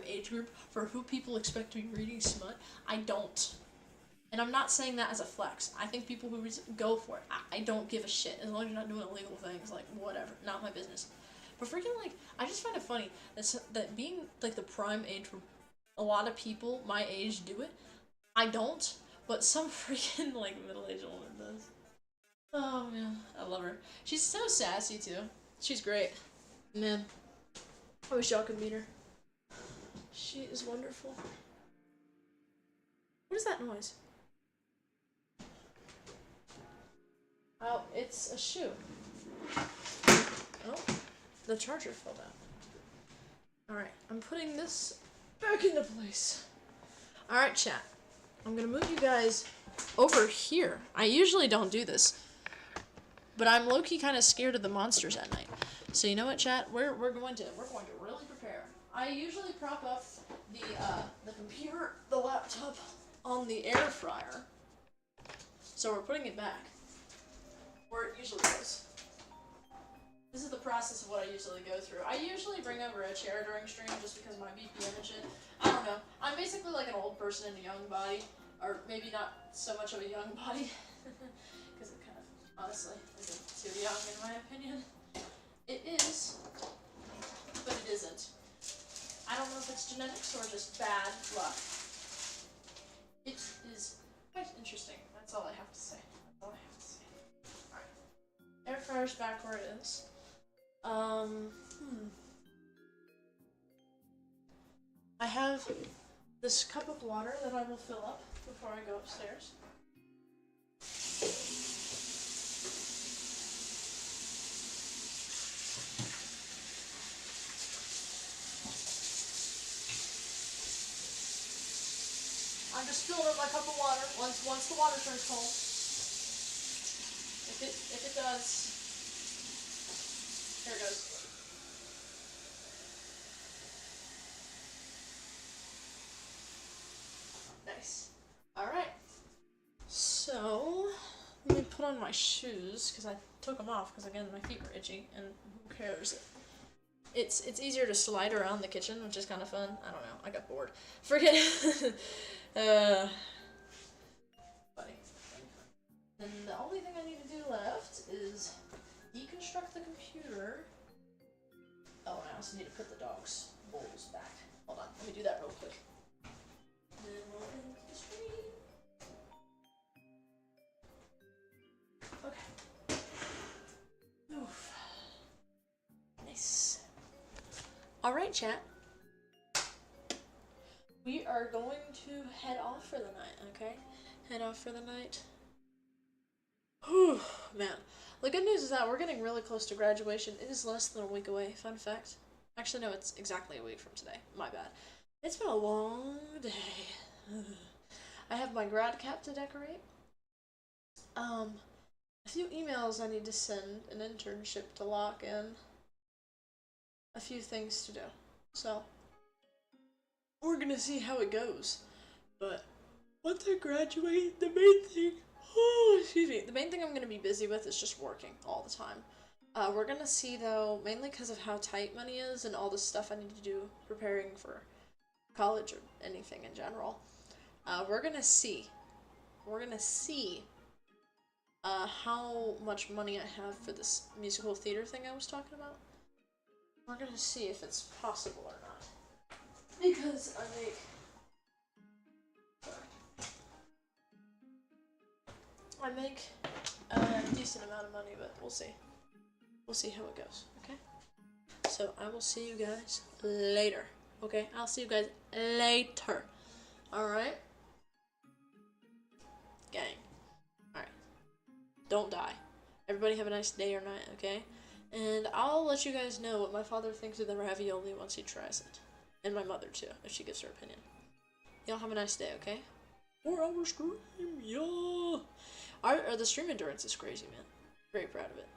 age group for who people expect to be reading smut, I don't. And I'm not saying that as a flex. I think people who go for it, I don't give a shit. As long as you're not doing illegal things, like, whatever. Not my business. But freaking, like, I just find it funny that being, like, the prime age where a lot of people my age do it. I don't, but some freaking, like, middle-aged woman does. Oh, man. I love her. She's so sassy, too. She's great. Man. I wish y'all could meet her. She is wonderful. What is that noise? Oh, it's a shoe. Oh, the charger fell down. Alright, I'm putting this back into place. Alright, chat. I'm gonna move you guys over here. I usually don't do this, but I'm low-key kind of scared of the monsters at night. So you know what, chat? We're going to really prepare. I usually prop up the computer, the laptop, on the air fryer. So we're putting it back where it usually is. This is the process of what I usually go through. I usually bring over a chair during stream just because my BPM and shit. I don't know. I'm basically like an old person in a young body. Or maybe not so much of a young body. Because it kind of, honestly, isn't too young in my opinion. It is, but it isn't. I don't know if it's genetics or just bad luck. It is quite interesting. That's all I have to say. That's all I have to say. Alright. Air fryer's back where it is. I have this cup of water that I will fill up before I go upstairs. I'm just filling up my cup of water once the water turns cold. If it does, here it goes. Nice. Alright. So, let me put on my shoes, because I took them off, because again, my feet were itchy, and who cares? It's easier to slide around the kitchen, which is kind of fun. I don't know, I got bored. Forget it. Funny. And the only thing I need to do left is deconstruct the computer. Oh, and I also need to put the dog's bowls back. Hold on, let me do that real quick. Then we'll end the stream. Okay. Oof. Nice. Alright, chat. We are going to head off for the night, okay? Head off for the night. Whew, man. The good news is that we're getting really close to graduation. It is less than a week away, fun fact. Actually, no, it's exactly a week from today. My bad. It's been a long day. I have my grad cap to decorate. A few emails I need to send, an internship to lock in. A few things to do. So, we're gonna see how it goes. But once I graduate, the main thing, the main thing I'm gonna be busy with is just working all the time. We're gonna see though, mainly because of how tight money is and all the stuff I need to do preparing for college or anything in general. We're gonna see how much money I have for this musical theater thing I was talking about. We're gonna see if it's possible or not. Because I make a decent amount of money, but we'll see. We'll see how it goes, okay? So I will see you guys later, okay? I'll see you guys later, alright? Gang. Alright. Don't die. Everybody have a nice day or night, okay? And I'll let you guys know what my father thinks of the ravioli once he tries it. And my mother, too, if she gives her opinion. Y'all have a nice day, okay? 4-hour stream, yeah! The stream endurance is crazy, man. Very proud of it.